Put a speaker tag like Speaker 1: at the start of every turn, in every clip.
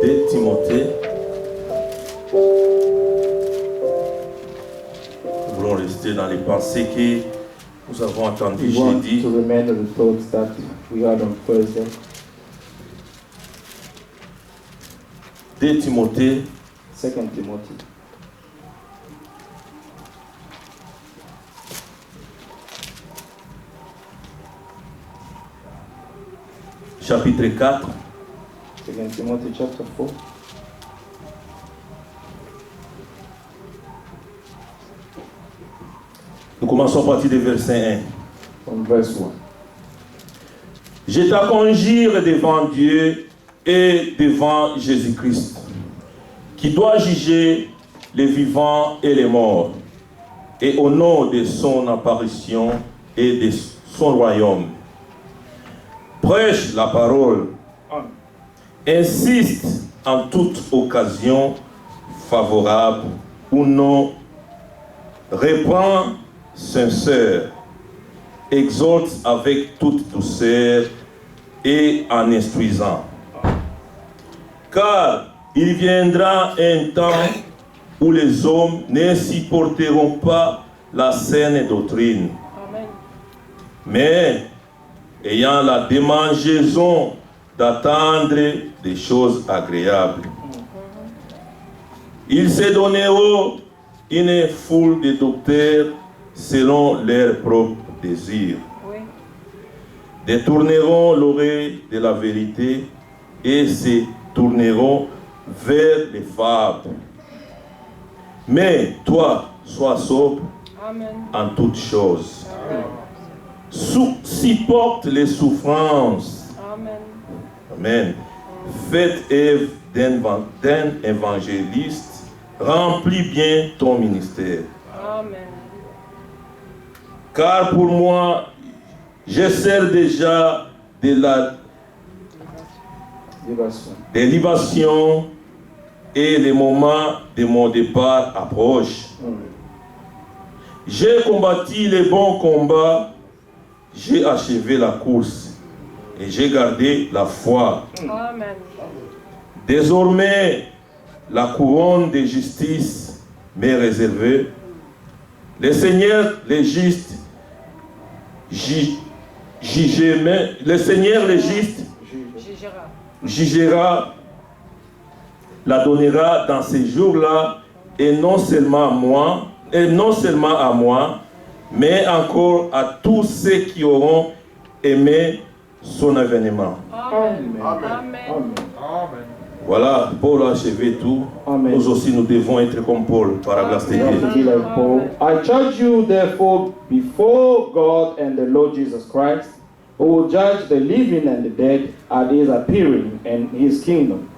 Speaker 1: de Timothée. Nous voulons rester dans les pensées que nous avons entendues
Speaker 2: We want
Speaker 1: jeudi.
Speaker 2: to remember the thoughts that we had on Thursday.
Speaker 1: De Timothée,
Speaker 2: 2 Timothy.
Speaker 1: chapitre 4.
Speaker 2: 2 Timothy chapter 4.
Speaker 1: Nous commençons à partir du verset 1.
Speaker 2: From verse 1.
Speaker 1: Je t'aconjure devant Dieu et devant Jésus-Christ, qui doit juger les vivants et les morts, et au nom de son apparition et de son royaume. Prêche la parole, insiste en toute occasion favorable ou non, reprend sincère, exhorte avec toute douceur et en instruisant. Car il viendra un temps où les hommes ne supporteront pas la saine doctrine.
Speaker 3: Amen.
Speaker 1: Mais ayant la démangeaison d'attendre des choses agréables, ils se donneront une foule de docteurs selon leurs propres désirs,
Speaker 3: Oui.
Speaker 1: détourneront l'oreille de la vérité et se tourneront vers les fables. Mais toi, sois sobre
Speaker 3: Amen.
Speaker 1: en toutes choses.
Speaker 3: Amen.
Speaker 1: Supporte les souffrances.
Speaker 3: Amen.
Speaker 1: Amen. Faites œuvre d'un évangéliste. Remplis bien ton ministère.
Speaker 3: Amen.
Speaker 1: Car pour moi, je sers déjà de la
Speaker 2: Verse 1.
Speaker 1: des libations et le moment de mon départ approche. J'ai combattu les bons combats, j'ai achevé la course et j'ai gardé la foi.
Speaker 3: Amen.
Speaker 1: Désormais, la couronne de justice m'est réservée. Le Seigneur, le juste, le Seigneur, le juste,
Speaker 3: Jugera.
Speaker 1: jugera, la donnera dans ces jours-là, et non seulement à moi, mais encore à tous ceux qui auront aimé son avènement.
Speaker 3: Amen.
Speaker 2: Amen.
Speaker 3: Amen.
Speaker 2: Amen.
Speaker 1: Voilà, Paul a achevé tout.
Speaker 2: Amen.
Speaker 1: Nous aussi, nous devons être comme Paul, par la grâce de
Speaker 2: We have to
Speaker 1: Dieu.
Speaker 2: be like Paul. I charge you therefore before God and the Lord Jesus Christ, who will judge the living and the dead at his appearing and his kingdom.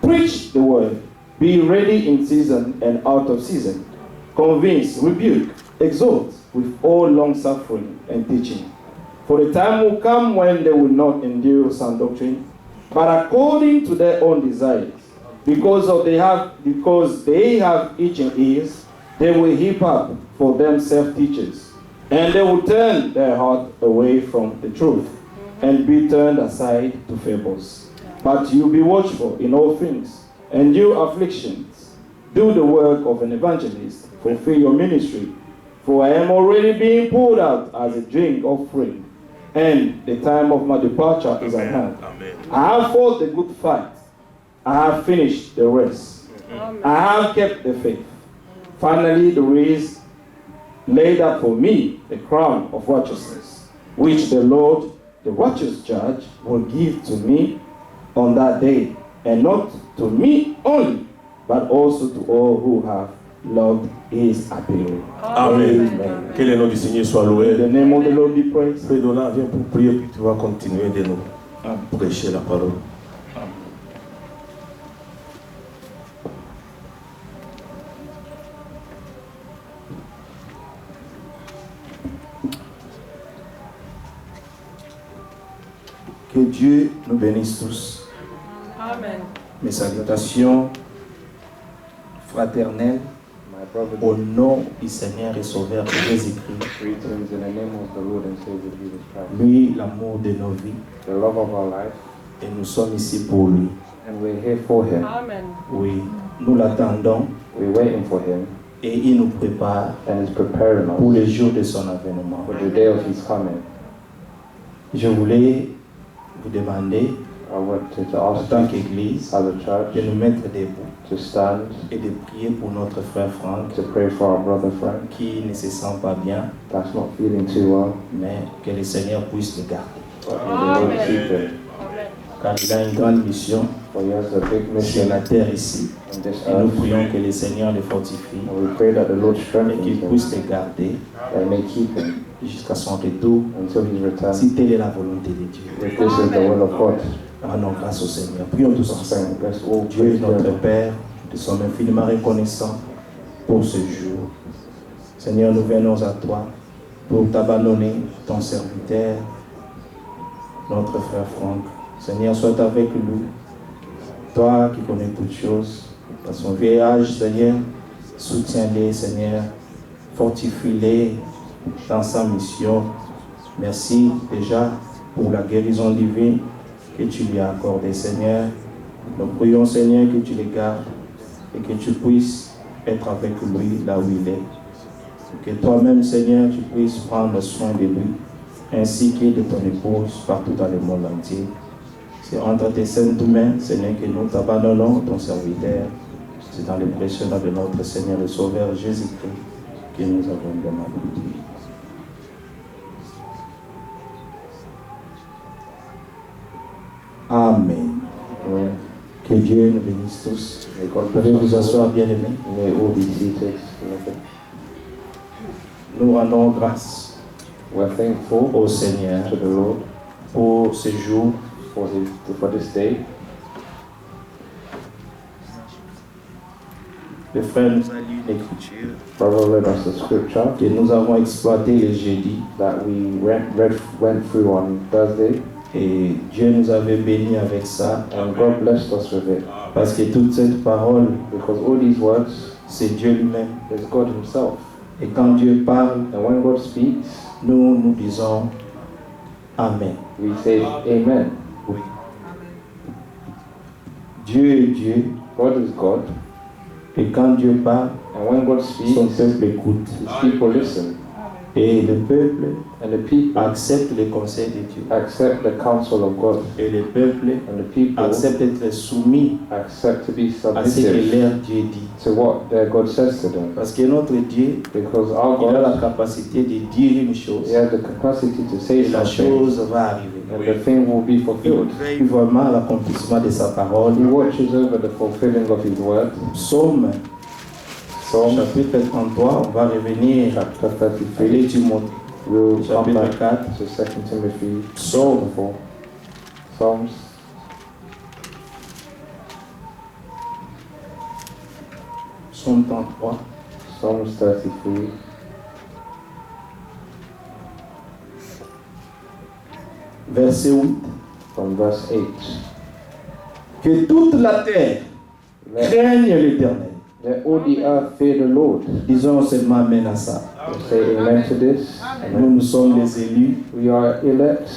Speaker 2: Preach the word. Be ready in season and out of season. Convince, rebuke, exhort with all long suffering and teaching. For the time will come when they will not endure sound doctrine, but according to their own desires, because they have itching ears, they will heap up for themselves teachers, and they will turn their heart away from the truth, and be turned aside to fables. But you be watchful in all things, endure afflictions, do the work of an evangelist, fulfill your ministry. For I am already being poured out as a drink offering, and the time of my departure is at hand.
Speaker 1: Amen.
Speaker 2: I have fought the good fight. I have finished the race.
Speaker 3: Amen.
Speaker 2: I have kept the faith. Finally, there is laid up for me the crown of righteousness, which the Lord, the righteous judge, will give to me on that day, and not to me only, but also to all who have loved his appearing.
Speaker 1: Amen.
Speaker 2: Amen.
Speaker 1: Que le nom du Seigneur soit
Speaker 2: In
Speaker 1: loué.
Speaker 2: the name of the Lord be praised.
Speaker 1: Frère Donat, viens pour prier, puis tu vas continuer de nous
Speaker 2: Amen.
Speaker 1: prêcher la parole.
Speaker 2: Que Dieu nous bénisse tous.
Speaker 3: Amen.
Speaker 2: Mes salutations fraternelles au nom du Seigneur et Sauveur Jésus-Christ.
Speaker 4: Greetings in the name of the Lord and Savior Jesus Christ,
Speaker 2: Lui, l'amour de nos vies,
Speaker 4: the love of our life,
Speaker 2: et nous sommes ici pour lui.
Speaker 4: And we're here for him.
Speaker 3: Amen.
Speaker 2: Oui, nous l'attendons
Speaker 4: We're waiting for him.
Speaker 2: et il nous prépare
Speaker 4: And he's preparing
Speaker 2: pour
Speaker 4: us
Speaker 2: le jour de son avènement.
Speaker 4: for the day of his coming.
Speaker 2: Je voulais vous demander,
Speaker 4: I wanted to
Speaker 2: en
Speaker 4: ask
Speaker 2: tant
Speaker 4: you
Speaker 2: qu'Église,
Speaker 4: as a
Speaker 2: de
Speaker 4: church
Speaker 2: nous mettre debout
Speaker 4: to stand,
Speaker 2: et de prier pour notre frère Franck
Speaker 4: to pray for our brother Frank
Speaker 2: qui ne se sent pas bien,
Speaker 4: that's not feeling too well.
Speaker 2: mais que le Seigneur puisse le garder.
Speaker 4: But may the Lord
Speaker 3: Amen.
Speaker 4: keep him.
Speaker 3: Amen.
Speaker 2: Car il a une grande mission
Speaker 4: For he has a big
Speaker 2: sur
Speaker 4: mission
Speaker 2: la terre ici.
Speaker 4: on this
Speaker 2: Et nous
Speaker 4: earth.
Speaker 2: prions que le Seigneur le fortifie
Speaker 4: And we pray that the Lord
Speaker 2: et
Speaker 4: strengthens
Speaker 2: qu'il
Speaker 4: him
Speaker 2: puisse le garder
Speaker 4: and may keep him
Speaker 2: jusqu'à son retour,
Speaker 4: until his return.
Speaker 2: si telle est la volonté de Dieu.
Speaker 4: If this is the will of God.
Speaker 2: Rendons grâce au Seigneur. Prions tous ensemble.
Speaker 4: Let's all
Speaker 2: Dieu
Speaker 4: pray
Speaker 2: notre
Speaker 4: together.
Speaker 2: Père, nous sommes infiniment reconnaissants pour ce jour. Seigneur, nous venons à toi pour t'abandonner, ton serviteur, notre frère Franck. Seigneur, sois avec lui. Toi qui connais toutes choses, à son vieil âge, Seigneur, soutiens-les, Seigneur, fortifie-les dans sa mission. Merci déjà pour la guérison divine que tu lui as accordée, Seigneur. Nous prions, Seigneur, que tu les gardes et que tu puisses être avec lui là où il est. Que toi-même, Seigneur, tu puisses prendre soin de lui, ainsi que de ton épouse partout dans le monde entier. C'est entre tes saintes mains, Seigneur, que nous t'abandonnons, ton serviteur. C'est dans le précieux nom de notre Seigneur et Sauveur Jésus-Christ que nous avons demandé. Amen.
Speaker 4: Amen.
Speaker 2: Que Dieu nous bénisse tous.
Speaker 4: May God
Speaker 2: Vous pouvez vous
Speaker 4: bless us
Speaker 2: asseoir,
Speaker 4: all.
Speaker 2: bien-aimés.
Speaker 4: May all be seated.
Speaker 2: Nous rendons grâce
Speaker 4: We're thankful
Speaker 2: au Seigneur
Speaker 4: to the Lord
Speaker 2: pour ce jour.
Speaker 4: for this day.
Speaker 2: Le frère nous a lu une écriture
Speaker 4: Brother read us a scripture
Speaker 2: que nous avons exploité le jeudi
Speaker 4: that we went through on Thursday,
Speaker 2: et Dieu nous avait bénis avec ça
Speaker 4: and God blessed us with it.
Speaker 2: parce que toute cette parole,
Speaker 4: Because all these words
Speaker 2: c'est Dieu lui-même.
Speaker 4: is God Himself.
Speaker 2: Et quand Dieu parle,
Speaker 4: And when God speaks,
Speaker 2: nous disons Amen.
Speaker 4: we say Amen.
Speaker 2: Oui. Dieu est Dieu,
Speaker 4: God is God.
Speaker 2: et quand Dieu parle,
Speaker 4: And when God
Speaker 2: son
Speaker 4: speaks,
Speaker 2: peuple écoute.
Speaker 4: His people listen.
Speaker 2: Et le peuple
Speaker 4: And the people
Speaker 2: accepte les conseils de Dieu.
Speaker 4: accept the counsel of God.
Speaker 2: Et le peuple
Speaker 4: And the people
Speaker 2: accepte d'être soumis
Speaker 4: accept to be
Speaker 2: à ce que
Speaker 4: submissive
Speaker 2: leur Dieu dit.
Speaker 4: to what their God says to them.
Speaker 2: Parce que notre Dieu,
Speaker 4: Because our
Speaker 2: il a la
Speaker 4: God,
Speaker 2: capacité de dire une chose
Speaker 4: He has the capacity to say
Speaker 2: et la
Speaker 4: something,
Speaker 2: chose va arriver.
Speaker 4: and the thing will be
Speaker 2: Il
Speaker 4: fulfilled.
Speaker 2: veille vraiment à l'accomplissement de sa parole.
Speaker 4: He watches over the fulfilling of His word.
Speaker 2: Psaume,
Speaker 4: Psalms
Speaker 2: chapitre 33, on va revenir
Speaker 4: chapter
Speaker 2: à
Speaker 4: 33.
Speaker 2: Timothée,
Speaker 4: We'll come
Speaker 2: chapitre
Speaker 4: back
Speaker 2: 4.
Speaker 4: to 2 Timothy
Speaker 2: Psaume,
Speaker 4: chapter 4. Psalms
Speaker 2: Psaume 33,
Speaker 4: Psalms 33,
Speaker 2: verset 8.
Speaker 4: from verse 8.
Speaker 2: Que toute la terre
Speaker 4: Let,
Speaker 2: craigne l'Éternel.
Speaker 4: let all the earth fear the Lord.
Speaker 2: Disons seulement Amen à ça.
Speaker 4: We say amen to this.
Speaker 2: Nous sommes les élus.
Speaker 4: We are elect.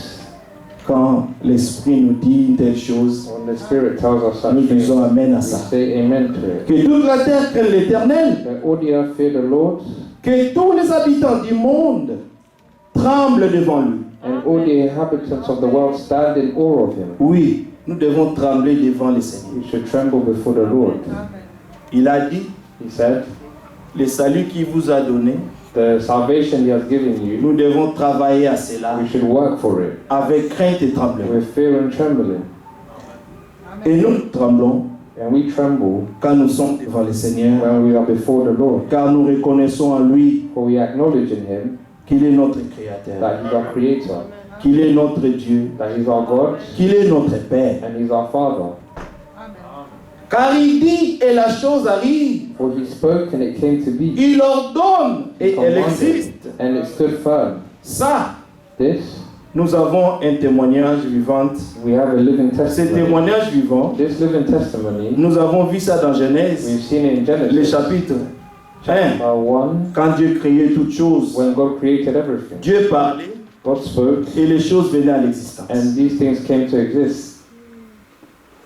Speaker 2: Quand l'Esprit nous dit une telle chose,
Speaker 4: When the Spirit tells us such
Speaker 2: nous
Speaker 4: things,
Speaker 2: disons Amen à
Speaker 4: we
Speaker 2: ça.
Speaker 4: say amen to it.
Speaker 2: Que toute la terre craigne l'Éternel.
Speaker 4: Let all the earth fear the Lord,
Speaker 2: Que tous les habitants du monde tremblent devant lui.
Speaker 4: and all the inhabitants of the world stand in awe of Him.
Speaker 2: Oui, nous devons trembler devant le Seigneur.
Speaker 4: We should tremble before the Lord.
Speaker 2: Il a dit,
Speaker 4: He said,
Speaker 2: le salut qu'il vous a donné,
Speaker 4: the salvation He has given you,
Speaker 2: nous devons travailler à cela
Speaker 4: we should work for it
Speaker 2: avec crainte et tremblement.
Speaker 4: with fear and trembling.
Speaker 2: Et nous tremblons
Speaker 4: And we tremble
Speaker 2: quand nous sommes devant le Seigneur,
Speaker 4: when we are before the Lord,
Speaker 2: car nous reconnaissons en lui
Speaker 4: for we acknowledge in Him
Speaker 2: qu'il est notre Créateur,
Speaker 4: that He's our Creator,
Speaker 2: qu'il est notre Dieu,
Speaker 4: that He's our God,
Speaker 2: qu'il est notre Père.
Speaker 4: and He's our Father.
Speaker 2: Car il dit et la chose arrive,
Speaker 4: For He spoke and it came to be,
Speaker 2: il ordonne et elle
Speaker 4: commanded,
Speaker 2: existe.
Speaker 4: and it stood firm.
Speaker 2: Ça,
Speaker 4: This,
Speaker 2: nous avons un témoignage vivant.
Speaker 4: we have a living
Speaker 2: Ce
Speaker 4: testimony.
Speaker 2: témoignage vivant,
Speaker 4: This living testimony,
Speaker 2: nous avons vu ça dans Genèse,
Speaker 4: we've seen it in
Speaker 2: le
Speaker 4: Genesis
Speaker 2: chapitre 1.
Speaker 4: 1,
Speaker 2: Quand Dieu créait toutes choses,
Speaker 4: when God created everything.
Speaker 2: Dieu parlait
Speaker 4: God spoke,
Speaker 2: et les choses venaient à l'existence.
Speaker 4: and these things came to exist.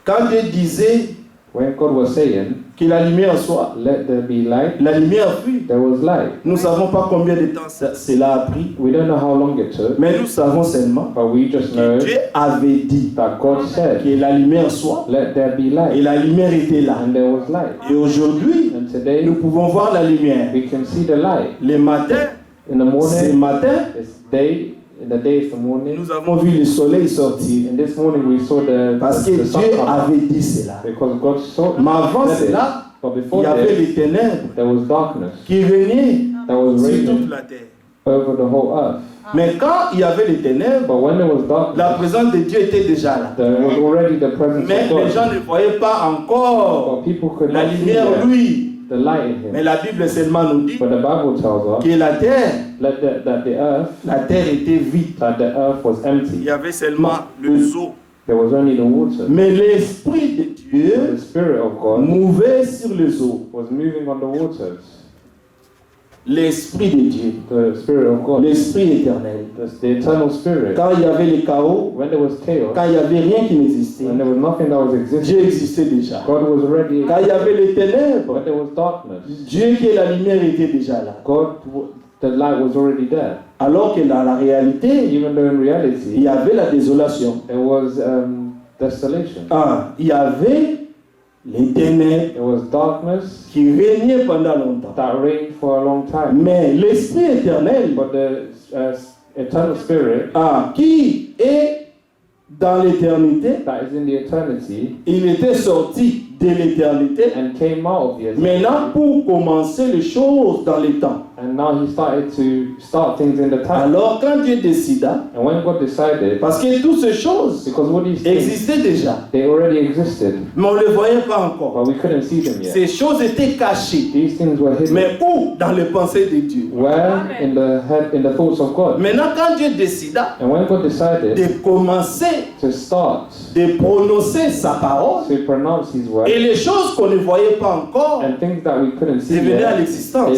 Speaker 2: Quand Dieu disait
Speaker 4: When God was saying,
Speaker 2: que la lumière soit,
Speaker 4: let there be light,
Speaker 2: la lumière fut.
Speaker 4: there was light.
Speaker 2: Nous ne savons pas combien de temps cela a pris,
Speaker 4: We don't know how long it took,
Speaker 2: mais nous savons seulement
Speaker 4: but we just know
Speaker 2: que Dieu avait dit
Speaker 4: that God said,
Speaker 2: que la lumière soit,
Speaker 4: let there be
Speaker 2: et
Speaker 4: light,
Speaker 2: la lumière était là.
Speaker 4: and there was light.
Speaker 2: Et aujourd'hui,
Speaker 4: And today,
Speaker 2: nous pouvons voir la lumière.
Speaker 4: we can see the light.
Speaker 2: Les matins,
Speaker 4: In the
Speaker 2: ce
Speaker 4: morning,
Speaker 2: matin,
Speaker 4: it's day, in the day it's the morning.
Speaker 2: nous avons vu le soleil sortir.
Speaker 4: And this morning we saw
Speaker 2: Parce que
Speaker 4: the sun
Speaker 2: Dieu
Speaker 4: come up,
Speaker 2: avait dit cela.
Speaker 4: because God saw
Speaker 2: Mais avant
Speaker 4: said it.
Speaker 2: cela,
Speaker 4: But
Speaker 2: il
Speaker 4: before
Speaker 2: y avait
Speaker 4: this,
Speaker 2: les ténèbres
Speaker 4: there was darkness
Speaker 2: qui régnaient
Speaker 4: that was
Speaker 2: sur
Speaker 4: raining
Speaker 2: toute la terre.
Speaker 4: over the whole earth.
Speaker 2: Mais quand il y avait les ténèbres,
Speaker 4: But when there was
Speaker 2: la
Speaker 4: darkness,
Speaker 2: présence de Dieu était déjà là.
Speaker 4: there was already the presence
Speaker 2: Mais
Speaker 4: of
Speaker 2: les
Speaker 4: God.
Speaker 2: gens ne voyaient pas encore
Speaker 4: But people could
Speaker 2: la
Speaker 4: not see
Speaker 2: lumière, lui.
Speaker 4: the light in
Speaker 2: Mais
Speaker 4: him.
Speaker 2: la Bible seulement nous dit
Speaker 4: But the Bible tells us
Speaker 2: que la terre
Speaker 4: that the earth
Speaker 2: était vide.
Speaker 4: was
Speaker 2: Il
Speaker 4: empty.
Speaker 2: y avait seulement le zoo.
Speaker 4: There was only the water.
Speaker 2: Mais l'Esprit de
Speaker 4: The
Speaker 2: Dieu
Speaker 4: Spirit of God
Speaker 2: mouvait sur les eaux.
Speaker 4: was moving on the waters.
Speaker 2: L'Esprit de Dieu,
Speaker 4: The Spirit of God,
Speaker 2: l'Esprit éternel.
Speaker 4: the eternal Spirit.
Speaker 2: Quand il y avait le chaos,
Speaker 4: When there was chaos,
Speaker 2: quand il n'y avait rien qui n'existait,
Speaker 4: when there was nothing that was
Speaker 2: Dieu
Speaker 4: existing,
Speaker 2: existait déjà.
Speaker 4: God was already.
Speaker 2: Quand il y avait les ténèbres,
Speaker 4: When there was darkness,
Speaker 2: Dieu qui est la lumière était déjà là.
Speaker 4: the light was already there.
Speaker 2: Alors que dans la réalité,
Speaker 4: Even though in
Speaker 2: il
Speaker 4: reality,
Speaker 2: y avait la désolation.
Speaker 4: there was desolation.
Speaker 2: Il y avait les ténèbres
Speaker 4: There was darkness
Speaker 2: qui régnaient pendant longtemps.
Speaker 4: that reigned for a long time.
Speaker 2: Mais l'Esprit éternel,
Speaker 4: But the eternal Spirit
Speaker 2: qui est dans l'éternité,
Speaker 4: that is in the eternity
Speaker 2: il était sorti de l'éternité.
Speaker 4: and came out of the eternity.
Speaker 2: Maintenant, pour commencer les choses dans les temps.
Speaker 4: And now he started to start things in the time.
Speaker 2: Alors, quand Dieu décida,
Speaker 4: And when God decided,
Speaker 2: parce que toutes ces choses
Speaker 4: because what these things,
Speaker 2: existaient déjà,
Speaker 4: they already existed,
Speaker 2: mais on ne les voyait pas encore.
Speaker 4: but we couldn't see them yet.
Speaker 2: Ces choses étaient cachées.
Speaker 4: These things were hidden.
Speaker 2: Mais où? Dans les pensées de Dieu.
Speaker 4: Where? In the head, in the thoughts of God.
Speaker 2: Maintenant, quand Dieu décida
Speaker 4: And when God decided
Speaker 2: de commencer,
Speaker 4: to start
Speaker 2: de prononcer sa parole,
Speaker 4: to pronounce His word,
Speaker 2: et les choses qu'on ne voyait pas encore
Speaker 4: and things that we couldn't see
Speaker 2: devenaient à
Speaker 4: yet,
Speaker 2: l'existence.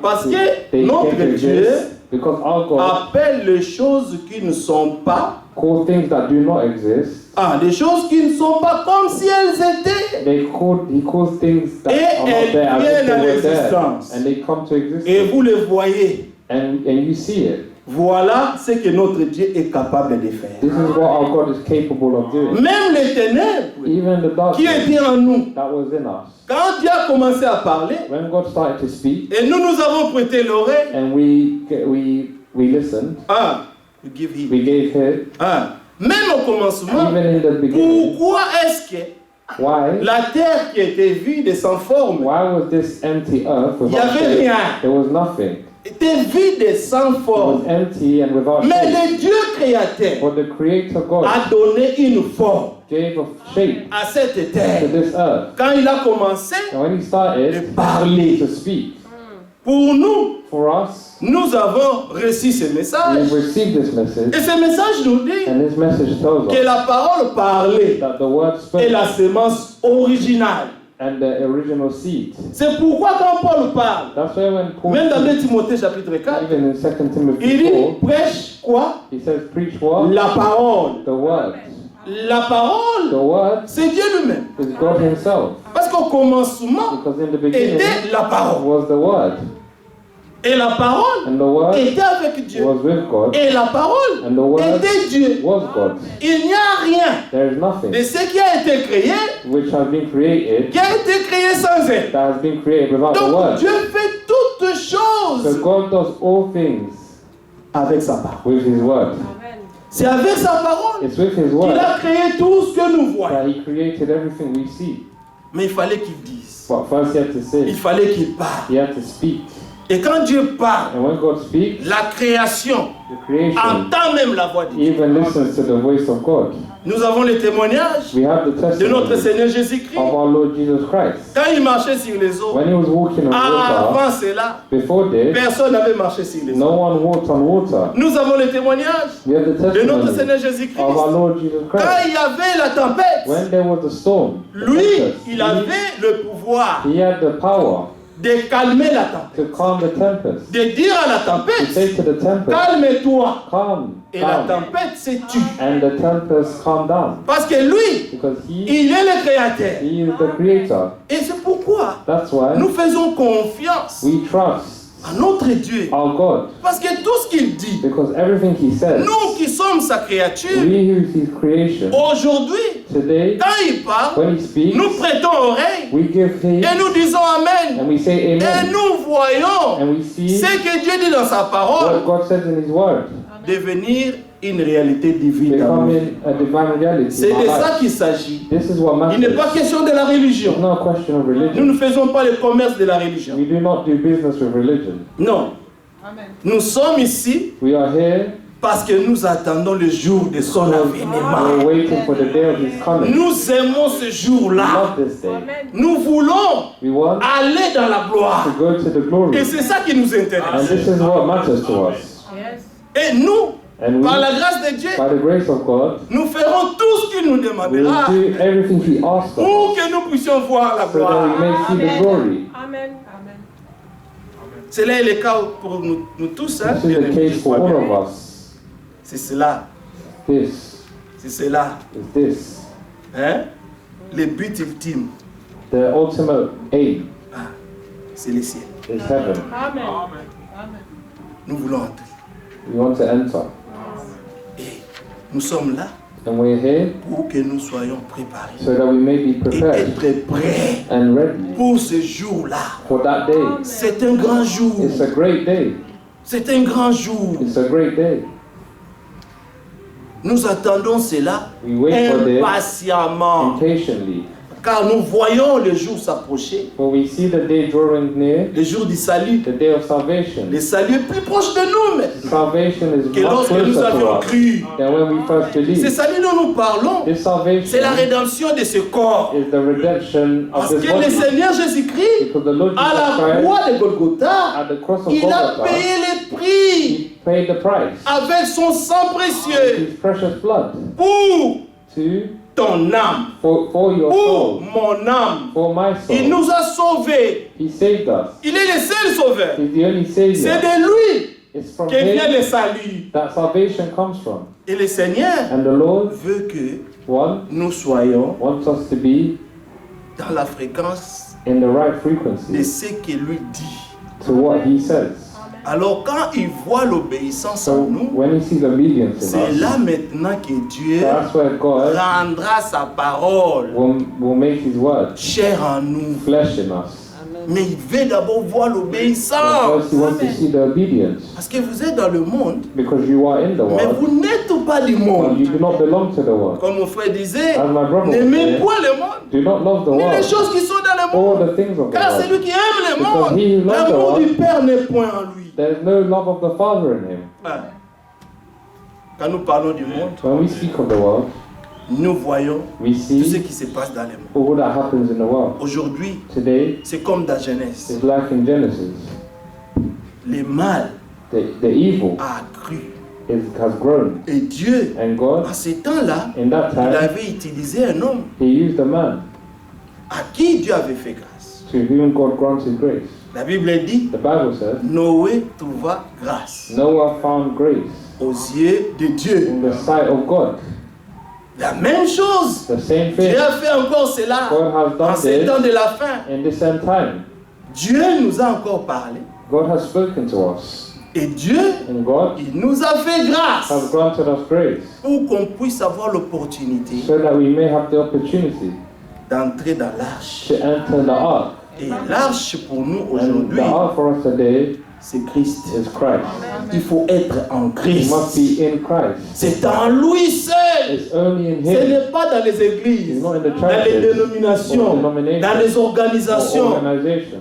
Speaker 2: Parce que notre Dieu
Speaker 4: because our God
Speaker 2: appelle les choses qui ne sont pas,
Speaker 4: call things that do not exist.
Speaker 2: des choses qui ne sont pas comme si elles étaient.
Speaker 4: He calls things that
Speaker 2: Et
Speaker 4: are not
Speaker 2: elles
Speaker 4: there as if
Speaker 2: viennent à
Speaker 4: they were there,
Speaker 2: l'existence.
Speaker 4: and they come to
Speaker 2: Et
Speaker 4: existence,
Speaker 2: vous le voyez.
Speaker 4: and you see it.
Speaker 2: Voilà ce que notre Dieu est capable de faire.
Speaker 4: This is what our God is capable of doing.
Speaker 2: Même les ténèbres
Speaker 4: Even the
Speaker 2: qui
Speaker 4: darkness
Speaker 2: étaient en nous,
Speaker 4: that was in us.
Speaker 2: quand Dieu a commencé à parler,
Speaker 4: When God started to speak,
Speaker 2: et nous avons prêté l'oreille,
Speaker 4: and we listened,
Speaker 2: we give heed.
Speaker 4: we gave heed.
Speaker 2: Même au commencement,
Speaker 4: Even in the beginning,
Speaker 2: pourquoi est-ce que
Speaker 4: why
Speaker 2: la terre qui était vide et sans forme
Speaker 4: was this empty earth
Speaker 2: Il y
Speaker 4: without
Speaker 2: avait
Speaker 4: shape?
Speaker 2: rien.
Speaker 4: There was nothing.
Speaker 2: était vide et sans
Speaker 4: It was
Speaker 2: forme?
Speaker 4: empty and without
Speaker 2: Mais
Speaker 4: shape.
Speaker 2: le Dieu créateur
Speaker 4: But the Creator God
Speaker 2: a donné une forme
Speaker 4: gave a shape
Speaker 2: à cette
Speaker 4: to
Speaker 2: terre.
Speaker 4: this earth.
Speaker 2: Quand il a commencé
Speaker 4: And when He
Speaker 2: de
Speaker 4: started
Speaker 2: parler,
Speaker 4: to speak,
Speaker 2: pour nous,
Speaker 4: for us,
Speaker 2: nous avons reçu ce
Speaker 4: we
Speaker 2: message.
Speaker 4: received this message,
Speaker 2: Et ce message nous dit
Speaker 4: and this message tells
Speaker 2: que
Speaker 4: us
Speaker 2: la parole parlée
Speaker 4: that the Word
Speaker 2: est
Speaker 4: spoke
Speaker 2: la sémence originale.
Speaker 4: and the original seed.
Speaker 2: C'est pourquoi quand Paul parle,
Speaker 4: That's why when Paul,
Speaker 2: même dans 2 Timothée chapitre 4,
Speaker 4: even in 2
Speaker 2: il
Speaker 4: Timothy
Speaker 2: dit
Speaker 4: 4,
Speaker 2: prêche quoi?
Speaker 4: he says, preach what?
Speaker 2: La parole.
Speaker 4: The Word.
Speaker 2: La parole,
Speaker 4: The Word
Speaker 2: c'est Dieu lui-même.
Speaker 4: is God Himself.
Speaker 2: Parce qu'au commencement
Speaker 4: Because in the beginning
Speaker 2: était la parole.
Speaker 4: was the Word.
Speaker 2: Et la parole
Speaker 4: And the Word
Speaker 2: était avec Dieu.
Speaker 4: was with God.
Speaker 2: Et la parole
Speaker 4: And the Word
Speaker 2: était Dieu.
Speaker 4: was God.
Speaker 2: Il n'y a rien
Speaker 4: There is nothing
Speaker 2: de ce qui a été créé
Speaker 4: which has been created
Speaker 2: qui a été créé sans elle.
Speaker 4: that has been created without the
Speaker 2: Donc
Speaker 4: Word.
Speaker 2: Dieu fait toutes
Speaker 4: So
Speaker 2: choses
Speaker 4: God does all things
Speaker 2: avec sa parole.
Speaker 4: with His Word.
Speaker 3: Amen.
Speaker 2: C'est avec sa parole
Speaker 4: It's with His
Speaker 2: qu'il
Speaker 4: Word
Speaker 2: a créé tout ce que nous voyons.
Speaker 4: that He created everything we see.
Speaker 2: Mais il fallait qu'il dise.
Speaker 4: But first He had to
Speaker 2: Il
Speaker 4: say,
Speaker 2: fallait qu'il parle.
Speaker 4: He had to speak.
Speaker 2: Et quand Dieu parle,
Speaker 4: And when God speaks,
Speaker 2: la création
Speaker 4: the creation
Speaker 2: entend même la voix de Dieu.
Speaker 4: even listens to the voice of God.
Speaker 2: Nous avons les témoignages
Speaker 4: We have the
Speaker 2: de notre
Speaker 4: testimony
Speaker 2: Seigneur Jésus-Christ.
Speaker 4: of our Lord Jesus Christ.
Speaker 2: Quand il marchait sur les eaux,
Speaker 4: When He was walking on water,
Speaker 2: avant cela,
Speaker 4: before this,
Speaker 2: personne n'avait marché sur les eaux.
Speaker 4: no one walked on water.
Speaker 2: Nous avons les témoignages
Speaker 4: We have the
Speaker 2: de notre
Speaker 4: testimony
Speaker 2: Seigneur Jésus-Christ.
Speaker 4: of our Lord Jesus
Speaker 2: Quand
Speaker 4: Christ.
Speaker 2: il y avait la tempête,
Speaker 4: When there was a storm, the
Speaker 2: lui,
Speaker 4: tempest,
Speaker 2: il avait le pouvoir
Speaker 4: he had the power
Speaker 2: de calmer la tempête,
Speaker 4: to calm the tempest,
Speaker 2: de dire à la
Speaker 4: to
Speaker 2: tempête,
Speaker 4: say to the tempest,
Speaker 2: calme-toi.
Speaker 4: calm
Speaker 2: Et la
Speaker 4: down,
Speaker 2: tempête se tue.
Speaker 4: and the tempest calm down,
Speaker 2: Parce que lui,
Speaker 4: because he
Speaker 2: il est le créateur.
Speaker 4: is the creator.
Speaker 2: Et c'est pourquoi
Speaker 4: That's why
Speaker 2: nous faisons confiance
Speaker 4: we trust
Speaker 2: à notre Dieu.
Speaker 4: our God,
Speaker 2: Parce que tout ce qu'il dit,
Speaker 4: because everything he says,
Speaker 2: nous qui sommes sa créature,
Speaker 4: we who is his creation,
Speaker 2: aujourd'hui,
Speaker 4: today,
Speaker 2: quand il parle,
Speaker 4: when he speaks,
Speaker 2: nous prêtons oreille
Speaker 4: we give heed
Speaker 2: et nous disons Amen.
Speaker 4: and we say
Speaker 2: Et
Speaker 4: amen,
Speaker 2: nous voyons
Speaker 4: and we see
Speaker 2: ce que Dieu dit dans sa
Speaker 4: what
Speaker 2: parole
Speaker 4: God says in his word,
Speaker 2: devenir une réalité divine. dans nos vies.
Speaker 4: becoming a divine reality
Speaker 2: C'est
Speaker 4: in our
Speaker 2: de ça
Speaker 4: life.
Speaker 2: qu'il s'agit.
Speaker 4: This is what
Speaker 2: Il n'est pas
Speaker 4: matters.
Speaker 2: question de la religion.
Speaker 4: It's not a question of
Speaker 2: Nous
Speaker 4: religion.
Speaker 2: ne faisons pas le commerce de la religion.
Speaker 4: We do not do business with religion.
Speaker 2: Non.
Speaker 3: Amen.
Speaker 2: Nous sommes ici
Speaker 4: We are here,
Speaker 2: parce que nous attendons le jour de son
Speaker 4: we're
Speaker 2: avènement.
Speaker 4: waiting for the day of his coming.
Speaker 2: Nous aimons ce
Speaker 4: We
Speaker 2: jour-là.
Speaker 4: love this day.
Speaker 3: Amen.
Speaker 2: Nous voulons
Speaker 4: We want
Speaker 2: aller dans la
Speaker 4: to
Speaker 2: gloire.
Speaker 4: go to the
Speaker 2: Et
Speaker 4: glory.
Speaker 2: c'est ça qui nous
Speaker 4: And
Speaker 2: intéresse.
Speaker 4: this is what matters to us.
Speaker 3: Yes.
Speaker 2: Et nous,
Speaker 4: And we,
Speaker 2: par la grâce de Dieu,
Speaker 4: by the grace of God,
Speaker 2: nous ferons tout ce qu'il nous
Speaker 4: we
Speaker 2: demandera
Speaker 4: will do everything he asks of
Speaker 2: pour
Speaker 4: us
Speaker 2: que nous puissions voir la
Speaker 4: so that
Speaker 2: gloire.
Speaker 4: we may see the glory.
Speaker 3: Amen. Amen.
Speaker 2: Cela est le cas pour nous tous. Hein,
Speaker 4: This is the
Speaker 2: bien-aimés,
Speaker 4: case for all of us.
Speaker 2: c'est cela.
Speaker 4: This
Speaker 2: C'est cela.
Speaker 4: is this.
Speaker 2: Hein? Le but ultime,
Speaker 4: The ultimate aim
Speaker 2: c'est le ciel.
Speaker 4: is heaven.
Speaker 3: Amen. Amen.
Speaker 2: Nous voulons entrer.
Speaker 4: We want to enter.
Speaker 2: Et nous sommes là
Speaker 4: And we're here
Speaker 2: pour que nous soyons préparés
Speaker 4: so that we may be
Speaker 2: et
Speaker 4: prepared
Speaker 2: être prêts
Speaker 4: and ready
Speaker 2: pour ce jour-là.
Speaker 4: for that day.
Speaker 2: C'est un grand jour.
Speaker 4: It's a great day.
Speaker 2: C'est un grand jour.
Speaker 4: It's a great day.
Speaker 2: Nous attendons cela
Speaker 4: We wait for this
Speaker 2: impatiemment,
Speaker 4: impatiently.
Speaker 2: car nous voyons le jour s'approcher,
Speaker 4: For we see the day drawing near,
Speaker 2: le jour du salut.
Speaker 4: the day of salvation.
Speaker 2: Le salut est plus proche de nous mais
Speaker 4: Salvation is
Speaker 2: que
Speaker 4: much
Speaker 2: lorsque nous
Speaker 4: closer to
Speaker 2: avions
Speaker 4: us
Speaker 2: cru.
Speaker 4: than when we first
Speaker 2: Ce
Speaker 4: believed.
Speaker 2: salut dont nous parlons,
Speaker 4: This salvation
Speaker 2: c'est la rédemption de ce corps.
Speaker 4: is the redemption of
Speaker 2: Parce
Speaker 4: this
Speaker 2: que le
Speaker 4: body.
Speaker 2: Seigneur Jésus-Christ,
Speaker 4: Because the Lord
Speaker 2: à
Speaker 4: Jesus
Speaker 2: la
Speaker 4: Christ,
Speaker 2: croix de Golgotha,
Speaker 4: at the cross of
Speaker 2: il a
Speaker 4: Golgotha,
Speaker 2: payé les prix
Speaker 4: he paid the price.
Speaker 2: avec son sang précieux
Speaker 4: His precious blood
Speaker 2: pour
Speaker 4: to
Speaker 2: ton âme,
Speaker 4: for your
Speaker 2: pour
Speaker 4: soul,
Speaker 2: mon âme.
Speaker 4: for my
Speaker 2: Il
Speaker 4: soul.
Speaker 2: nous a sauvés.
Speaker 4: He saved us.
Speaker 2: Il est le seul sauveur.
Speaker 4: He's the only
Speaker 2: C'est
Speaker 4: Savior.
Speaker 2: de lui
Speaker 4: It's from
Speaker 2: que vient
Speaker 4: Him
Speaker 2: le salut.
Speaker 4: that salvation comes from.
Speaker 2: Et le Seigneur
Speaker 4: And the Lord,
Speaker 2: veut que
Speaker 4: one,
Speaker 2: nous soyons
Speaker 4: wants us to be
Speaker 2: dans la fréquence
Speaker 4: in the right
Speaker 2: de
Speaker 4: frequency
Speaker 2: ce que lui dit.
Speaker 4: to what He says.
Speaker 2: Alors quand il voit l'obéissance en
Speaker 4: So
Speaker 2: nous,
Speaker 4: when He sees obedience in
Speaker 2: c'est
Speaker 4: us,
Speaker 2: là maintenant que Dieu
Speaker 4: that's where God
Speaker 2: rendra sa parole
Speaker 4: will make His word
Speaker 2: chère en nous.
Speaker 4: flesh in us.
Speaker 2: Mais il veut d'abord voir
Speaker 4: And
Speaker 2: l'obéissance.
Speaker 4: first He wants to see the obedience,
Speaker 2: Parce que vous êtes dans le monde,
Speaker 4: because you are in the
Speaker 2: mais
Speaker 4: world,
Speaker 2: vous n'êtes pas du
Speaker 4: but
Speaker 2: monde.
Speaker 4: you do not belong to the world.
Speaker 2: Comme mon frère disait,
Speaker 4: As my brother
Speaker 2: n'aimez
Speaker 4: said,
Speaker 2: point le monde,
Speaker 4: do not love the
Speaker 2: ni les
Speaker 4: world,
Speaker 2: choses qui sont dans le
Speaker 4: all
Speaker 2: monde.
Speaker 4: the things of the
Speaker 2: Car
Speaker 4: world.
Speaker 2: celui qui aime le
Speaker 4: Because
Speaker 2: monde,
Speaker 4: he who loves the
Speaker 2: l'amour
Speaker 4: world,
Speaker 2: du Père n'est point en lui.
Speaker 4: there is no love of the Father in Him.
Speaker 2: Ah. Quand nous parlons du monde,
Speaker 4: When we speak of the world,
Speaker 2: nous voyons
Speaker 4: we
Speaker 2: tout ce
Speaker 4: see
Speaker 2: qui se passe dans le monde.
Speaker 4: all that happens in the world.
Speaker 2: Aujourd'hui,
Speaker 4: Today
Speaker 2: c'est comme dans Genèse.
Speaker 4: is like in Genesis.
Speaker 2: Le mal
Speaker 4: The evil
Speaker 2: a cru.
Speaker 4: has grown.
Speaker 2: Et Dieu,
Speaker 4: And God,
Speaker 2: en ces temps-là,
Speaker 4: in that
Speaker 2: il
Speaker 4: time,
Speaker 2: avait utilisé un homme
Speaker 4: He used a man
Speaker 2: à qui Dieu avait fait grâce.
Speaker 4: to whom God granted grace.
Speaker 2: La Bible dit,
Speaker 4: The Bible says,
Speaker 2: Noé trouva grâce
Speaker 4: Noah found grace
Speaker 2: aux yeux de Dieu.
Speaker 4: in the sight of God.
Speaker 2: La même chose.
Speaker 4: The same
Speaker 2: Dieu
Speaker 4: thing
Speaker 2: a fait encore cela
Speaker 4: God has
Speaker 2: en
Speaker 4: done
Speaker 2: ces temps
Speaker 4: this
Speaker 2: de la fin.
Speaker 4: in this end time.
Speaker 2: Dieu nous a encore parlé.
Speaker 4: God has spoken to us.
Speaker 2: Et Dieu,
Speaker 4: And God
Speaker 2: il nous a fait
Speaker 4: has
Speaker 2: grâce
Speaker 4: granted us grace
Speaker 2: pour qu'on puisse avoir l'opportunité
Speaker 4: so that we may have the opportunity
Speaker 2: d'entrer dans l'arche.
Speaker 4: to enter the ark.
Speaker 2: Et l'arche pour nous
Speaker 4: And
Speaker 2: aujourd'hui,
Speaker 4: the ark for us today
Speaker 2: c'est Christ.
Speaker 4: is Christ.
Speaker 2: Il faut être en
Speaker 4: We
Speaker 2: Christ.
Speaker 4: must be in Christ.
Speaker 2: C'est en lui seul.
Speaker 4: It's only in
Speaker 2: Ce
Speaker 4: Him,
Speaker 2: n'est pas dans les églises,
Speaker 4: It's not in the
Speaker 2: dans les
Speaker 4: churches,
Speaker 2: dénominations, dans les
Speaker 4: or
Speaker 2: organisations.
Speaker 4: organizations.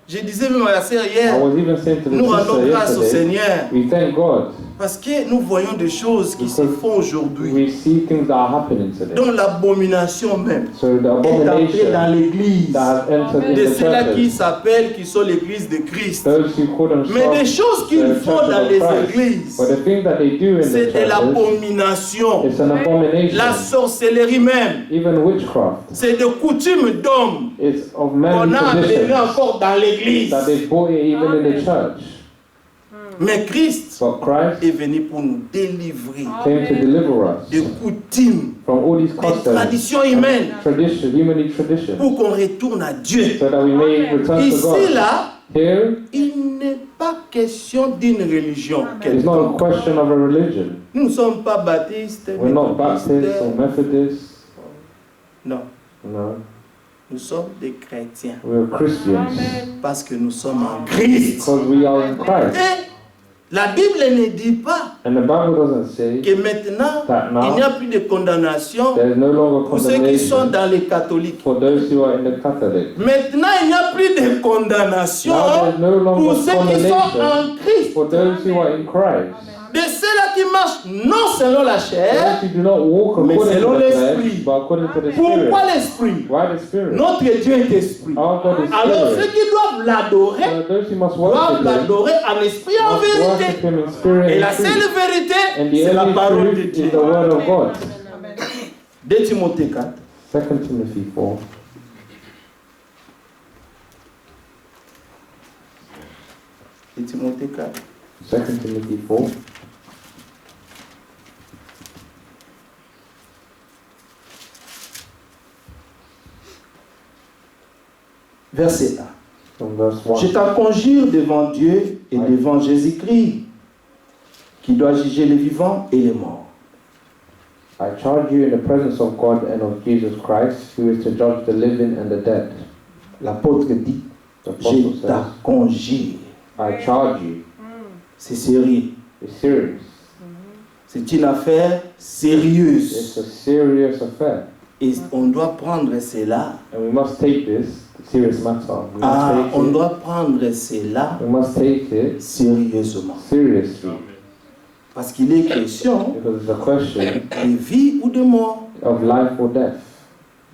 Speaker 2: Je disais même à la sœur
Speaker 4: I
Speaker 2: hier,
Speaker 4: was even saying to the
Speaker 2: nous rendons
Speaker 4: sister
Speaker 2: grâce au
Speaker 4: yesterday,
Speaker 2: Seigneur
Speaker 4: we thank God
Speaker 5: Parce que nous voyons des choses qui se font aujourd'hui.
Speaker 4: We see things that are happening today.
Speaker 5: Dont l'abomination même
Speaker 4: So the
Speaker 5: est entrée dans
Speaker 4: abomination
Speaker 5: l'église.
Speaker 4: that have entered
Speaker 5: De
Speaker 4: in the
Speaker 5: ceux-là qui
Speaker 4: churches,
Speaker 5: s'appellent, qui sont l'église de Christ.
Speaker 4: those who call
Speaker 5: Mais des
Speaker 4: themselves
Speaker 5: choses qu'ils
Speaker 4: the
Speaker 5: font
Speaker 4: churches
Speaker 5: dans
Speaker 4: of
Speaker 5: les
Speaker 4: Christ,
Speaker 5: églises,
Speaker 4: but the thing that they do in the
Speaker 5: c'est de
Speaker 4: churches,
Speaker 5: l'abomination.
Speaker 4: it's an abomination.
Speaker 5: La sorcellerie même,
Speaker 4: Even witchcraft,
Speaker 5: c'est de coutumes d'hommes
Speaker 4: it's of
Speaker 5: qu'on
Speaker 4: manly
Speaker 5: a amené
Speaker 4: traditions
Speaker 5: encore dans l'église.
Speaker 4: that they brought it even in the church.
Speaker 5: Mais Christ
Speaker 4: But Christ
Speaker 5: est venu pour nous délivrer
Speaker 4: came to deliver us
Speaker 5: des coutumes,
Speaker 4: from all these
Speaker 5: des
Speaker 4: customs,
Speaker 5: traditions humaines,
Speaker 4: tradition, human tradition,
Speaker 5: pour qu'on retourne à Dieu.
Speaker 4: so that we may return to
Speaker 5: Ici,
Speaker 4: God.
Speaker 5: là,
Speaker 4: Here,
Speaker 5: il n'est pas question d'une religion
Speaker 4: it's not a
Speaker 5: quelconque.
Speaker 4: question of a religion.
Speaker 5: Nous ne sommes pas baptistes,
Speaker 4: We're not
Speaker 5: méthodistes.
Speaker 4: Baptists or Methodists.
Speaker 5: Non,
Speaker 4: No,
Speaker 5: nous sommes des chrétiens
Speaker 4: we're Christians
Speaker 5: parce que nous sommes en Christ.
Speaker 4: because we are in Christ.
Speaker 5: Et la Bible ne dit pas
Speaker 4: And the Bible doesn't say
Speaker 5: que maintenant,
Speaker 4: that
Speaker 5: il n'y a
Speaker 4: now
Speaker 5: plus de condamnation
Speaker 4: there's no longer
Speaker 5: pour ceux qui sont
Speaker 4: condemnation
Speaker 5: dans les catholiques.
Speaker 4: for those who are in the Catholic.
Speaker 5: Maintenant, il n'y a plus de condamnation
Speaker 4: Now there's no
Speaker 5: pour
Speaker 4: longer
Speaker 5: ceux qui sont
Speaker 4: condemnation
Speaker 5: en Christ.
Speaker 4: for those who are in Christ.
Speaker 5: De ceux-là qui marchent non selon la chair,
Speaker 4: Those who do not walk
Speaker 5: mais
Speaker 4: according to
Speaker 5: selon
Speaker 4: the
Speaker 5: l'esprit.
Speaker 4: flesh, but according to the
Speaker 5: Pourquoi
Speaker 4: Spirit.
Speaker 5: l'esprit?
Speaker 4: Why the Spirit?
Speaker 5: Notre Dieu est esprit.
Speaker 4: Our God is
Speaker 5: Alors ceux
Speaker 4: Spirit.
Speaker 5: qui doivent l'adorer,
Speaker 4: So those who must
Speaker 5: doivent
Speaker 4: worship Him
Speaker 5: l'adorer en esprit et en
Speaker 4: must
Speaker 5: vérité.
Speaker 4: worship Him in spirit
Speaker 5: Et la
Speaker 4: and
Speaker 5: seule
Speaker 4: truth.
Speaker 5: vérité,
Speaker 4: And the
Speaker 5: c'est la parole de
Speaker 4: only truth
Speaker 5: Dieu.
Speaker 4: is the word of God.
Speaker 5: 2 Timothée 4.
Speaker 4: 2 Timothy 4.
Speaker 5: Et Timothée 4.
Speaker 4: 2 Timothy 4.
Speaker 5: Verset 1.
Speaker 4: From verse 1.
Speaker 5: Je t'en conjure devant Dieu et
Speaker 4: Ouais.
Speaker 5: devant Jésus-Christ, qui doit juger les vivants et les morts.
Speaker 4: I charge you in the presence of God and of Jesus Christ, who is to judge the living and the dead.
Speaker 5: L'apôtre dit,
Speaker 4: The apostle
Speaker 5: je
Speaker 4: says,
Speaker 5: t'en conjure.
Speaker 4: I charge you.
Speaker 5: C'est sérieux.
Speaker 4: It's serious.
Speaker 5: C'est une affaire sérieuse.
Speaker 4: It's a serious affair.
Speaker 5: Et on doit prendre cela.
Speaker 4: And we must take this serious matter. We must,
Speaker 5: Ah, on
Speaker 4: take, it,
Speaker 5: doit prendre cela
Speaker 4: we must take it
Speaker 5: sérieusement.
Speaker 4: seriously.
Speaker 5: Parce qu'il est question
Speaker 4: Because it's a question
Speaker 5: de vie ou de mort.
Speaker 4: of life or death.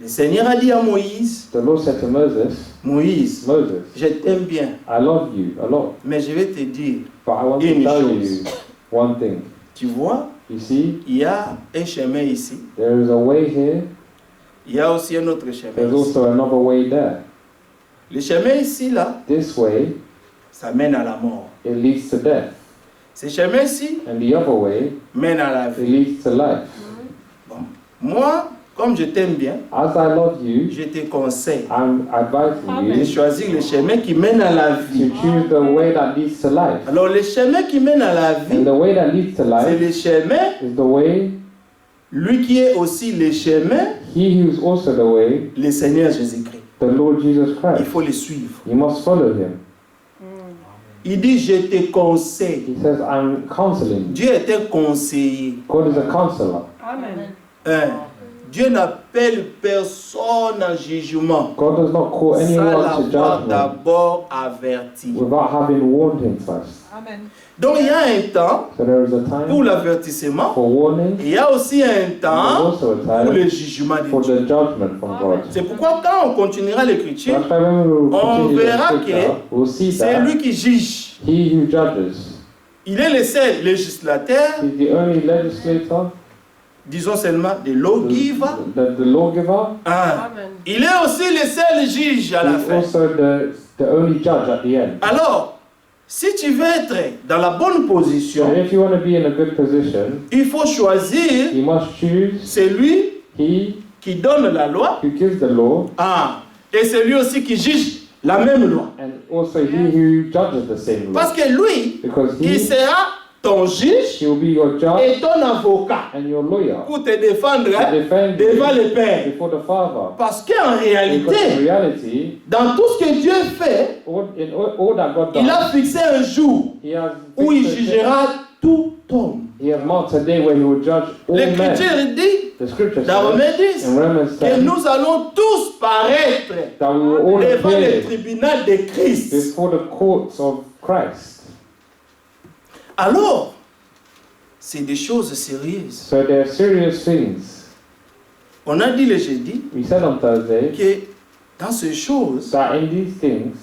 Speaker 5: Le Seigneur a dit à Moïse,
Speaker 4: The Lord said to Moses,
Speaker 5: Moïse,
Speaker 4: Moses,
Speaker 5: je t'aime bien,
Speaker 4: I love you a lot,
Speaker 5: mais je vais te dire,
Speaker 4: but I want to
Speaker 5: Une
Speaker 4: tell
Speaker 5: chose.
Speaker 4: you one thing.
Speaker 5: tu vois,
Speaker 4: You see,
Speaker 5: il y a un chemin ici,
Speaker 4: there is a way here,
Speaker 5: il y a aussi un autre chemin
Speaker 4: there's
Speaker 5: ici.
Speaker 4: also another way there.
Speaker 5: Le chemin ici, là,
Speaker 4: This way,
Speaker 5: ça mène à la mort.
Speaker 4: it leads to death.
Speaker 5: Ce chemin ici
Speaker 4: And the other way,
Speaker 5: mène à la
Speaker 4: it
Speaker 5: vie.
Speaker 4: leads to life.
Speaker 5: Moi, comme je t'aime bien,
Speaker 4: As I love you,
Speaker 5: je te conseille
Speaker 4: I'm advising
Speaker 5: de
Speaker 4: you
Speaker 5: choisir le chemin qui mène à la
Speaker 4: to
Speaker 5: vie.
Speaker 4: choose the way that leads to life.
Speaker 5: Alors, le chemin qui mène à la vie,
Speaker 4: And the way that leads to
Speaker 5: c'est
Speaker 4: life
Speaker 5: le chemin,
Speaker 4: is the way,
Speaker 5: lui qui est aussi le chemin,
Speaker 4: he who is also the way,
Speaker 5: le Seigneur Jésus-Christ.
Speaker 4: the Lord Jesus
Speaker 5: Il
Speaker 4: Christ.
Speaker 5: faut le suivre.
Speaker 4: You must follow him.
Speaker 5: Il dit, je te conseille.
Speaker 4: He says, I'm counseling.
Speaker 5: Dieu est un conseiller.
Speaker 4: God is a counselor.
Speaker 5: Hein. Dieu n'appelle personne en jugement
Speaker 4: God does not call
Speaker 5: sans
Speaker 4: anyone to
Speaker 5: l'avoir
Speaker 4: judgment
Speaker 5: d'abord averti.
Speaker 4: without having warned him first.
Speaker 3: Amen.
Speaker 5: Donc il y a un temps
Speaker 4: So there is a
Speaker 5: pour
Speaker 4: time
Speaker 5: l'avertissement.
Speaker 4: for warning,
Speaker 5: Et il y a aussi un
Speaker 4: there's
Speaker 5: temps
Speaker 4: also a
Speaker 5: pour le
Speaker 4: time
Speaker 5: jugement de
Speaker 4: for
Speaker 5: Dieu.
Speaker 4: the judgment from God.
Speaker 5: C'est pourquoi quand on continuera l'écriture,
Speaker 4: That's why when we will
Speaker 5: on
Speaker 4: continue the
Speaker 5: verra
Speaker 4: scripture,
Speaker 5: que
Speaker 4: we'll see
Speaker 5: c'est
Speaker 4: that
Speaker 5: lui qui juge.
Speaker 4: he who judges,
Speaker 5: Il est le seul législateur,
Speaker 4: he's the only legislator,
Speaker 5: disons seulement de lawgiver.
Speaker 4: the lawgiver,
Speaker 5: Ah.
Speaker 3: Amen.
Speaker 5: Il est aussi le seul juge à la
Speaker 4: he's
Speaker 5: fin.
Speaker 4: also the only judge at the end.
Speaker 5: Alors, si tu veux être dans la bonne
Speaker 4: So
Speaker 5: position,
Speaker 4: if you want to be in a good position,
Speaker 5: il faut choisir
Speaker 4: you must choose
Speaker 5: celui
Speaker 4: he
Speaker 5: qui donne la loi,
Speaker 4: who gives the law
Speaker 5: et celui aussi qui juge la même loi.
Speaker 4: and also he who judges the same law.
Speaker 5: Parce que lui,
Speaker 4: Because
Speaker 5: il
Speaker 4: he
Speaker 5: sera ton juge
Speaker 4: will be your judge
Speaker 5: et ton avocat
Speaker 4: and your lawyer
Speaker 5: pour te défendre
Speaker 4: to defend
Speaker 5: devant
Speaker 4: you
Speaker 5: le Père.
Speaker 4: before the Father.
Speaker 5: Parce qu'en
Speaker 4: Because in
Speaker 5: réalité,
Speaker 4: reality,
Speaker 5: dans tout ce que Dieu fait,
Speaker 4: all that God
Speaker 5: il a
Speaker 4: does,
Speaker 5: fixé un jour
Speaker 4: he has
Speaker 5: où il
Speaker 4: fixed a-
Speaker 5: jugera tout homme.
Speaker 4: he has marked a day where he will judge all men.
Speaker 5: L'Écriture dit,
Speaker 4: The scripture
Speaker 5: dans
Speaker 4: says
Speaker 5: Romains 10,
Speaker 4: in Romans
Speaker 5: que
Speaker 4: 10
Speaker 5: nous allons tous paraître
Speaker 4: that we will all
Speaker 5: devant le
Speaker 4: appear
Speaker 5: tribunal de Christ.
Speaker 4: before the courts of Christ.
Speaker 5: Alors,
Speaker 6: C'est des choses sérieuses.
Speaker 4: So there are serious things.
Speaker 6: On a dit le jeudi
Speaker 4: We said on Thursday
Speaker 6: que dans ces choses,
Speaker 4: that in these things,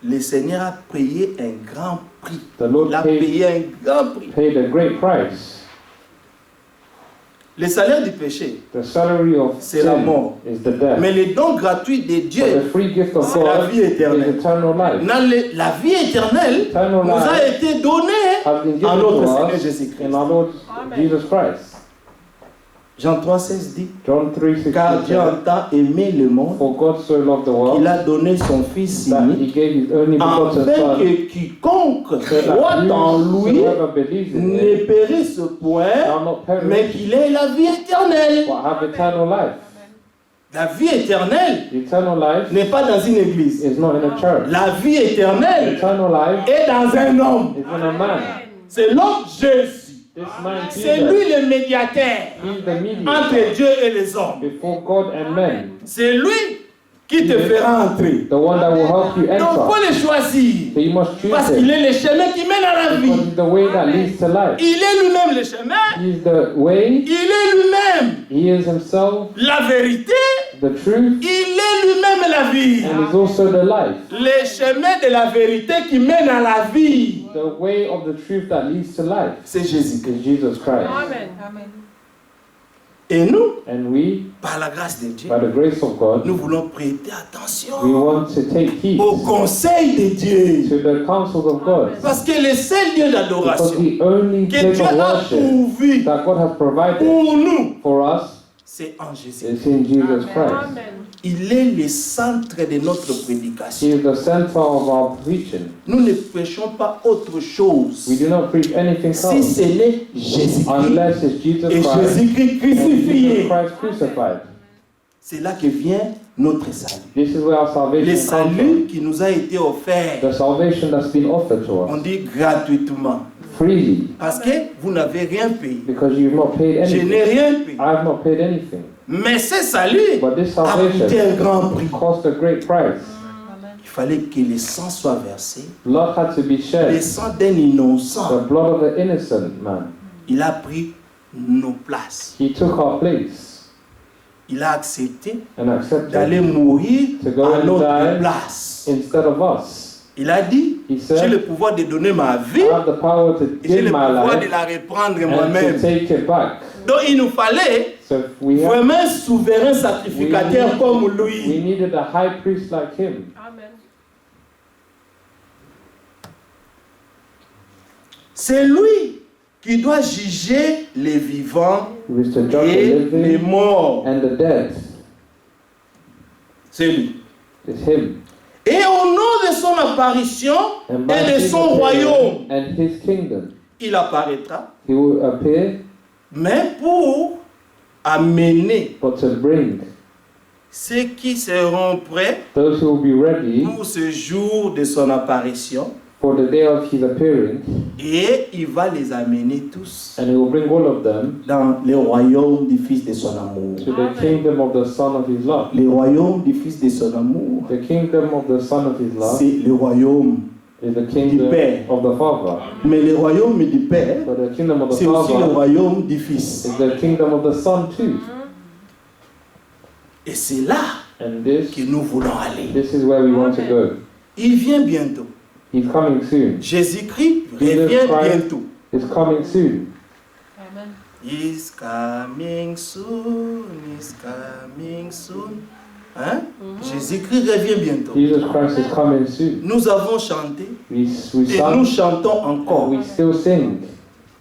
Speaker 6: le Seigneur a payé un grand prix.
Speaker 4: the Lord
Speaker 6: Il a
Speaker 4: paid
Speaker 6: payé un grand prix.
Speaker 4: a great price.
Speaker 6: Le salaire du péché,
Speaker 4: The salary of
Speaker 6: c'est la
Speaker 4: sin
Speaker 6: mort.
Speaker 4: is the death.
Speaker 6: Mais le don gratuit de
Speaker 4: But
Speaker 6: Dieu,
Speaker 4: the free gift of
Speaker 6: c'est la
Speaker 4: God
Speaker 6: vie
Speaker 4: is
Speaker 6: éternelle.
Speaker 4: eternal life.
Speaker 6: La vie éternelle
Speaker 4: Eternal
Speaker 6: nous a
Speaker 4: life
Speaker 6: été donnée
Speaker 4: has been
Speaker 6: en
Speaker 4: given
Speaker 6: notre
Speaker 4: to
Speaker 6: Seigneur
Speaker 4: us
Speaker 6: Jésus-Christ.
Speaker 4: in our Lord
Speaker 3: Amen.
Speaker 4: Jesus Christ.
Speaker 6: Jean 3,16 dit,
Speaker 4: John 3:16
Speaker 6: car Dieu a tant aimé le monde
Speaker 4: For God so loved the world
Speaker 6: qu'il a donné son Fils
Speaker 4: that
Speaker 6: unique,
Speaker 4: He gave His only begotten
Speaker 6: afin
Speaker 4: Son,
Speaker 6: que quiconque
Speaker 4: so that
Speaker 6: croit en lui
Speaker 4: whosoever believes in
Speaker 6: ne
Speaker 4: Him
Speaker 6: périsse point,
Speaker 4: shall not
Speaker 6: mais
Speaker 4: perish,
Speaker 6: qu'il ait la vie éternelle.
Speaker 4: but have eternal life.
Speaker 6: La vie éternelle
Speaker 4: The eternal life
Speaker 6: n'est pas dans une église.
Speaker 4: is not in a church.
Speaker 6: La vie
Speaker 4: The
Speaker 6: éternelle
Speaker 4: eternal life
Speaker 6: est dans un homme.
Speaker 4: is in a man.
Speaker 6: C'est l'homme Jésus.
Speaker 4: This man
Speaker 6: C'est
Speaker 4: Jesus,
Speaker 6: lui le médiateur
Speaker 4: He's the mediator
Speaker 6: entre Dieu et les hommes.
Speaker 4: before God and men.
Speaker 6: C'est lui qui te fera entrer.
Speaker 4: The one that will help you
Speaker 6: Donc il faut
Speaker 4: enter.
Speaker 6: le choisir.
Speaker 4: So you must choose
Speaker 6: Parce qu'il
Speaker 4: Him.
Speaker 6: est le chemin qui mène à la
Speaker 4: Because
Speaker 6: vie.
Speaker 4: He's the way that leads to life.
Speaker 6: Il est lui-même le chemin.
Speaker 4: He's the way,
Speaker 6: Il est lui-même
Speaker 4: He is Himself,
Speaker 6: la vérité.
Speaker 4: the truth,
Speaker 6: Il est lui-même la vie.
Speaker 4: and He's also the life.
Speaker 6: Le chemin de la vérité qui mène à la vie,
Speaker 4: The way of the truth that leads to life
Speaker 6: c'est Jésus.
Speaker 4: is Jesus Christ.
Speaker 3: Amen. Amen.
Speaker 6: Et nous,
Speaker 4: And we,
Speaker 6: par la grâce de Dieu,
Speaker 4: by the grace of God,
Speaker 6: nous voulons prêter
Speaker 4: we
Speaker 6: attention
Speaker 4: want to take heed
Speaker 6: au conseil de Dieu.
Speaker 4: to the counsels of God.
Speaker 6: Parce que le seul Dieu
Speaker 4: Because
Speaker 6: d'adoration
Speaker 4: the only
Speaker 6: que
Speaker 4: place
Speaker 6: Dieu
Speaker 4: of
Speaker 6: a
Speaker 4: worship
Speaker 6: pourvu
Speaker 4: that God has provided
Speaker 6: pour nous,
Speaker 4: for us
Speaker 6: c'est en Jésus.
Speaker 4: is in Jesus Christ.
Speaker 3: Amen.
Speaker 6: Il est le centre de notre
Speaker 4: He
Speaker 6: prédication.
Speaker 4: is the center of our preaching.
Speaker 6: Nous ne prêchons pas autre chose
Speaker 4: We do not preach anything
Speaker 6: si
Speaker 4: else
Speaker 6: ce n'est Jésus-Christ
Speaker 4: unless it's Jesus
Speaker 6: et
Speaker 4: Christ
Speaker 6: Jésus-Christ
Speaker 4: and
Speaker 6: crucifié.
Speaker 4: Jesus Christ crucified.
Speaker 6: C'est là que vient notre salut.
Speaker 4: This is where our
Speaker 6: Le
Speaker 4: salvation comes
Speaker 6: salut qui nous a été offert,
Speaker 4: from. The salvation that's been offered to
Speaker 6: on
Speaker 4: us
Speaker 6: dit gratuitement.
Speaker 4: freely
Speaker 6: Parce que vous n'avez rien payé.
Speaker 4: because you've not paid
Speaker 6: Je n'ai
Speaker 4: anything.
Speaker 6: rien payé.
Speaker 4: I have not paid anything.
Speaker 6: Mais ce salut
Speaker 4: But this
Speaker 6: a coûté
Speaker 4: salvation
Speaker 6: un grand prix.
Speaker 4: cost a great price.
Speaker 6: Il fallait que le sang soit versé.
Speaker 4: Blood had to be
Speaker 6: Le
Speaker 4: shed.
Speaker 6: sang d'un innocent.
Speaker 4: The blood of an innocent man.
Speaker 6: Il a pris nos places.
Speaker 4: He took our place
Speaker 6: Il a accepté
Speaker 4: and
Speaker 6: d'aller
Speaker 4: accepted
Speaker 6: mourir
Speaker 4: to go
Speaker 6: à
Speaker 4: and
Speaker 6: notre
Speaker 4: die
Speaker 6: place.
Speaker 4: instead of us.
Speaker 6: Il a dit,
Speaker 4: He
Speaker 6: j'ai
Speaker 4: said,
Speaker 6: le pouvoir de donner ma vie
Speaker 4: I have the power to
Speaker 6: et j'ai le
Speaker 4: give my
Speaker 6: pouvoir de
Speaker 4: life
Speaker 6: la reprendre
Speaker 4: and to
Speaker 6: moi-même.
Speaker 4: take it back.
Speaker 6: Donc il nous fallait
Speaker 4: So if we have,
Speaker 6: vraiment un souverain sacrificateur comme
Speaker 4: we
Speaker 6: lui.
Speaker 4: needed a high priest like him.
Speaker 3: Amen.
Speaker 6: C'est lui qui doit juger les vivants
Speaker 4: Who is to judge
Speaker 6: et
Speaker 4: the
Speaker 6: les
Speaker 4: living
Speaker 6: morts.
Speaker 4: and the dead.
Speaker 6: C'est lui.
Speaker 4: It's him.
Speaker 6: Et au nom de son apparition
Speaker 4: And by
Speaker 6: et de
Speaker 4: his
Speaker 6: son
Speaker 4: appearing
Speaker 6: royaume,
Speaker 4: and his kingdom,
Speaker 6: il apparaîtra.
Speaker 4: he will appear,
Speaker 6: Mais pour amener
Speaker 4: but to bring
Speaker 6: ceux qui seront prêts
Speaker 4: those who will be ready
Speaker 6: pour ce jour de son apparition,
Speaker 4: for the day of his appearing,
Speaker 6: et il va les amener tous
Speaker 4: and he will bring all of them
Speaker 6: dans le royaume du Fils de son amour.
Speaker 4: to the kingdom of the Son of his love.
Speaker 6: Le royaume du Fils de son amour,
Speaker 4: The kingdom of the Son of his love
Speaker 6: c'est le royaume.
Speaker 4: is the kingdom
Speaker 6: Père.
Speaker 4: of the Father.
Speaker 6: Mais le royaume du Père,
Speaker 4: But the kingdom of the
Speaker 6: c'est aussi le
Speaker 4: Father
Speaker 6: royaume du Fils.
Speaker 4: is the kingdom of the Son too.
Speaker 6: Et c'est là
Speaker 4: And this
Speaker 6: que nous voulons aller.
Speaker 4: is where we want to go.
Speaker 6: Il vient bientôt.
Speaker 4: He's coming soon.
Speaker 6: Jésus-Christ
Speaker 4: Jesus
Speaker 6: revient
Speaker 4: Christ.
Speaker 6: bientôt.
Speaker 4: He's coming soon.
Speaker 3: Amen.
Speaker 6: He's coming soon, he's coming soon. Hein? Jésus-Christ revient bientôt.
Speaker 4: Jesus Christ is coming soon.
Speaker 6: Nous avons chanté
Speaker 4: We
Speaker 6: et
Speaker 4: sang,
Speaker 6: nous chantons encore.
Speaker 4: we still sing.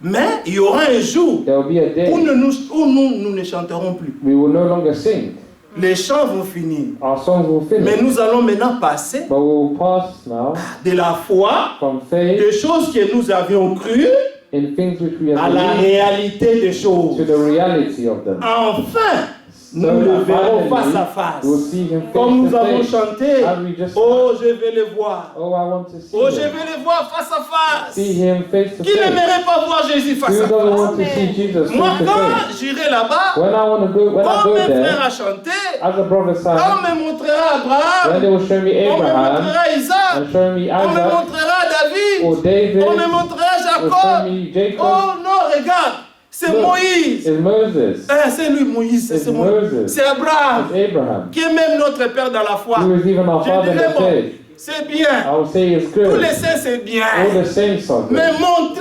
Speaker 6: Mais il y aura un jour
Speaker 4: There will be a day
Speaker 6: où nous ne chanterons plus.
Speaker 4: we will no longer sing.
Speaker 6: Les chants vont finir.
Speaker 4: Our songs will
Speaker 6: Mais
Speaker 4: finish.
Speaker 6: nous allons maintenant passer
Speaker 4: But we will pass now
Speaker 6: de la foi,
Speaker 4: from faith
Speaker 6: des choses que nous avions crues,
Speaker 4: in things which we
Speaker 6: à
Speaker 4: have
Speaker 6: la
Speaker 4: believed
Speaker 6: réalité des
Speaker 4: to
Speaker 6: choses.
Speaker 4: the reality of them.
Speaker 6: Enfin, nous
Speaker 4: So
Speaker 6: le
Speaker 4: that
Speaker 6: verrons face à
Speaker 4: finally we'll
Speaker 6: face.
Speaker 4: see him
Speaker 6: Comme
Speaker 4: face
Speaker 6: nous
Speaker 4: to
Speaker 6: avons
Speaker 4: face.
Speaker 6: chanté,
Speaker 4: As we just
Speaker 6: oh, je vais le voir.
Speaker 4: oh, I want to see
Speaker 6: Oh, je
Speaker 4: him.
Speaker 6: vais le voir face à face.
Speaker 4: See him face to
Speaker 6: Qui
Speaker 4: face.
Speaker 6: n'aimerait pas voir Jésus face
Speaker 4: Who
Speaker 6: à
Speaker 4: doesn't
Speaker 6: face?
Speaker 4: want to see Jesus
Speaker 6: Moi,
Speaker 4: face to
Speaker 6: quand
Speaker 4: face?
Speaker 6: j'irai là-bas,
Speaker 4: When I want to go, when I
Speaker 6: comme
Speaker 4: go
Speaker 6: mes frères
Speaker 4: there,
Speaker 6: a chanté,
Speaker 4: as a brother
Speaker 6: on
Speaker 4: said,
Speaker 6: me montrera
Speaker 4: when
Speaker 6: Abraham,
Speaker 4: they will show me
Speaker 6: on me
Speaker 4: Abraham
Speaker 6: montrera Isaac,
Speaker 4: and show me
Speaker 6: on me
Speaker 4: Isaac
Speaker 6: montrera David,
Speaker 4: or David
Speaker 6: on me montrera
Speaker 4: or show
Speaker 6: Jacob.
Speaker 4: me Jacob
Speaker 6: Oh non, regarde, C'est
Speaker 4: Look,
Speaker 6: Moïse.
Speaker 4: it's Moses.
Speaker 6: C'est lui, Moïse.
Speaker 4: It's
Speaker 6: C'est Moïse.
Speaker 4: Moses.
Speaker 6: C'est Abraham.
Speaker 4: It's Abraham.
Speaker 6: Qui est même notre père dans la foi.
Speaker 4: Who is even our
Speaker 6: Je
Speaker 4: father in
Speaker 6: dirais,
Speaker 4: the
Speaker 6: bon,
Speaker 4: faith.
Speaker 6: c'est bien.
Speaker 4: I would say it's
Speaker 6: Tous
Speaker 4: good.
Speaker 6: les saints, c'est
Speaker 4: All
Speaker 6: bien.
Speaker 4: the saints are good.
Speaker 6: Mais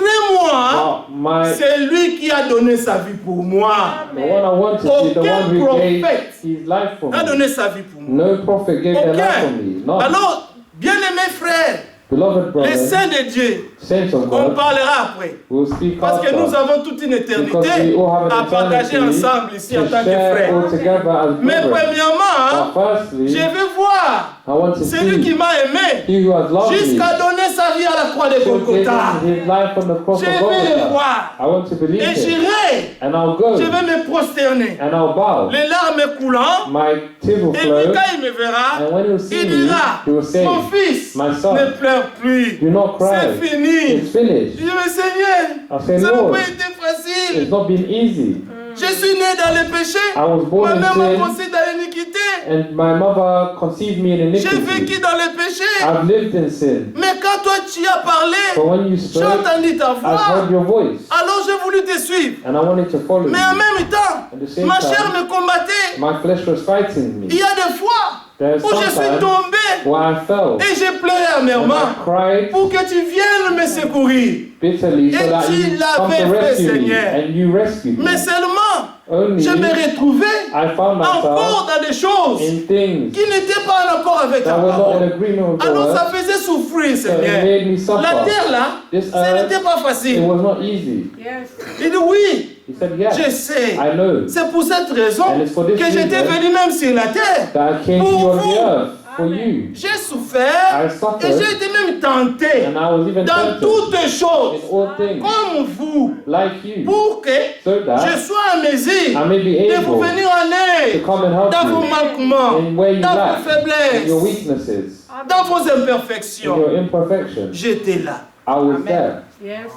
Speaker 6: montrez-moi,
Speaker 4: But my,
Speaker 6: c'est lui qui a donné sa vie pour moi.
Speaker 4: the one I want to see, the
Speaker 6: Aucun
Speaker 4: one who gave
Speaker 6: prophète
Speaker 4: his life for
Speaker 6: a
Speaker 4: me.
Speaker 6: donné sa vie pour moi.
Speaker 4: No prophet gave their life for me.
Speaker 6: Aucun.
Speaker 4: None.
Speaker 6: Alors, bien-aimés frères,
Speaker 4: Beloved
Speaker 6: les
Speaker 4: brothers,
Speaker 6: saints de Dieu,
Speaker 4: saints of
Speaker 6: on
Speaker 4: God,
Speaker 6: parlera après.
Speaker 4: we'll speak
Speaker 6: Parce que
Speaker 4: after.
Speaker 6: nous avons toute une
Speaker 4: Because
Speaker 6: éternité
Speaker 4: we all have
Speaker 6: à
Speaker 4: an
Speaker 6: partager
Speaker 4: eternity
Speaker 6: ensemble ici en
Speaker 4: to
Speaker 6: tant que
Speaker 4: share
Speaker 6: frères.
Speaker 4: all together as
Speaker 6: Mais
Speaker 4: brethren.
Speaker 6: premièrement,
Speaker 4: But firstly,
Speaker 6: je veux voir
Speaker 4: I want to
Speaker 6: celui qui
Speaker 4: see
Speaker 6: m'a aimé
Speaker 4: he who has loved me,
Speaker 6: jusqu'à donner sa vie à la croix de
Speaker 4: who gave
Speaker 6: Golgotha.
Speaker 4: his life on the cross
Speaker 6: Je
Speaker 4: of
Speaker 6: vais le
Speaker 4: Golgotha.
Speaker 6: voir.
Speaker 4: I want to believe
Speaker 6: Et
Speaker 4: him,
Speaker 6: j'irai.
Speaker 4: and I'll go,
Speaker 6: Je vais me prosterner.
Speaker 4: and I'll bow,
Speaker 6: Les larmes coulant.
Speaker 4: my tears will
Speaker 6: Et puis
Speaker 4: flow,
Speaker 6: quand il me verra,
Speaker 4: and when he'll see
Speaker 6: il
Speaker 4: me,
Speaker 6: dira,
Speaker 4: he will say,
Speaker 6: mon fils,
Speaker 4: my son,
Speaker 6: ne pleure plus.
Speaker 4: do not cry,
Speaker 6: C'est fini.
Speaker 4: it's finished.
Speaker 6: Je me Seigneur,
Speaker 4: I say,
Speaker 6: ça n'a
Speaker 4: Lord,
Speaker 6: pas été facile.
Speaker 4: it's not been easy.
Speaker 6: Je suis né dans le péché.
Speaker 4: I was born
Speaker 6: Ma
Speaker 4: in
Speaker 6: mère m'a
Speaker 4: sin,
Speaker 6: conçu dans l'iniquité.
Speaker 4: and my mother conceived me in
Speaker 6: J'ai
Speaker 4: iniquity.
Speaker 6: vécu dans le péché.
Speaker 4: I've lived in sin.
Speaker 6: Mais quand toi tu as parlé,
Speaker 4: But when you
Speaker 6: j'ai
Speaker 4: spoke,
Speaker 6: entendu ta
Speaker 4: I've
Speaker 6: voix.
Speaker 4: heard your voice,
Speaker 6: Alors j'ai voulu te suivre.
Speaker 4: and I wanted to follow
Speaker 6: Mais en
Speaker 4: you.
Speaker 6: même temps,
Speaker 4: At the same
Speaker 6: ma chair
Speaker 4: time,
Speaker 6: me combattait.
Speaker 4: my flesh was fighting me.
Speaker 6: Il y a des fois
Speaker 4: There's
Speaker 6: où je suis
Speaker 4: sometimes
Speaker 6: tombé
Speaker 4: where I fell,
Speaker 6: et j'ai pleuré
Speaker 4: and
Speaker 6: amèrement
Speaker 4: I cried
Speaker 6: pour que tu viennes me secourir.
Speaker 4: bitterly so
Speaker 6: Et
Speaker 4: that
Speaker 6: tu
Speaker 4: you come
Speaker 6: l'avais
Speaker 4: to
Speaker 6: fait,
Speaker 4: rescue me,
Speaker 6: Seigneur.
Speaker 4: and you rescued me.
Speaker 6: Mais seulement,
Speaker 4: Only
Speaker 6: je me retrouvais
Speaker 4: I found myself
Speaker 6: encore dans des choses
Speaker 4: in things
Speaker 6: qui n'étaient pas encore avec ta
Speaker 4: that were not in
Speaker 6: parole.
Speaker 4: agreement with the
Speaker 6: Alors
Speaker 4: word,
Speaker 6: ça faisait souffrir,
Speaker 4: so it
Speaker 6: Seigneur.
Speaker 4: made me
Speaker 6: La
Speaker 4: suffer.
Speaker 6: terre là,
Speaker 4: This
Speaker 6: ce
Speaker 4: earth,
Speaker 6: n'était pas
Speaker 4: it
Speaker 6: facile.
Speaker 4: was not easy.
Speaker 3: Yes.
Speaker 6: Il dit oui,
Speaker 4: He said, yes,
Speaker 6: je sais.
Speaker 4: I know
Speaker 6: C'est pour cette raison
Speaker 4: And it's for this
Speaker 6: que j'étais
Speaker 4: reason
Speaker 6: venu même sur la terre.
Speaker 4: that I came to
Speaker 6: Pour
Speaker 4: you on
Speaker 6: vous.
Speaker 4: the earth for you.
Speaker 6: J'ai souffert
Speaker 4: I
Speaker 6: et
Speaker 4: suffered,
Speaker 6: j'ai été même tenté
Speaker 4: and I was even
Speaker 6: dans
Speaker 4: tempted
Speaker 6: toutes choses,
Speaker 4: in all things,
Speaker 6: comme vous,
Speaker 4: like you,
Speaker 6: pour que
Speaker 4: so
Speaker 6: je
Speaker 4: that
Speaker 6: sois en mesure
Speaker 4: I may be
Speaker 6: de vous
Speaker 4: able
Speaker 6: venir en
Speaker 4: to
Speaker 6: aide
Speaker 4: come and help
Speaker 6: dans vos
Speaker 4: you
Speaker 6: manquements,
Speaker 4: in where you
Speaker 6: dans vos
Speaker 4: lack, in
Speaker 6: faiblesses,
Speaker 4: your weaknesses,
Speaker 6: dans vos
Speaker 4: in
Speaker 6: imperfections.
Speaker 4: your imperfections.
Speaker 6: J'étais là.
Speaker 4: I was
Speaker 3: Amen.
Speaker 4: there.
Speaker 3: Yes.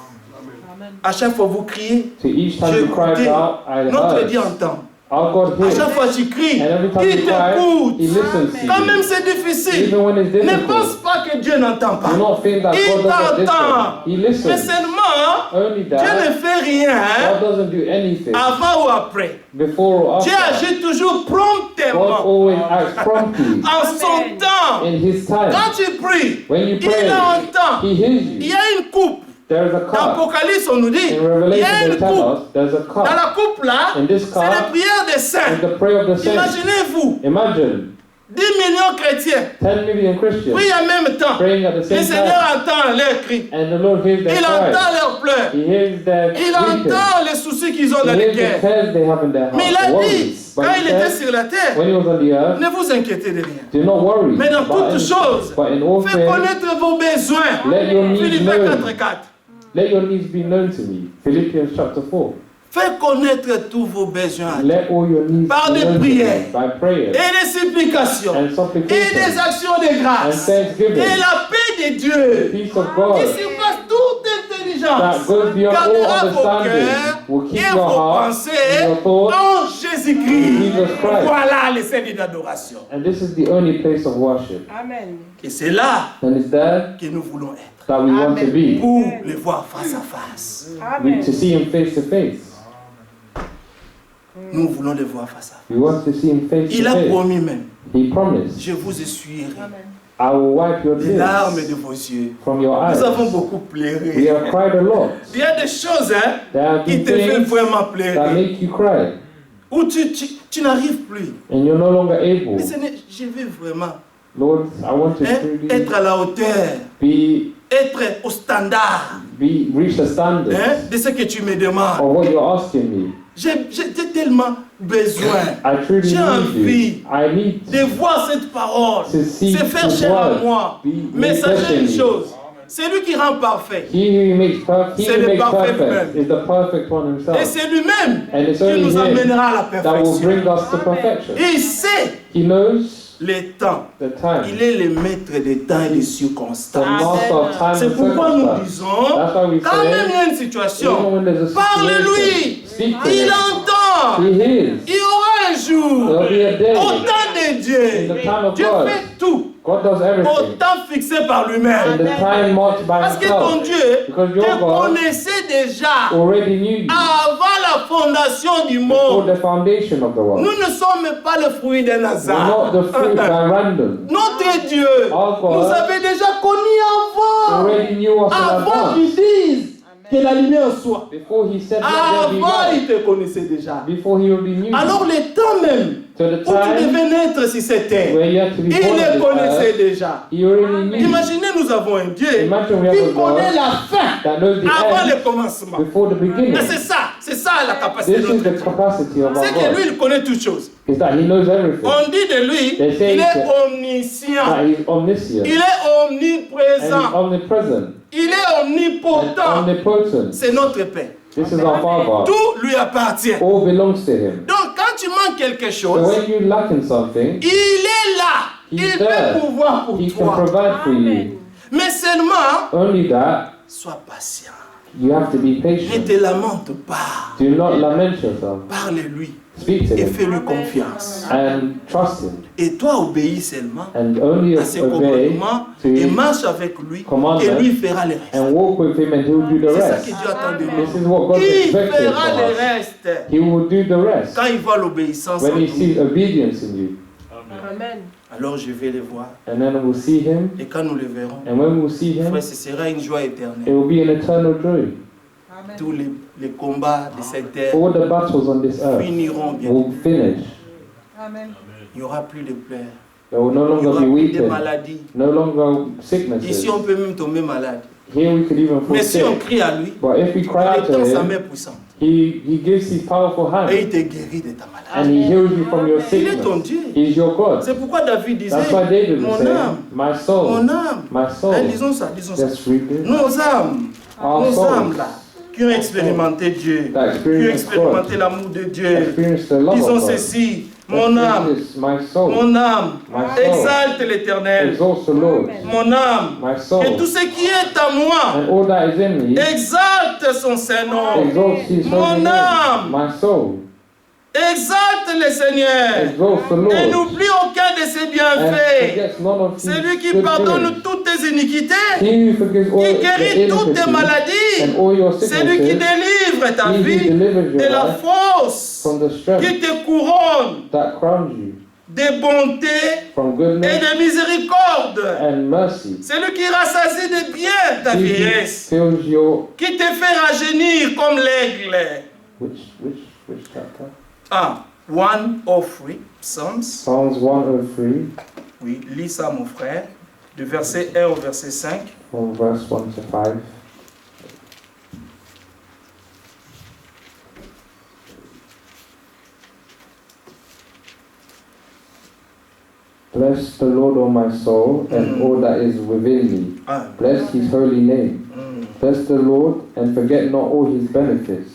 Speaker 3: Amen.
Speaker 6: À chaque fois vous criez,
Speaker 4: So each time
Speaker 6: j'ai
Speaker 4: you cried
Speaker 6: écouté.
Speaker 4: out, I
Speaker 6: Notre Dieu
Speaker 4: heard.
Speaker 6: entend.
Speaker 4: Our God
Speaker 6: À chaque
Speaker 4: hears.
Speaker 6: fois tu cries,
Speaker 4: And every time
Speaker 6: il
Speaker 4: you cry,
Speaker 6: t'écoute.
Speaker 4: He listens to
Speaker 6: Quand
Speaker 4: you.
Speaker 6: même c'est difficile.
Speaker 4: Even when it's
Speaker 6: Ne pense
Speaker 4: difficult.
Speaker 6: pas que Dieu n'entend
Speaker 4: Do
Speaker 6: pas.
Speaker 4: not think that
Speaker 6: Il
Speaker 4: God doesn't
Speaker 6: t'entend.
Speaker 4: listen. He
Speaker 6: Mais
Speaker 4: listens.
Speaker 6: seulement,
Speaker 4: Only
Speaker 6: Dieu
Speaker 4: that,
Speaker 6: ne fait rien
Speaker 4: God doesn't do anything
Speaker 6: avant ou après.
Speaker 4: before or
Speaker 6: Dieu
Speaker 4: after.
Speaker 6: agit toujours
Speaker 4: God
Speaker 6: promptement,
Speaker 4: always acts promptly
Speaker 6: en son temps.
Speaker 4: in His time.
Speaker 6: Quand tu pries,
Speaker 4: When you
Speaker 6: il
Speaker 4: pray,
Speaker 6: entend.
Speaker 4: He hears
Speaker 6: Il
Speaker 4: you.
Speaker 6: y a une coupe.
Speaker 4: There is a
Speaker 6: Dans
Speaker 4: cup.
Speaker 6: Apocalypse, on nous dit,
Speaker 4: In
Speaker 6: il y a
Speaker 4: Revelation,
Speaker 6: une
Speaker 4: they tell
Speaker 6: coupe.
Speaker 4: us there's a
Speaker 6: Dans
Speaker 4: cup.
Speaker 6: la coupe là,
Speaker 4: In this
Speaker 6: c'est la
Speaker 4: cup
Speaker 6: prière des
Speaker 4: is
Speaker 6: saints.
Speaker 4: the prayer of the saints.
Speaker 6: Imaginez-vous,
Speaker 4: Imagine
Speaker 6: 10 millions de chrétiens
Speaker 4: 10 million Christians
Speaker 6: prient en même temps.
Speaker 4: praying at the
Speaker 6: Le
Speaker 4: same
Speaker 6: Seigneur
Speaker 4: time,
Speaker 6: entend leurs cris.
Speaker 4: and the Lord hears their
Speaker 6: Il
Speaker 4: cries.
Speaker 6: entend leurs pleurs.
Speaker 4: He hears their
Speaker 6: Il
Speaker 4: weeping.
Speaker 6: entend les soucis qu'ils ont
Speaker 4: He
Speaker 6: dans les
Speaker 4: hears the
Speaker 6: cœurs.
Speaker 4: cares they have in their
Speaker 6: Mais il
Speaker 4: heart,
Speaker 6: a
Speaker 4: the
Speaker 6: dit,
Speaker 4: worries.
Speaker 6: quand
Speaker 4: But
Speaker 6: il
Speaker 4: he
Speaker 6: était
Speaker 4: said,
Speaker 6: sur la terre,
Speaker 4: when he was on the earth,
Speaker 6: ne vous inquiétez de rien.
Speaker 4: do not worry.
Speaker 6: Mais dans
Speaker 4: But
Speaker 6: toutes choses,
Speaker 4: but in all
Speaker 6: faites
Speaker 4: things,
Speaker 6: connaître vos besoins.
Speaker 4: let your needs
Speaker 6: Philippiens
Speaker 4: known.
Speaker 6: 4:4.
Speaker 4: Let your needs be known to me. Philippians chapter 4.
Speaker 6: Faites connaître tous vos besoins à Dieu.
Speaker 4: Let all your needs
Speaker 6: Par
Speaker 4: be
Speaker 6: des
Speaker 4: known to me
Speaker 6: prières.
Speaker 4: by prayer
Speaker 6: Et des supplications.
Speaker 4: and
Speaker 6: Et
Speaker 4: supplication
Speaker 6: des actions de
Speaker 4: and
Speaker 6: grâce.
Speaker 4: thanksgiving.
Speaker 6: Et la paix de
Speaker 4: The
Speaker 6: Dieu,
Speaker 4: peace of
Speaker 6: qui
Speaker 4: God
Speaker 6: surpasse toute
Speaker 4: that
Speaker 6: intelligence,
Speaker 4: goes beyond all
Speaker 6: gardera vos
Speaker 4: understanding
Speaker 6: cœurs
Speaker 4: will
Speaker 6: et
Speaker 4: keep your
Speaker 6: vos
Speaker 4: heart
Speaker 6: pensées
Speaker 4: and your thoughts
Speaker 6: en
Speaker 4: in
Speaker 6: Jésus-Christ.
Speaker 4: Jesus Christ.
Speaker 6: Voilà les scènes d'adoration.
Speaker 4: And this is the only place of worship.
Speaker 3: Amen.
Speaker 6: Et c'est là
Speaker 4: And it's there
Speaker 6: que nous voulons être.
Speaker 4: that we want to be.
Speaker 6: Pour les voir face à face.
Speaker 3: Amen.
Speaker 4: To see Him face to face.
Speaker 6: Nous voulons les voir face à face.
Speaker 4: We want to see Him face
Speaker 6: Il
Speaker 4: to
Speaker 6: a
Speaker 4: face.
Speaker 6: promis même,
Speaker 4: He promised,
Speaker 6: je vous essuierai
Speaker 4: I will wipe your
Speaker 6: les larmes de
Speaker 4: tears
Speaker 6: vos yeux.
Speaker 4: from your eyes.
Speaker 6: Nous avons beaucoup
Speaker 4: We
Speaker 6: pleuré.
Speaker 4: have cried a lot.
Speaker 6: Il y a des choses hein,
Speaker 4: There have
Speaker 6: qui
Speaker 4: been
Speaker 6: te font
Speaker 4: things
Speaker 6: vraiment
Speaker 4: that
Speaker 6: pleurer.
Speaker 4: make you cry,
Speaker 6: Où tu n'arrives plus.
Speaker 4: and you're no longer able.
Speaker 6: Mais je veux vraiment
Speaker 4: Lord, I want to
Speaker 6: hein,
Speaker 4: truly
Speaker 6: être à la hauteur, être au standard
Speaker 4: reach the standard
Speaker 6: hein, de ce que tu me demandes.
Speaker 4: of what you're asking me.
Speaker 6: J'ai tellement besoin
Speaker 4: I truly
Speaker 6: J'ai
Speaker 4: need
Speaker 6: envie
Speaker 4: you. I need
Speaker 6: de voir cette parole
Speaker 4: to see
Speaker 6: se faire
Speaker 4: His
Speaker 6: chair à
Speaker 4: word
Speaker 6: moi.
Speaker 4: be
Speaker 6: Mais
Speaker 4: made
Speaker 6: sachez
Speaker 4: flesh in
Speaker 6: une
Speaker 4: me.
Speaker 6: chose, c'est lui qui rend parfait.
Speaker 4: He who makes perfect,
Speaker 6: C'est le parfait
Speaker 4: perfect
Speaker 6: lui-même.
Speaker 4: is the perfect one
Speaker 6: Et
Speaker 4: Himself.
Speaker 6: c'est lui-même
Speaker 4: And it's
Speaker 6: qui
Speaker 4: only
Speaker 6: nous
Speaker 4: Him
Speaker 6: amènera à la
Speaker 4: that will
Speaker 6: perfection.
Speaker 4: bring us to perfection.
Speaker 6: Il sait
Speaker 4: He knows
Speaker 6: les temps.
Speaker 4: the time.
Speaker 6: Il est le maître des temps et des
Speaker 4: The
Speaker 6: circonstances.
Speaker 4: master of time
Speaker 6: C'est
Speaker 4: and
Speaker 6: pourquoi nous
Speaker 4: circumstance.
Speaker 6: disons,
Speaker 4: That's why we
Speaker 6: quand même
Speaker 4: say,
Speaker 6: il y a une
Speaker 4: even
Speaker 6: situation,
Speaker 4: when there's a
Speaker 6: parle-lui.
Speaker 4: situation, speak to
Speaker 6: Il
Speaker 4: Him.
Speaker 6: entend.
Speaker 4: He hears.
Speaker 6: Il y aura un jour,
Speaker 4: There'll be a day
Speaker 6: au temps de
Speaker 4: in
Speaker 6: Dieu,
Speaker 4: the time of
Speaker 6: Dieu
Speaker 4: God.
Speaker 6: fait tout
Speaker 4: God does
Speaker 6: au
Speaker 4: everything
Speaker 6: temps fixé par
Speaker 4: in
Speaker 6: lui-même.
Speaker 4: the time marked by
Speaker 6: Parce que ton
Speaker 4: himself.
Speaker 6: Dieu
Speaker 4: Because your
Speaker 6: te
Speaker 4: God
Speaker 6: connaissait déjà
Speaker 4: already knew you
Speaker 6: avant la fondation du
Speaker 4: before
Speaker 6: monde.
Speaker 4: the foundation of the world.
Speaker 6: Nous ne sommes pas le fruit d'un
Speaker 4: We're
Speaker 6: hasard.
Speaker 4: not the fruit by random.
Speaker 6: Notre Dieu
Speaker 4: Our God
Speaker 6: nous avait déjà connus avant.
Speaker 4: already knew us in
Speaker 6: Avant qu'ils
Speaker 4: advance.
Speaker 6: disent que la lumière soit.
Speaker 4: Before he said let there be
Speaker 6: Avant,
Speaker 4: light.
Speaker 6: il te connaissait déjà.
Speaker 4: Before he already knew you.
Speaker 6: Alors le temps même
Speaker 4: So the
Speaker 6: où tu
Speaker 4: time
Speaker 6: devais naître sur cette terre,
Speaker 4: where you have to be
Speaker 6: il
Speaker 4: born on
Speaker 6: le
Speaker 4: this
Speaker 6: connaissait
Speaker 4: earth,
Speaker 6: déjà.
Speaker 4: he already knew you.
Speaker 6: Imaginez, nous avons un Dieu
Speaker 4: Imagine we have
Speaker 6: qui
Speaker 4: a
Speaker 6: connaît
Speaker 4: God
Speaker 6: la fin
Speaker 4: that knows the
Speaker 6: avant
Speaker 4: end
Speaker 6: le commencement.
Speaker 4: before the beginning.
Speaker 6: Et c'est ça la capacité
Speaker 4: This
Speaker 6: de
Speaker 4: is
Speaker 6: notre
Speaker 4: the
Speaker 6: Dieu.
Speaker 4: capacity of our
Speaker 6: C'est que lui,
Speaker 4: God.
Speaker 6: il connaît toutes choses.
Speaker 4: Is that he knows everything.
Speaker 6: On dit de lui,
Speaker 4: They say
Speaker 6: il est
Speaker 4: that
Speaker 6: omniscient,
Speaker 4: he's omniscient
Speaker 6: il est
Speaker 4: and
Speaker 6: omniprésent,
Speaker 4: he's omnipresent
Speaker 6: il est
Speaker 4: and
Speaker 6: omnipotent.
Speaker 4: omnipotent.
Speaker 6: C'est notre Père.
Speaker 4: This is our Father.
Speaker 6: Tout lui appartient.
Speaker 4: All belongs to him.
Speaker 6: Donc quand tu manques quelque
Speaker 4: So
Speaker 6: chose,
Speaker 4: when you lack in something,
Speaker 6: il est là.
Speaker 4: He's
Speaker 6: Il
Speaker 4: there.
Speaker 6: peut pouvoir pour
Speaker 4: he can
Speaker 6: toi.
Speaker 4: provide for you.
Speaker 6: Mais seulement,
Speaker 4: Only that,
Speaker 6: sois patient.
Speaker 4: you have to be
Speaker 6: Ne
Speaker 4: patient.
Speaker 6: te lamente pas.
Speaker 4: Do not lament yourself.
Speaker 6: Parle-lui
Speaker 4: Speak to
Speaker 6: et
Speaker 4: him
Speaker 6: fais-lui confiance.
Speaker 4: and trust him.
Speaker 6: Et toi, obéis seulement
Speaker 4: And only
Speaker 6: à ses
Speaker 4: obey
Speaker 6: commandements
Speaker 4: to
Speaker 6: et
Speaker 4: his
Speaker 6: marche avec lui
Speaker 4: commandments
Speaker 6: et lui fera le reste.
Speaker 4: and walk with him and he will do the
Speaker 6: C'est ça
Speaker 4: rest.
Speaker 6: que Dieu attend de
Speaker 4: This
Speaker 6: nous.
Speaker 4: is what God
Speaker 6: Il
Speaker 4: expects
Speaker 6: fera
Speaker 4: from
Speaker 6: le
Speaker 4: us.
Speaker 6: reste
Speaker 4: He will do the rest
Speaker 6: quand il voit l'obéissance en
Speaker 4: when he
Speaker 6: nous.
Speaker 4: sees obedience in you.
Speaker 3: Amen.
Speaker 6: Alors je vais le voir.
Speaker 4: And then we'll see him,
Speaker 6: Et quand nous le verrons,
Speaker 4: and when we'll see him,
Speaker 6: frère, ce sera une joie
Speaker 4: it
Speaker 6: éternelle.
Speaker 4: will be an eternal joy.
Speaker 6: Tous les combats de cette terre
Speaker 4: All the battles on this earth
Speaker 6: finiront bien.
Speaker 4: will finish.
Speaker 3: Amen.
Speaker 6: Il n'y aura plus de pleurs.
Speaker 4: There will no
Speaker 6: Il n'y
Speaker 4: longer
Speaker 6: aura
Speaker 4: be
Speaker 6: plus de
Speaker 4: weeping,
Speaker 6: maladies.
Speaker 4: no longer sicknesses.
Speaker 6: Ici, on peut même tomber malade.
Speaker 4: Here we could even fall
Speaker 6: Mais si on
Speaker 4: sick.
Speaker 6: crie à lui,
Speaker 4: But if we cry
Speaker 6: il
Speaker 4: out to
Speaker 6: étend sa
Speaker 4: him,
Speaker 6: main puissante.
Speaker 4: he gives his powerful
Speaker 6: Et
Speaker 4: hand
Speaker 6: il te guérit de ta maladie.
Speaker 4: and he heals you from your
Speaker 6: Il est ton
Speaker 4: sickness.
Speaker 6: Dieu.
Speaker 4: He's your God.
Speaker 6: C'est pourquoi David disait,
Speaker 4: That's why David
Speaker 6: mon
Speaker 4: was saying,
Speaker 6: âme,
Speaker 4: my soul,
Speaker 6: mon âme.
Speaker 4: my
Speaker 6: Hein,
Speaker 4: soul.
Speaker 6: disons ça.
Speaker 4: Let's read this.
Speaker 6: Nos âmes,
Speaker 4: Our
Speaker 6: nos âmes
Speaker 4: souls
Speaker 6: là, qui ont expérimenté Dieu,
Speaker 4: that
Speaker 6: qui ont
Speaker 4: experience
Speaker 6: expérimenté
Speaker 4: God,
Speaker 6: l'amour de Dieu,
Speaker 4: experience the love
Speaker 6: disons
Speaker 4: of God.
Speaker 6: ceci,
Speaker 4: Let's
Speaker 6: mon
Speaker 4: read
Speaker 6: âme,
Speaker 4: this. My soul,
Speaker 6: mon âme,
Speaker 4: my soul,
Speaker 6: exalte l'Éternel,
Speaker 4: exalts the Lord.
Speaker 6: mon âme,
Speaker 4: My soul,
Speaker 6: et tout ce qui est à moi,
Speaker 4: and all that is in me,
Speaker 6: exalte son Saint-Nom,
Speaker 4: exalts his
Speaker 6: Mon
Speaker 4: holy
Speaker 6: âme.
Speaker 4: name. My soul,
Speaker 6: exalte le Seigneur,
Speaker 4: exalts the
Speaker 6: et
Speaker 4: Lord.
Speaker 6: n'oublie aucun de ses
Speaker 4: And
Speaker 6: bienfaits.
Speaker 4: forgets none of his
Speaker 6: C'est lui qui
Speaker 4: good
Speaker 6: pardonne
Speaker 4: doings.
Speaker 6: toutes tes iniquités,
Speaker 4: He who forgives all
Speaker 6: qui
Speaker 4: the
Speaker 6: guérit toutes tes
Speaker 4: iniquities
Speaker 6: maladies.
Speaker 4: and all your
Speaker 6: C'est lui qui
Speaker 4: sicknesses.
Speaker 6: délivre ta
Speaker 4: He who
Speaker 6: vie
Speaker 4: delivers
Speaker 6: de
Speaker 4: your
Speaker 6: la
Speaker 4: life
Speaker 6: force,
Speaker 4: from the strength
Speaker 6: qui te couronne
Speaker 4: that crowns you,
Speaker 6: de bonté
Speaker 4: from
Speaker 6: et
Speaker 4: goodness
Speaker 6: de miséricorde.
Speaker 4: and mercy.
Speaker 6: C'est lui qui rassasie de bien ta
Speaker 4: He who
Speaker 6: vieillesse,
Speaker 4: fills your
Speaker 6: qui te fait rajeunir comme l'aigle.
Speaker 4: which chapter?
Speaker 6: Ah, 103, Psalms.
Speaker 4: Psalms 103,
Speaker 6: Oui, lis ça mon frère, de verset 1 au verset 5.
Speaker 4: from verse 1 to 5. Bless the Lord, O my soul, and all that is within me.
Speaker 6: Ah,
Speaker 4: Bless his holy name. Bless the Lord, and forget not all his benefits,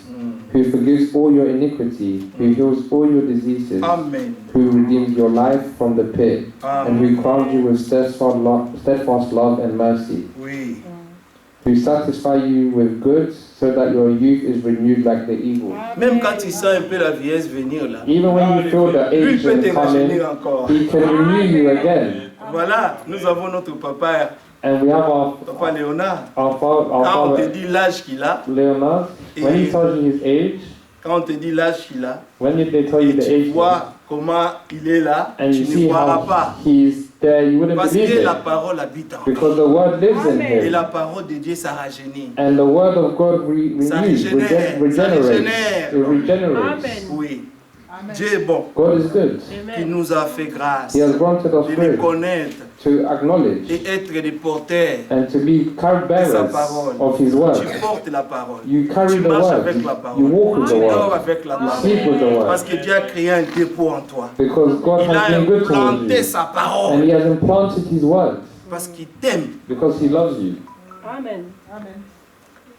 Speaker 4: who forgives all your iniquity, who heals all your diseases,
Speaker 6: Amen.
Speaker 4: who redeems your life from the pit, and
Speaker 6: Amen.
Speaker 4: who crowns you with steadfast love and mercy,
Speaker 6: Oui.
Speaker 4: who satisfy you with goods, so that your youth is renewed like the eagle.
Speaker 6: Même quand tu sens un peu la vieillesse venir là,
Speaker 4: Even when you feel the
Speaker 6: lui
Speaker 4: age
Speaker 6: peut te
Speaker 4: coming,
Speaker 6: rajeunir encore.
Speaker 4: he can renew you again.
Speaker 6: Voilà, nous avons notre papa,
Speaker 4: And we have our
Speaker 6: papa Léonard.
Speaker 4: our
Speaker 6: Quand on te
Speaker 4: father
Speaker 6: dit l'âge qu'il a,
Speaker 4: Leonard. When he tells you his age,
Speaker 6: quand on te dit l'âge qu'il a,
Speaker 4: when they tell you
Speaker 6: et
Speaker 4: the
Speaker 6: tu
Speaker 4: age,
Speaker 6: vois comment il est là,
Speaker 4: and you
Speaker 6: tu ne
Speaker 4: see
Speaker 6: croiras
Speaker 4: how
Speaker 6: pas.
Speaker 4: he's there, you wouldn't
Speaker 6: Parce
Speaker 4: believe
Speaker 6: que la
Speaker 4: it.
Speaker 6: parole habite en lui.
Speaker 4: Because the word lives in
Speaker 6: Et
Speaker 4: him.
Speaker 6: la parole de Dieu, ça rajeunit.
Speaker 4: And the word of God
Speaker 6: Ça
Speaker 4: renews,
Speaker 6: régénère, ça
Speaker 4: regenerates.
Speaker 6: régénère.
Speaker 4: It regenerates.
Speaker 3: Amen.
Speaker 6: Oui.
Speaker 3: Amen.
Speaker 6: Dieu est bon.
Speaker 4: God is good.
Speaker 6: Qui nous a fait grâce
Speaker 4: He has granted us
Speaker 6: de le
Speaker 4: grace
Speaker 6: connaître
Speaker 4: to acknowledge
Speaker 6: et être des porteurs.
Speaker 4: and to be
Speaker 6: sa
Speaker 4: card bearers
Speaker 6: parole.
Speaker 4: of His word.
Speaker 6: Tu portes la parole.
Speaker 4: You carry
Speaker 6: Tu
Speaker 4: the
Speaker 6: marches
Speaker 4: word.
Speaker 6: avec la
Speaker 4: You
Speaker 6: parole.
Speaker 4: walk with the
Speaker 6: Tu dors
Speaker 4: word.
Speaker 6: avec la
Speaker 4: You sleep
Speaker 6: parole.
Speaker 4: with the
Speaker 6: Parce
Speaker 4: word.
Speaker 6: que Dieu a créé un dépôt en toi.
Speaker 4: Because God
Speaker 6: Il a
Speaker 4: has been good towards
Speaker 6: implanté
Speaker 4: you.
Speaker 6: sa
Speaker 4: And
Speaker 6: parole.
Speaker 4: He has implanted His word.
Speaker 6: Parce qu'il t'aime.
Speaker 4: Because He loves you.
Speaker 3: Amen. Amen.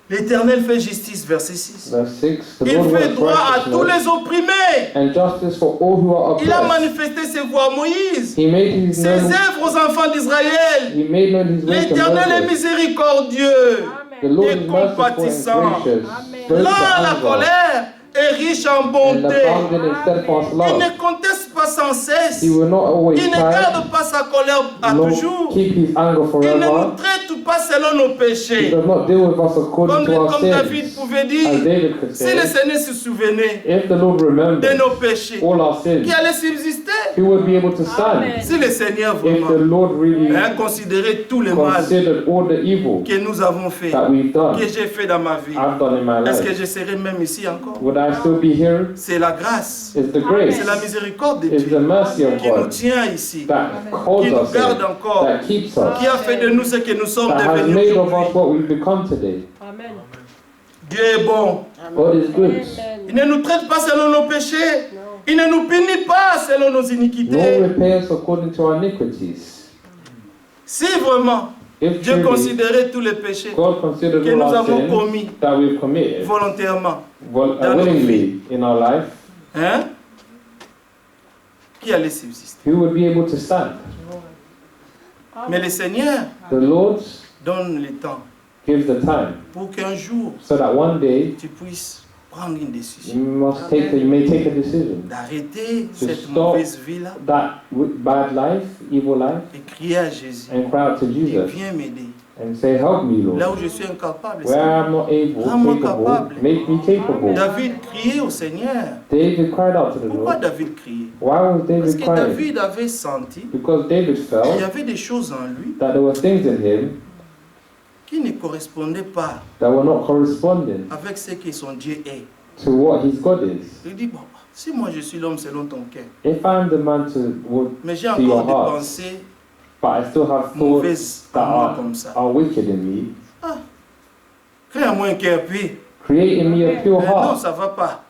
Speaker 6: L'Éternel fait justice, verset 6.
Speaker 4: Verse 6. The
Speaker 6: Il
Speaker 4: Lord
Speaker 6: fait
Speaker 4: works
Speaker 6: droit à tous
Speaker 4: righteousness
Speaker 6: les opprimés.
Speaker 4: and justice for all who are
Speaker 6: Il a
Speaker 4: oppressed.
Speaker 6: manifesté ses voies à Moïse.
Speaker 4: He made His
Speaker 6: Ses
Speaker 4: known.
Speaker 6: œuvres aux enfants d'Israël.
Speaker 4: He made known His ways to
Speaker 6: L'Éternel est
Speaker 4: Moses.
Speaker 6: miséricordieux.
Speaker 4: The Lord
Speaker 6: et
Speaker 4: is merciful
Speaker 6: compatissant.
Speaker 4: and gracious, slow to
Speaker 6: Là, la
Speaker 4: anger,
Speaker 6: colère est riche en
Speaker 4: and
Speaker 6: bonté.
Speaker 4: abounding in steadfast
Speaker 6: Il
Speaker 4: love.
Speaker 6: ne conteste pas pas sans cesse.
Speaker 4: He will not always
Speaker 6: Il ne
Speaker 4: cry,
Speaker 6: garde pas sa colère à
Speaker 4: nor
Speaker 6: toujours.
Speaker 4: keep his anger
Speaker 6: Il ne
Speaker 4: forever.
Speaker 6: nous traite pas selon nos
Speaker 4: He
Speaker 6: péchés.
Speaker 4: does not deal with us according to our
Speaker 6: Comme David
Speaker 4: sins.
Speaker 6: pouvait
Speaker 4: As
Speaker 6: dire,
Speaker 4: David could
Speaker 6: si le
Speaker 4: say,
Speaker 6: Seigneur se souvenait
Speaker 4: if the Lord
Speaker 6: de
Speaker 4: remembers
Speaker 6: nos péchés,
Speaker 4: all our sins,
Speaker 6: qui allait subsister?
Speaker 4: he would be able to stand.
Speaker 3: Amen.
Speaker 6: Si le Seigneur
Speaker 4: If the
Speaker 6: vraiment
Speaker 4: Lord really
Speaker 6: a considéré tout le mal
Speaker 4: considered all the evil
Speaker 6: que nous avons fait,
Speaker 4: that we've done,
Speaker 6: que j'ai fait dans ma vie,
Speaker 4: I've done in my
Speaker 6: est-ce que
Speaker 4: life,
Speaker 6: je serai même ici encore?
Speaker 4: would I still be here?
Speaker 6: C'est la grâce,
Speaker 4: It's the grace,
Speaker 6: c'est la miséricorde de
Speaker 4: it's the
Speaker 6: Dieu
Speaker 4: mercy of
Speaker 6: qui nous
Speaker 4: God
Speaker 6: tient ici,
Speaker 4: that holds
Speaker 6: qui nous
Speaker 4: us
Speaker 6: garde
Speaker 4: here,
Speaker 6: encore,
Speaker 4: that keeps us,
Speaker 6: qui a fait de nous ce que nous sommes
Speaker 4: that has
Speaker 6: devenus
Speaker 4: made of us
Speaker 6: aujourd'hui.
Speaker 4: what we've become today.
Speaker 3: Amen.
Speaker 6: Dieu est bon.
Speaker 4: God is good.
Speaker 6: Il ne nous traite pas selon nos péchés.
Speaker 3: Non.
Speaker 6: Il ne nous punit pas selon nos
Speaker 4: Nor
Speaker 6: iniquités.
Speaker 4: repay us according to our iniquities.
Speaker 6: Si vraiment
Speaker 4: If
Speaker 6: Dieu
Speaker 4: truly
Speaker 6: considérait tous les péchés
Speaker 4: God considered
Speaker 6: que
Speaker 4: all
Speaker 6: nous
Speaker 4: our
Speaker 6: avons
Speaker 4: sins
Speaker 6: commis
Speaker 4: that we've committed
Speaker 6: volontairement, dans nos
Speaker 4: willingly in our life,
Speaker 6: hein, qui allait subsister?
Speaker 4: we would be able to stand.
Speaker 6: Mais le Seigneur
Speaker 4: The Lord
Speaker 6: donne le temps
Speaker 4: gives the time
Speaker 6: pour qu'un jour
Speaker 4: so that one day
Speaker 6: tu puisses prendre une décision
Speaker 4: you may take a decision.
Speaker 6: d'arrêter
Speaker 4: To
Speaker 6: cette
Speaker 4: stop
Speaker 6: mauvaise vie-là
Speaker 4: that bad life, evil life,
Speaker 6: et crier à Jésus.
Speaker 4: and cry out to
Speaker 6: Il
Speaker 4: Jesus
Speaker 6: vient m'aider.
Speaker 4: and say, help me,
Speaker 6: Là
Speaker 4: Lord.
Speaker 6: où je suis incapable,
Speaker 4: Where
Speaker 6: Seigneur.
Speaker 4: I'm not able,
Speaker 6: Rends-moi
Speaker 4: capable,
Speaker 6: capable.
Speaker 4: make me capable.
Speaker 6: David criait au Seigneur.
Speaker 4: David cried out to the
Speaker 6: Pourquoi
Speaker 4: Lord.
Speaker 6: David criait?
Speaker 4: Why was
Speaker 6: Parce
Speaker 4: David
Speaker 6: que
Speaker 4: crying?
Speaker 6: David avait senti
Speaker 4: Because David
Speaker 6: qu'il y
Speaker 4: felt
Speaker 6: avait des choses en lui
Speaker 4: that there were things in him
Speaker 6: qui ne correspondaient pas
Speaker 4: that were not corresponding
Speaker 6: avec ce que son Dieu est.
Speaker 4: to what his God is.
Speaker 6: Il dit, bon, si moi je suis l'homme selon ton cœur,
Speaker 4: If I'm the man
Speaker 6: mais j'ai
Speaker 4: to your
Speaker 6: encore des
Speaker 4: heart,
Speaker 6: pensées
Speaker 4: but I still have thoughts
Speaker 6: mauvaises
Speaker 4: that
Speaker 6: en moi comme ça.
Speaker 4: are wicked in me,
Speaker 6: Crée à moi un cœur pur.
Speaker 4: create in me a pure
Speaker 6: Non,
Speaker 4: heart.
Speaker 6: ça va pas.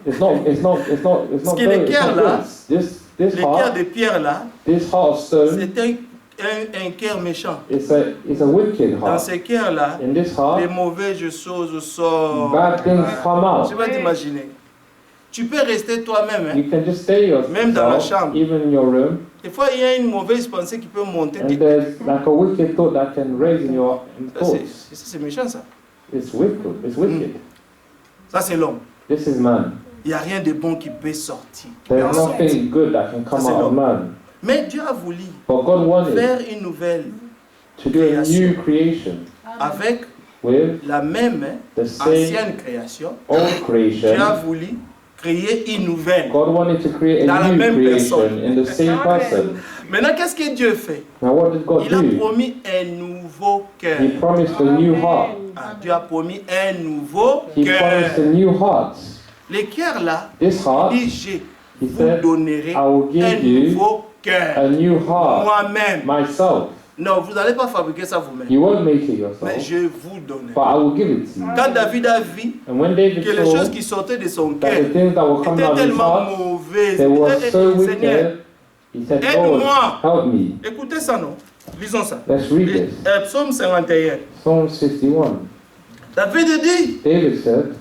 Speaker 4: It's not
Speaker 6: Parce que
Speaker 4: good.
Speaker 6: le
Speaker 4: It's
Speaker 6: cœur
Speaker 4: not
Speaker 6: là,
Speaker 4: good. This
Speaker 6: Le cœur
Speaker 4: heart,
Speaker 6: de pierre là,
Speaker 4: this heart of stone,
Speaker 6: c'est un cœur méchant.
Speaker 4: it's a wicked
Speaker 6: Dans
Speaker 4: heart.
Speaker 6: ce cœur là,
Speaker 4: In this
Speaker 6: les
Speaker 4: heart,
Speaker 6: mauvaises choses sortent.
Speaker 4: bad things come out.
Speaker 6: Je vais t'imaginer. Tu peux rester toi-même. Hein.
Speaker 4: You can just stay
Speaker 6: Même dans la
Speaker 4: yourself,
Speaker 6: chambre.
Speaker 4: even in your room,
Speaker 6: Des fois, il y a une mauvaise pensée qui peut monter.
Speaker 4: and there's like a wicked thought that can raise in your
Speaker 6: Ça,
Speaker 4: thoughts.
Speaker 6: c'est méchant ça.
Speaker 4: It's wicked. It's wicked.
Speaker 6: Ça, c'est l'homme.
Speaker 4: This is man.
Speaker 6: Il n'y a rien de bon qui peut sortir.
Speaker 4: There's nothing good that can come
Speaker 6: Ça, c'est
Speaker 4: out of
Speaker 6: l'homme.
Speaker 4: man.
Speaker 6: Mais Dieu a voulu
Speaker 4: But God wanted
Speaker 6: faire une nouvelle
Speaker 4: to do a new creation
Speaker 6: avec
Speaker 4: with
Speaker 6: la même
Speaker 4: the same
Speaker 6: ancienne création.
Speaker 4: old
Speaker 6: Dieu a
Speaker 4: creation.
Speaker 6: voulu créer une nouvelle.
Speaker 4: God wanted to create
Speaker 6: Dans la
Speaker 4: a new
Speaker 6: même
Speaker 4: creation
Speaker 6: personne.
Speaker 4: in the same person.
Speaker 6: Maintenant, qu'est-ce que Dieu fait?
Speaker 4: Now what did God
Speaker 6: Il a
Speaker 4: do?
Speaker 6: promis un nouveau cœur.
Speaker 4: He promised a new heart.
Speaker 6: Ah, Dieu a promis un nouveau
Speaker 4: He
Speaker 6: cœur.
Speaker 4: promised a new heart.
Speaker 6: Le cœur là,
Speaker 4: This heart,
Speaker 6: il dit, je
Speaker 4: he
Speaker 6: vous
Speaker 4: said,
Speaker 6: donnerai
Speaker 4: I will give
Speaker 6: un
Speaker 4: you
Speaker 6: nouveau cœur.
Speaker 4: a new heart
Speaker 6: Moi-même.
Speaker 4: myself.
Speaker 6: Non, vous n'allez pas fabriquer ça vous-même.
Speaker 4: You won't make it
Speaker 6: Mais
Speaker 4: yourself,
Speaker 6: je vous donne.
Speaker 4: but I will give it to you.
Speaker 6: Quand David a vu
Speaker 4: And when David
Speaker 6: que les
Speaker 4: saw
Speaker 6: choses qui sortaient de son
Speaker 4: that
Speaker 6: cœur
Speaker 4: the things that were coming
Speaker 6: étaient
Speaker 4: out of his
Speaker 6: tellement
Speaker 4: heart,
Speaker 6: mauvaises,
Speaker 4: they were
Speaker 6: Eh,
Speaker 4: so
Speaker 6: Seigneur,
Speaker 4: wicked, he said,
Speaker 6: aide-moi.
Speaker 4: Lord, help me.
Speaker 6: Écoutez ça, non? Lisons ça.
Speaker 4: Let's read this.
Speaker 6: Psaume 51.
Speaker 4: Psalm 61.
Speaker 6: David dit,
Speaker 4: David said,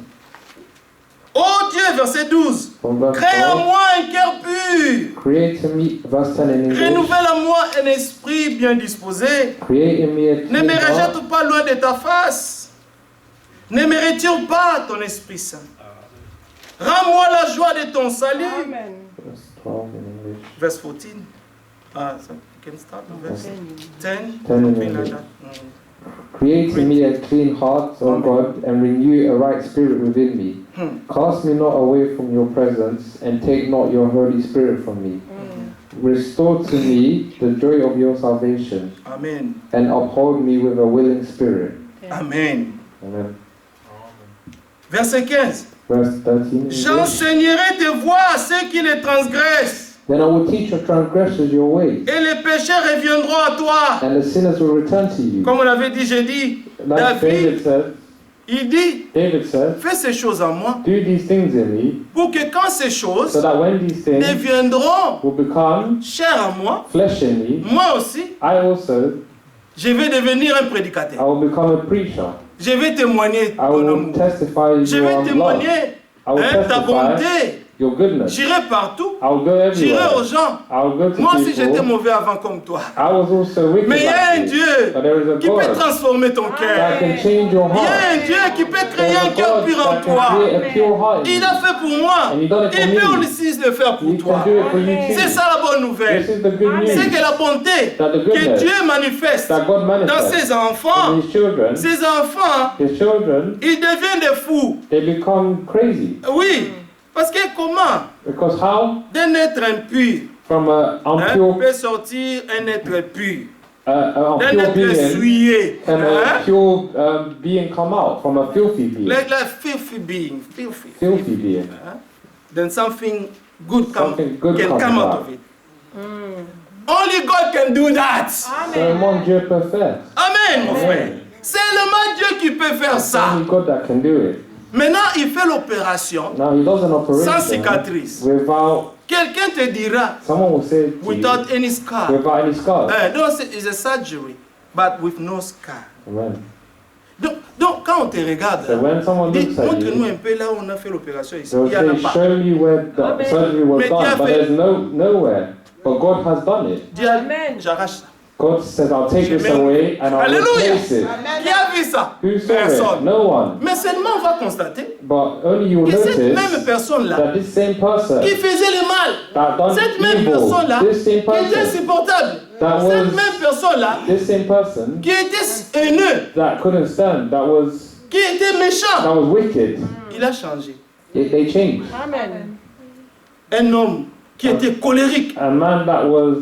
Speaker 6: oh Dieu, verset 12,
Speaker 4: from verse
Speaker 6: crée en
Speaker 4: 12,
Speaker 6: moi un cœur pur.
Speaker 4: create in me, verse 10 in English,
Speaker 6: Renouvelle en moi un esprit bien disposé.
Speaker 4: create in me a
Speaker 6: Ne
Speaker 4: clean
Speaker 6: me
Speaker 4: heart,
Speaker 6: rejette pas loin de ta face. Ne me retire pas ton Esprit Saint. Rends-moi la joie de ton salut.
Speaker 3: Amen.
Speaker 4: verse 12 in English,
Speaker 6: Verse 14. Ah, so you can start with verse 10.
Speaker 4: 10 in
Speaker 6: Something like
Speaker 4: English.
Speaker 6: that.
Speaker 4: Create in me a clean heart, O
Speaker 6: Amen.
Speaker 4: God, and renew a right spirit within me. Cast me not away from your presence, and take not your Holy Spirit from me. Restore to me the joy of your salvation,
Speaker 6: Amen.
Speaker 4: and uphold me with a willing spirit.
Speaker 6: Amen.
Speaker 4: Amen.
Speaker 6: Verset 15.
Speaker 4: Verse 13. in English.
Speaker 6: J'enseignerai tes voies à ceux qui les transgressent,
Speaker 4: Then I will teach your transgressors your ways,
Speaker 6: et les pécheurs reviendront à toi.
Speaker 4: and the sinners will return to you.
Speaker 6: Comme on avait dit, j'ai dit,
Speaker 4: Like
Speaker 6: David, il dit,
Speaker 4: David said,
Speaker 6: fais ces choses en moi,
Speaker 4: do these things in me,
Speaker 6: pour que quand ces choses
Speaker 4: so that when these things
Speaker 6: deviendront
Speaker 4: will become
Speaker 6: chères à moi,
Speaker 4: flesh in me,
Speaker 6: moi aussi,
Speaker 4: I also,
Speaker 6: je vais devenir un
Speaker 4: I
Speaker 6: prédicateur.
Speaker 4: will become a preacher.
Speaker 6: Je vais témoigner
Speaker 4: I
Speaker 6: ton
Speaker 4: will
Speaker 6: amour.
Speaker 4: testify
Speaker 6: Je
Speaker 4: your
Speaker 6: vais
Speaker 4: love.
Speaker 6: témoigner
Speaker 4: I will
Speaker 6: ta
Speaker 4: testify
Speaker 6: bonté
Speaker 4: your goodness.
Speaker 6: J'irai partout.
Speaker 4: I'll go
Speaker 6: J'irai
Speaker 4: everywhere.
Speaker 6: aux gens.
Speaker 4: I'll go to
Speaker 6: Moi aussi, j'étais
Speaker 4: people.
Speaker 6: mauvais avant comme toi.
Speaker 4: I was also wicked
Speaker 6: Mais il y a un
Speaker 4: like you.
Speaker 6: Dieu
Speaker 4: But there is a
Speaker 6: qui peut
Speaker 4: God
Speaker 6: transformer ton
Speaker 4: that
Speaker 6: cœur.
Speaker 4: can change your
Speaker 6: Il y a
Speaker 4: heart.
Speaker 6: un Dieu qui peut créer
Speaker 4: There's
Speaker 6: un
Speaker 4: a
Speaker 6: cœur
Speaker 4: God
Speaker 6: pur en
Speaker 4: that can
Speaker 6: toi.
Speaker 4: create a pure heart in
Speaker 6: Il
Speaker 4: you.
Speaker 6: a fait pour moi.
Speaker 4: And he done it for
Speaker 6: Il peut
Speaker 4: me.
Speaker 6: aussi le faire pour
Speaker 4: He
Speaker 6: toi.
Speaker 4: can do it for you too.
Speaker 6: C'est ça la bonne
Speaker 4: This
Speaker 6: nouvelle.
Speaker 4: is the good
Speaker 6: C'est
Speaker 4: news.
Speaker 6: que la bonté
Speaker 4: That the
Speaker 6: que
Speaker 4: goodness
Speaker 6: Dieu manifeste
Speaker 4: that God
Speaker 6: dans
Speaker 4: manifests
Speaker 6: ses enfants,
Speaker 4: in his children,
Speaker 6: ils deviennent des fous.
Speaker 4: they become crazy.
Speaker 6: Oui, parce que comment
Speaker 4: Because how?
Speaker 6: d'un être impur
Speaker 4: From a impure,
Speaker 6: peut sortir un être pur,
Speaker 4: a
Speaker 6: d'un
Speaker 4: pure
Speaker 6: être
Speaker 4: being,
Speaker 6: souillé.
Speaker 4: can a pure being come out from a filthy being?
Speaker 6: Like filthy being,
Speaker 4: Filthy being.
Speaker 6: then something good
Speaker 4: Something good
Speaker 6: can
Speaker 4: comes
Speaker 6: come out
Speaker 4: out.
Speaker 6: of it. Only God can do that.
Speaker 4: Seulement Dieu peut faire.
Speaker 6: Amen, mon frère. C'est seulement Dieu qui peut faire
Speaker 4: It's
Speaker 6: ça.
Speaker 4: only God that can do it.
Speaker 6: Maintenant, il fait l'opération
Speaker 4: Now he does an
Speaker 6: sans
Speaker 4: operation
Speaker 6: cicatrice.
Speaker 4: without,
Speaker 6: Quelqu'un te dira,
Speaker 4: someone will say to you,
Speaker 6: without any scar.
Speaker 4: without any scars.
Speaker 6: No, it's a surgery, but with no scar.
Speaker 4: Amen.
Speaker 6: Donc quand on te regarde,
Speaker 4: So when someone looks at
Speaker 6: montre-nous
Speaker 4: you,
Speaker 6: un peu là où on a fait l'opération ici.
Speaker 4: they'll
Speaker 6: Il y en a
Speaker 4: say,
Speaker 6: pas.
Speaker 4: show me where the
Speaker 3: Amen.
Speaker 4: surgery was
Speaker 6: Mais Dieu a
Speaker 4: done, but
Speaker 6: fait-
Speaker 4: there's nowhere. But God has done it.
Speaker 6: Dieu a-
Speaker 3: Amen.
Speaker 6: J'arrache ça.
Speaker 4: God says, I'll take
Speaker 6: Je
Speaker 4: this
Speaker 6: mets-
Speaker 4: away and I'll
Speaker 6: Alléluia.
Speaker 4: replace it.
Speaker 6: Qui a vu ça?
Speaker 4: Who saw it?
Speaker 6: Personne.
Speaker 4: No one.
Speaker 6: Mais seulement on va constater
Speaker 4: But only you will
Speaker 6: que cette même
Speaker 4: notice
Speaker 6: personne-là
Speaker 4: that this same person
Speaker 6: qui faisait le mal,
Speaker 4: that done
Speaker 6: cette même
Speaker 4: evil,
Speaker 6: personne-là
Speaker 4: this same
Speaker 6: qui était
Speaker 4: person,
Speaker 6: insupportable,
Speaker 4: that
Speaker 6: cette
Speaker 4: was
Speaker 6: même personne-là
Speaker 4: this same person
Speaker 6: qui était haineux,
Speaker 4: that couldn't stand,
Speaker 6: qui était méchant,
Speaker 4: that was wicked.
Speaker 6: il a changé.
Speaker 4: They changed.
Speaker 3: Amen.
Speaker 6: Un homme qui était colérique,
Speaker 4: A man that was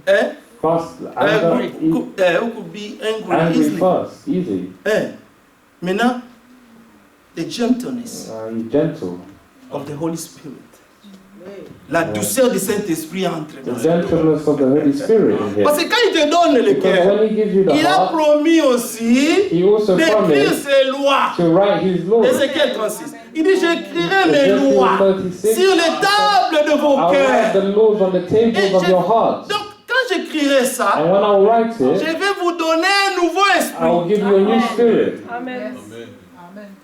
Speaker 6: hein?
Speaker 4: fast, angry,
Speaker 6: Who could be angry
Speaker 4: angry
Speaker 6: easily.
Speaker 4: fast, easy.
Speaker 6: Hein? Maintenant, the gentleness
Speaker 4: He's gentle.
Speaker 6: of the Holy Spirit. La douceur du Saint-Esprit entre
Speaker 4: The
Speaker 6: dans le
Speaker 4: gentleness of the Holy Spirit in
Speaker 6: Parce
Speaker 4: him.
Speaker 6: que quand il te donne le
Speaker 4: Because
Speaker 6: cœur,
Speaker 4: when he gives you the
Speaker 6: il a
Speaker 4: heart,
Speaker 6: promis aussi
Speaker 4: he also
Speaker 6: d'écrire
Speaker 4: promised
Speaker 6: ses lois.
Speaker 4: to write his laws.
Speaker 6: Ézéchiel 36. Il dit, j'écrirai mes
Speaker 4: Ezekiel
Speaker 6: lois
Speaker 4: 36,
Speaker 6: sur les tables de vos
Speaker 4: I'll write
Speaker 6: cœurs.
Speaker 4: the laws on the tables of your hearts.
Speaker 6: Donc, quand j'écrirai ça,
Speaker 4: And when I write
Speaker 6: je
Speaker 4: it,
Speaker 6: vais vous donner un nouveau
Speaker 4: I
Speaker 6: esprit.
Speaker 4: will give you a new spirit.
Speaker 3: Amen.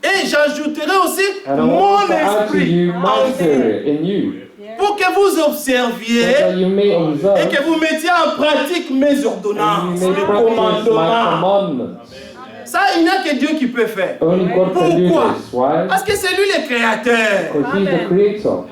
Speaker 6: Et j'ajouterai aussi
Speaker 4: And I will
Speaker 6: mon
Speaker 4: also add to you
Speaker 6: esprit
Speaker 4: my
Speaker 6: en vous,
Speaker 4: spirit in you.
Speaker 6: pour que vous
Speaker 4: So
Speaker 6: observiez
Speaker 4: that you may
Speaker 6: et
Speaker 4: observe
Speaker 6: que vous mettiez en pratique mes
Speaker 4: and
Speaker 6: ordonnances,
Speaker 4: you may
Speaker 6: mes
Speaker 4: practice my
Speaker 6: commandements.
Speaker 4: commandments.
Speaker 6: Ça, il n'y a que Dieu qui peut faire.
Speaker 4: Only God can do
Speaker 6: Pourquoi?
Speaker 4: this. Why?
Speaker 6: Parce que c'est lui le créateur.
Speaker 4: Because he's the creator.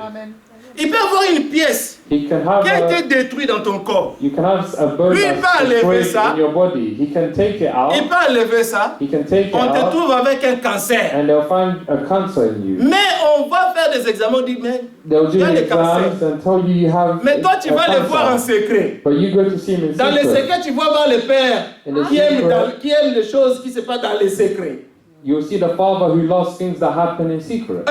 Speaker 6: Il peut avoir une pièce
Speaker 4: He can have
Speaker 6: qui a
Speaker 4: a,
Speaker 6: été détruite dans ton corps.
Speaker 4: you can have a bone
Speaker 6: Lui, il
Speaker 4: that's
Speaker 6: peut enlever
Speaker 4: destroyed
Speaker 6: ça.
Speaker 4: in your body. He can take it out.
Speaker 6: Il peut enlever ça.
Speaker 4: He can take it
Speaker 6: On te
Speaker 4: out.
Speaker 6: trouve avec un cancer.
Speaker 4: And they'll find a cancer in you.
Speaker 6: Mais on va faire des examens. On dit, mais
Speaker 4: They'll do
Speaker 6: Il y a les
Speaker 4: exams and tell you you have
Speaker 6: Mais toi, tu
Speaker 4: a
Speaker 6: vas le voir en
Speaker 4: cancer.
Speaker 6: secret.
Speaker 4: But you go to see him in
Speaker 6: Dans les
Speaker 4: secret.
Speaker 6: secrets, tu vas voir le Père
Speaker 4: In the
Speaker 6: qui aime,
Speaker 4: secret.
Speaker 6: qui aime les choses qui se passent dans les secrets.
Speaker 4: You'll see the Father who loves things that happen in secret.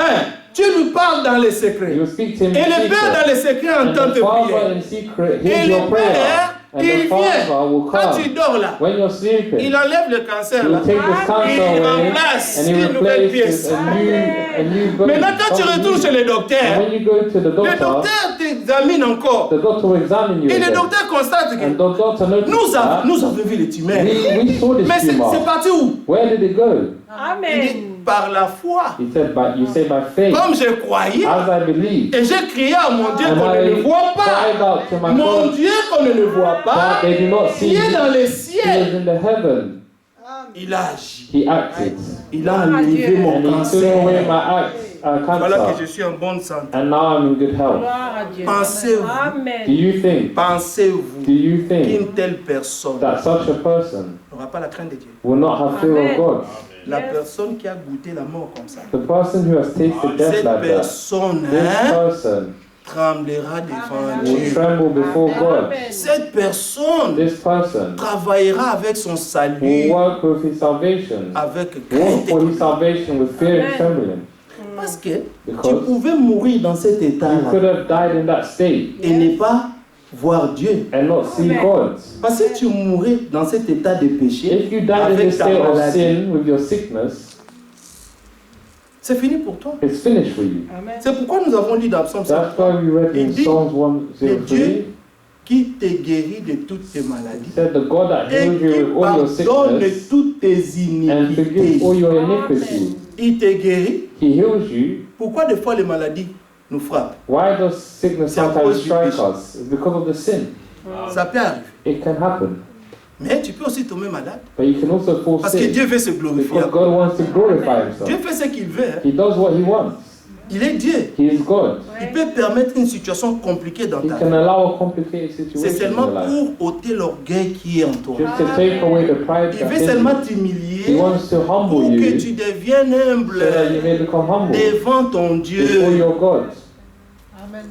Speaker 6: Tu lui parles dans les secrets.
Speaker 4: You'll speak to him
Speaker 6: Et
Speaker 4: in
Speaker 6: le Père
Speaker 4: secret.
Speaker 6: dans les secrets
Speaker 4: And
Speaker 6: entend
Speaker 4: the
Speaker 6: tes
Speaker 4: Father
Speaker 6: prières.
Speaker 4: in secret
Speaker 6: Et
Speaker 4: hears
Speaker 6: le
Speaker 4: your prayer.
Speaker 6: Père,
Speaker 4: And
Speaker 6: il
Speaker 4: the
Speaker 6: vient.
Speaker 4: Father will
Speaker 6: Quand tu
Speaker 4: come.
Speaker 6: dors là,
Speaker 4: When you're sleeping,
Speaker 6: il enlève le cancer
Speaker 4: He'll
Speaker 6: là.
Speaker 4: take this cancer
Speaker 6: Il
Speaker 4: away
Speaker 6: remplace
Speaker 4: and he
Speaker 6: une nouvelle pièce.
Speaker 4: replaces a new body.
Speaker 6: Maintenant, quand tu retournes chez le
Speaker 4: And
Speaker 6: docteur,
Speaker 4: when you go to the
Speaker 6: le
Speaker 4: doctor,
Speaker 6: docteur t'examine encore.
Speaker 4: the doctor will examine you
Speaker 6: Et le
Speaker 4: again.
Speaker 6: docteur constate
Speaker 4: And
Speaker 6: que
Speaker 4: the doctor notices that
Speaker 6: nous avons vu les tumeurs.
Speaker 4: we saw this
Speaker 6: Mais c'est
Speaker 4: tumor.
Speaker 6: parti où?
Speaker 4: Where did it go?
Speaker 6: Il dit,
Speaker 3: Amen.
Speaker 6: par la foi.
Speaker 4: He said, but you say by faith,
Speaker 6: Comme je croyais,
Speaker 4: as I believe.
Speaker 6: et j'ai crié à mon Dieu
Speaker 4: And
Speaker 6: qu'on ne le
Speaker 4: I
Speaker 6: voit pas.
Speaker 4: cried out to my
Speaker 6: Mon
Speaker 4: God
Speaker 6: Dieu qu'on ne le voit pas,
Speaker 4: that they do not see
Speaker 6: qui est
Speaker 4: him.
Speaker 6: dans les
Speaker 4: He
Speaker 6: ciels.
Speaker 4: is in the heaven.
Speaker 6: Il a agi.
Speaker 4: He acted.
Speaker 6: Il a enlevé mon
Speaker 4: And he took away
Speaker 6: cancer.
Speaker 4: my
Speaker 6: Voilà que je
Speaker 4: cancer.
Speaker 6: suis en bonne santé.
Speaker 4: And now I'm in good health.
Speaker 3: Gloire à Dieu.
Speaker 6: Pensez-vous,
Speaker 4: Do
Speaker 3: Amen.
Speaker 4: you think,
Speaker 6: pensez-vous
Speaker 4: do you think
Speaker 6: qu'une telle personne
Speaker 4: that such a person
Speaker 6: n'aura pas la crainte de Dieu?
Speaker 4: will not have fear
Speaker 3: Amen.
Speaker 4: of God?
Speaker 6: La
Speaker 3: Yes.
Speaker 6: personne qui a goûté la mort comme ça,
Speaker 4: The person who has tasted death
Speaker 6: cette
Speaker 4: like that,
Speaker 6: personne
Speaker 4: this person
Speaker 6: tremblera devant
Speaker 4: will
Speaker 6: Dieu.
Speaker 4: tremble before God.
Speaker 3: Amen.
Speaker 6: Cette personne
Speaker 4: This person
Speaker 6: travaillera avec son
Speaker 4: will
Speaker 6: salut,
Speaker 4: work with his salvation,
Speaker 6: avec
Speaker 4: walk
Speaker 6: crainte.
Speaker 4: for his salvation with fear and trembling.
Speaker 6: Parce que tu
Speaker 4: Because
Speaker 6: pouvais mourir dans cet état
Speaker 4: you could have died in that state
Speaker 6: et ne pas voir Dieu.
Speaker 4: and not see God.
Speaker 6: Parce que tu mourrais dans cet état de péché,
Speaker 4: If you died in
Speaker 6: avec
Speaker 4: the
Speaker 6: ta
Speaker 4: state of
Speaker 6: maladie,
Speaker 4: sin with your sickness,
Speaker 6: c'est fini pour toi.
Speaker 4: it's finished for you.
Speaker 3: Amen.
Speaker 6: C'est pourquoi nous avons lu dans Psaume
Speaker 4: That's
Speaker 6: 103
Speaker 4: why we read in
Speaker 6: Il dit,
Speaker 4: Psalms
Speaker 6: le
Speaker 4: 103,
Speaker 6: Dieu qui te guérit de toutes tes
Speaker 4: he
Speaker 6: maladies
Speaker 4: said, the God that
Speaker 6: et
Speaker 4: heals you
Speaker 6: qui
Speaker 4: with all your
Speaker 6: pardonne
Speaker 4: sickness
Speaker 6: toutes tes
Speaker 4: and forgives
Speaker 6: iniquités.
Speaker 4: all your iniquities.
Speaker 6: Il te guérit.
Speaker 4: He heals you.
Speaker 6: Pourquoi des fois les maladies nous frappe.
Speaker 4: Why does sickness
Speaker 6: C'est à
Speaker 4: sometimes
Speaker 6: cause du
Speaker 4: strike
Speaker 6: péché.
Speaker 4: us? It's because of the sin.
Speaker 6: Ça peut arriver.
Speaker 4: It can happen.
Speaker 6: Mais tu peux aussi tomber malade.
Speaker 4: But you can also fall
Speaker 6: Parce que
Speaker 4: sick.
Speaker 6: Dieu veut se glorifier.
Speaker 4: Because God wants to glorify
Speaker 6: Dieu
Speaker 4: himself.
Speaker 6: fait ce qu'il veut. Hein.
Speaker 4: He does what he wants.
Speaker 6: Il est Dieu.
Speaker 4: He is God.
Speaker 6: Il peut permettre une situation compliquée dans
Speaker 4: He
Speaker 6: ta
Speaker 4: can
Speaker 6: vie.
Speaker 4: allow a complicated
Speaker 6: C'est
Speaker 4: situation in
Speaker 6: seulement
Speaker 4: your life.
Speaker 6: pour ôter l'orgueil qui est en toi.
Speaker 4: Just to take away the pride
Speaker 6: Il
Speaker 4: that's
Speaker 6: veut
Speaker 4: in
Speaker 6: seulement
Speaker 4: you. He
Speaker 6: t'humilier
Speaker 4: wants to
Speaker 6: pour
Speaker 4: humble
Speaker 6: que
Speaker 4: you
Speaker 6: tu deviennes humble
Speaker 4: so that you may become humble
Speaker 6: devant ton
Speaker 4: before
Speaker 6: Dieu.
Speaker 4: your God.
Speaker 3: Amen.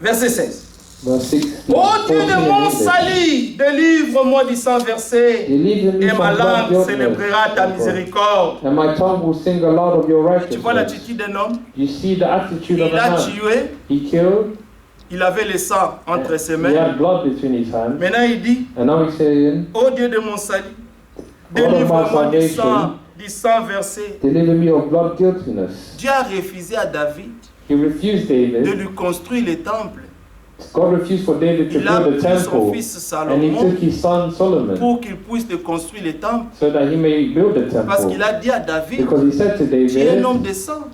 Speaker 6: Verset 16.
Speaker 4: Verse 16.
Speaker 6: Ô Dieu
Speaker 4: 14
Speaker 6: de
Speaker 4: in
Speaker 6: mon
Speaker 4: English.
Speaker 6: salut, délivre-moi du sang versé,
Speaker 4: Deliver me
Speaker 6: et
Speaker 4: from
Speaker 6: ma
Speaker 4: blood
Speaker 6: langue
Speaker 4: guiltiness,
Speaker 6: célébrera ta
Speaker 4: O God.
Speaker 6: miséricorde.
Speaker 4: And my tongue will sing aloud of your
Speaker 6: Tu vois
Speaker 4: righteousness.
Speaker 6: l'attitude d'un homme?
Speaker 4: You see the attitude of
Speaker 6: Il
Speaker 4: a
Speaker 6: a
Speaker 4: man.
Speaker 6: tué,
Speaker 4: He killed.
Speaker 6: il avait le sang entre ses
Speaker 4: He
Speaker 6: mains.
Speaker 4: had blood between his hands.
Speaker 6: Maintenant il dit,
Speaker 4: And now he's saying,
Speaker 6: ô Dieu de mon salut,
Speaker 4: God of my
Speaker 6: délivre-moi
Speaker 4: salvation,
Speaker 6: du sang versé.
Speaker 4: deliver me of blood guiltiness.
Speaker 6: Dieu a refusé à David
Speaker 4: He refused
Speaker 6: de
Speaker 4: David.
Speaker 6: lui construire le temple.
Speaker 4: God refused for David to
Speaker 6: Il a
Speaker 4: build a
Speaker 6: pris son
Speaker 4: temple.
Speaker 6: fils
Speaker 4: And he
Speaker 6: Salomon
Speaker 4: took his son Solomon
Speaker 6: pour qu'il puisse te construire le temple.
Speaker 4: so that he may build a
Speaker 6: Parce
Speaker 4: temple.
Speaker 6: qu'il a dit à David,
Speaker 4: Because he said to
Speaker 6: tu es un
Speaker 4: David,
Speaker 6: homme de sang.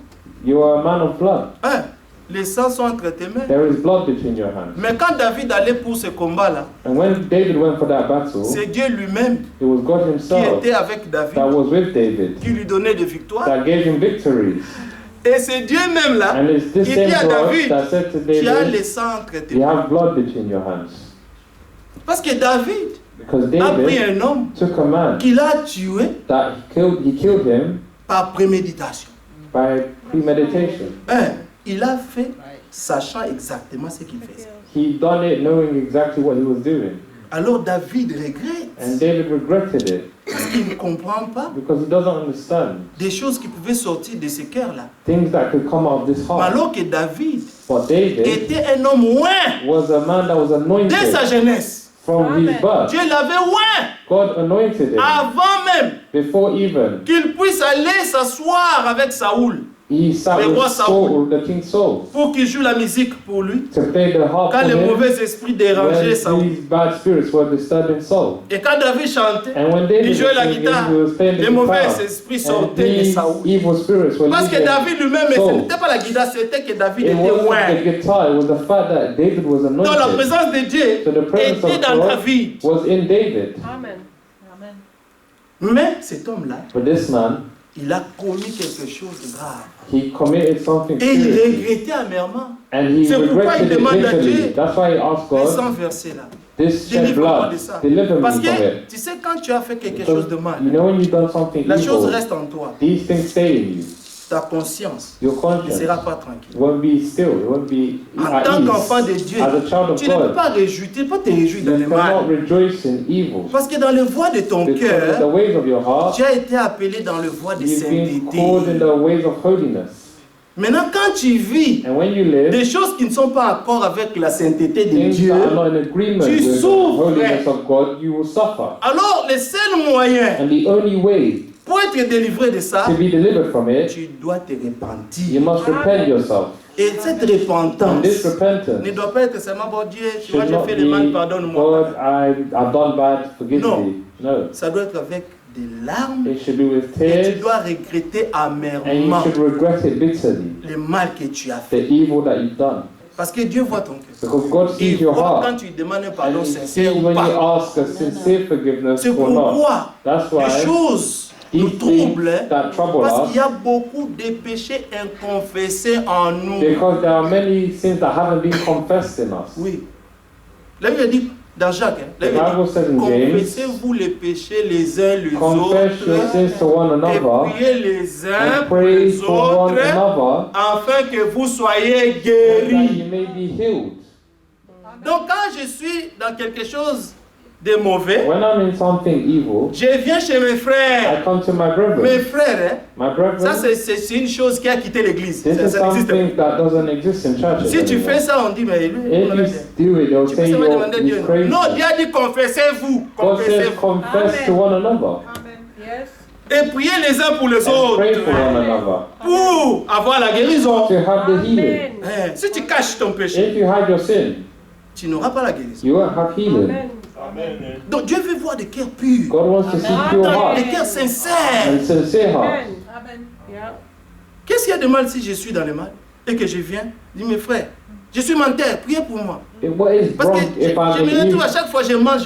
Speaker 4: you are a man of blood.
Speaker 6: Hein? Les sangs sont entre tes mains.
Speaker 4: There is blood between your hands.
Speaker 6: Mais quand David allait pour ce combat-là,
Speaker 4: And when David went for that battle,
Speaker 6: c'est Dieu lui-même
Speaker 4: it was God
Speaker 6: qui
Speaker 4: himself
Speaker 6: était avec David,
Speaker 4: that was with David,
Speaker 6: qui lui donnait des victoires.
Speaker 4: that gave him victories.
Speaker 6: Et c'est Dieu même là,
Speaker 4: And it's this
Speaker 6: il
Speaker 4: same
Speaker 6: dit à
Speaker 4: God
Speaker 6: David,
Speaker 4: that said to
Speaker 6: tu as
Speaker 4: David,
Speaker 6: les sangs entre tes
Speaker 4: you
Speaker 6: mains.
Speaker 4: have blood between your hands.
Speaker 6: Parce que David
Speaker 4: Because
Speaker 6: a pris
Speaker 4: David
Speaker 6: un homme
Speaker 4: took a man
Speaker 6: qu'il a tué
Speaker 4: that he killed him
Speaker 6: par préméditation.
Speaker 4: by premeditation.
Speaker 6: Hein? Il a fait sachant exactement ce qu'il faisait.
Speaker 4: He done it knowing exactly what he was doing.
Speaker 6: Alors David regrette
Speaker 4: And David regretted it
Speaker 6: parce qu'il ne comprend pas
Speaker 4: because he doesn't understand
Speaker 6: des choses qui pouvaient sortir de ce cœur-là.
Speaker 4: things that could come out of this
Speaker 6: Mais
Speaker 4: heart.
Speaker 6: alors que David
Speaker 4: But David
Speaker 6: était un homme oint
Speaker 4: was a man that was
Speaker 6: dès sa
Speaker 4: anointed
Speaker 6: jeunesse.
Speaker 4: from his
Speaker 3: Amen.
Speaker 4: birth.
Speaker 6: Dieu l'avait oint
Speaker 4: God anointed him
Speaker 6: avant même
Speaker 4: before even
Speaker 6: qu'il puisse aller s'asseoir avec Saoul
Speaker 4: he sat
Speaker 6: Le
Speaker 4: with
Speaker 6: roi
Speaker 4: Saul, the king Saul,
Speaker 6: pour qu'il joue la musique pour lui.
Speaker 4: to play the harp
Speaker 6: Quand
Speaker 4: for
Speaker 6: les
Speaker 4: him
Speaker 6: mauvais esprits dérangeaient
Speaker 4: when
Speaker 6: Saoul.
Speaker 4: these bad spirits were disturbing Saul.
Speaker 6: Et quand David chantait,
Speaker 4: And when
Speaker 6: il
Speaker 4: David
Speaker 6: jouait la
Speaker 4: was singing,
Speaker 6: guitare,
Speaker 4: he was playing
Speaker 6: les
Speaker 4: the
Speaker 6: mauvais
Speaker 4: guitar.
Speaker 6: esprits
Speaker 4: And
Speaker 6: sortaient de
Speaker 4: these
Speaker 6: Saoul.
Speaker 4: evil spirits were
Speaker 6: Parce que
Speaker 4: leaving
Speaker 6: David lui-même, ce
Speaker 4: Saul.
Speaker 6: n'était pas la guitare, c'était que David
Speaker 4: It
Speaker 6: était
Speaker 4: wasn't
Speaker 6: loin.
Speaker 4: the guitar, it was the fact that David was
Speaker 6: Donc la
Speaker 4: anointed.
Speaker 6: présence de Dieu
Speaker 4: So the presence
Speaker 6: était
Speaker 4: of
Speaker 6: dans
Speaker 4: God
Speaker 6: David.
Speaker 4: was in David.
Speaker 3: Amen. Amen.
Speaker 6: Mais cet homme-là,
Speaker 4: But this man,
Speaker 6: il a commis quelque chose de grave.
Speaker 4: he committed something
Speaker 6: Et il
Speaker 4: serious.
Speaker 6: regrettait amèrement.
Speaker 4: And he
Speaker 6: C'est pourquoi
Speaker 4: regretted
Speaker 6: il
Speaker 4: it
Speaker 6: demande à
Speaker 4: bitterly.
Speaker 6: Dieu
Speaker 4: That's why he asked
Speaker 6: Les
Speaker 4: God,
Speaker 6: 100 versets là.
Speaker 4: this shed
Speaker 6: Délivre-moi
Speaker 4: blood,
Speaker 6: de ça.
Speaker 4: deliver me
Speaker 6: Parce
Speaker 4: from
Speaker 6: que
Speaker 4: it.
Speaker 6: tu sais, quand tu as fait quelque chose de mal,
Speaker 4: You know when you've done something
Speaker 6: la chose
Speaker 4: evil,
Speaker 6: reste en toi.
Speaker 4: these things stay in you.
Speaker 6: Ta conscience
Speaker 4: Your
Speaker 6: ne
Speaker 4: conscience
Speaker 6: sera pas tranquille.
Speaker 4: won't be still, it won't be
Speaker 6: En
Speaker 4: at
Speaker 6: tant qu'enfant
Speaker 4: ease.
Speaker 6: de Dieu,
Speaker 4: As a child of
Speaker 6: tu ne peux
Speaker 4: God,
Speaker 6: pas réjouir, tu ne peux pas te réjouir dans
Speaker 4: you
Speaker 6: le
Speaker 4: cannot
Speaker 6: mal.
Speaker 4: rejoice in evil.
Speaker 6: Parce que dans les voies de ton
Speaker 4: Because in the
Speaker 6: cœur,
Speaker 4: ways of your heart,
Speaker 6: tu as été appelé dans les voies de
Speaker 4: you've been
Speaker 6: sainteté.
Speaker 4: called in the ways of holiness.
Speaker 6: Maintenant, quand tu vis
Speaker 4: And when you live,
Speaker 6: des choses qui ne sont pas en accord avec la sainteté de
Speaker 4: things
Speaker 6: Dieu,
Speaker 4: that are not in agreement
Speaker 6: tu
Speaker 4: with the
Speaker 6: souffres.
Speaker 4: holiness of God, you will suffer.
Speaker 6: alors le seul moyen
Speaker 4: And the only way
Speaker 6: pour être délivré de ça,
Speaker 4: to be delivered from it,
Speaker 6: tu dois te
Speaker 4: you
Speaker 6: repentir.
Speaker 4: must repent yourself.
Speaker 6: Et cette
Speaker 4: And
Speaker 6: repentance
Speaker 4: this repentance
Speaker 6: ne doit pas être seulement, bon Dieu, tu vois,
Speaker 4: should
Speaker 6: j'ai
Speaker 4: not
Speaker 6: fait le mal,
Speaker 4: be,
Speaker 6: pardonne-moi.
Speaker 4: God, I've done bad, forgive
Speaker 6: No.
Speaker 4: me. No.
Speaker 6: Ça doit être avec des larmes
Speaker 4: It should be with
Speaker 6: et tu
Speaker 4: tears,
Speaker 6: dois regretter
Speaker 4: and you
Speaker 6: amèrement
Speaker 4: should regret it bitterly,
Speaker 6: le mal que tu as
Speaker 4: the
Speaker 6: fait.
Speaker 4: evil that you've done.
Speaker 6: Parce que Dieu voit ton cœur.
Speaker 4: Because God sees
Speaker 6: Il
Speaker 4: your
Speaker 6: voit quand
Speaker 4: heart.
Speaker 6: tu demandes un
Speaker 4: And
Speaker 6: pardon
Speaker 4: He
Speaker 6: sincère
Speaker 4: sees
Speaker 6: ou
Speaker 4: when you
Speaker 6: pas.
Speaker 4: ask a sincere forgiveness
Speaker 6: C'est
Speaker 4: or not.
Speaker 6: pourquoi
Speaker 4: That's
Speaker 6: les
Speaker 4: why
Speaker 6: choses nous
Speaker 4: these things
Speaker 6: troublent.
Speaker 4: that trouble
Speaker 6: Parce qu'il y
Speaker 4: us,
Speaker 6: a beaucoup de péchés inconfessés en nous.
Speaker 4: because there are many sins that haven't been confessed in us.
Speaker 6: Oui. La Bible dit dans Jacques, hein, la
Speaker 4: The
Speaker 6: Bible
Speaker 4: Bible
Speaker 6: dit,
Speaker 4: says in James,
Speaker 6: confessez-vous les péchés les uns les
Speaker 4: confess your
Speaker 6: autres
Speaker 4: sins to one
Speaker 6: et
Speaker 4: another
Speaker 6: priez les uns
Speaker 4: and
Speaker 6: pour
Speaker 4: pray
Speaker 6: les
Speaker 4: for one
Speaker 6: autres
Speaker 4: another
Speaker 6: afin que vous soyez
Speaker 4: that
Speaker 6: guéris.
Speaker 4: you may be healed.
Speaker 6: Donc quand je suis dans quelque chose de mauvais,
Speaker 4: When I'm in something evil,
Speaker 6: je viens chez mes
Speaker 4: I
Speaker 6: frères.
Speaker 4: come to my
Speaker 6: Mes
Speaker 4: brethren.
Speaker 6: frères, hein,
Speaker 4: My
Speaker 6: ça
Speaker 4: brethren,
Speaker 6: c'est une chose qui a quitté l'église.
Speaker 4: this is
Speaker 6: Ça n'existe pas.
Speaker 4: something that doesn't exist in churches
Speaker 6: Si tu
Speaker 4: anymore.
Speaker 6: fais ça, on dit, mais lui,
Speaker 4: If
Speaker 6: on
Speaker 4: you
Speaker 6: a dit.
Speaker 4: do it, they'll
Speaker 6: Tu peux
Speaker 4: say
Speaker 6: seulement demander à Dieu.
Speaker 4: you're crazy.
Speaker 6: Non, Dieu a dit confessez-vous.
Speaker 4: God says
Speaker 6: Confessez-vous.
Speaker 4: confess
Speaker 3: Amen.
Speaker 4: to one another
Speaker 3: Amen. Yes.
Speaker 6: Et priez les uns pour les
Speaker 4: and pray
Speaker 6: autres
Speaker 4: for one another
Speaker 6: pour avoir la guérison.
Speaker 4: to have the healing.
Speaker 3: Amen.
Speaker 6: Si tu caches ton péché,
Speaker 4: If you hide your sin,
Speaker 6: tu n'auras pas la guérison.
Speaker 4: you won't have healing.
Speaker 3: Amen.
Speaker 1: Amen.
Speaker 6: Donc Dieu veut voir des cœurs purs,
Speaker 4: God wants to see pure hearts
Speaker 6: des cœurs sincères.
Speaker 4: and sincere hearts.
Speaker 3: Amen. Yeah.
Speaker 6: Qu'est-ce qu'il y a de mal si je suis dans le mal et que je viens, dis mes frères, je suis menteur, priez pour moi.
Speaker 4: What is
Speaker 6: Parce que
Speaker 4: wrong
Speaker 6: je
Speaker 4: if I'm
Speaker 6: me
Speaker 4: in
Speaker 6: retrouve à
Speaker 4: evil?
Speaker 6: chaque fois, je mange.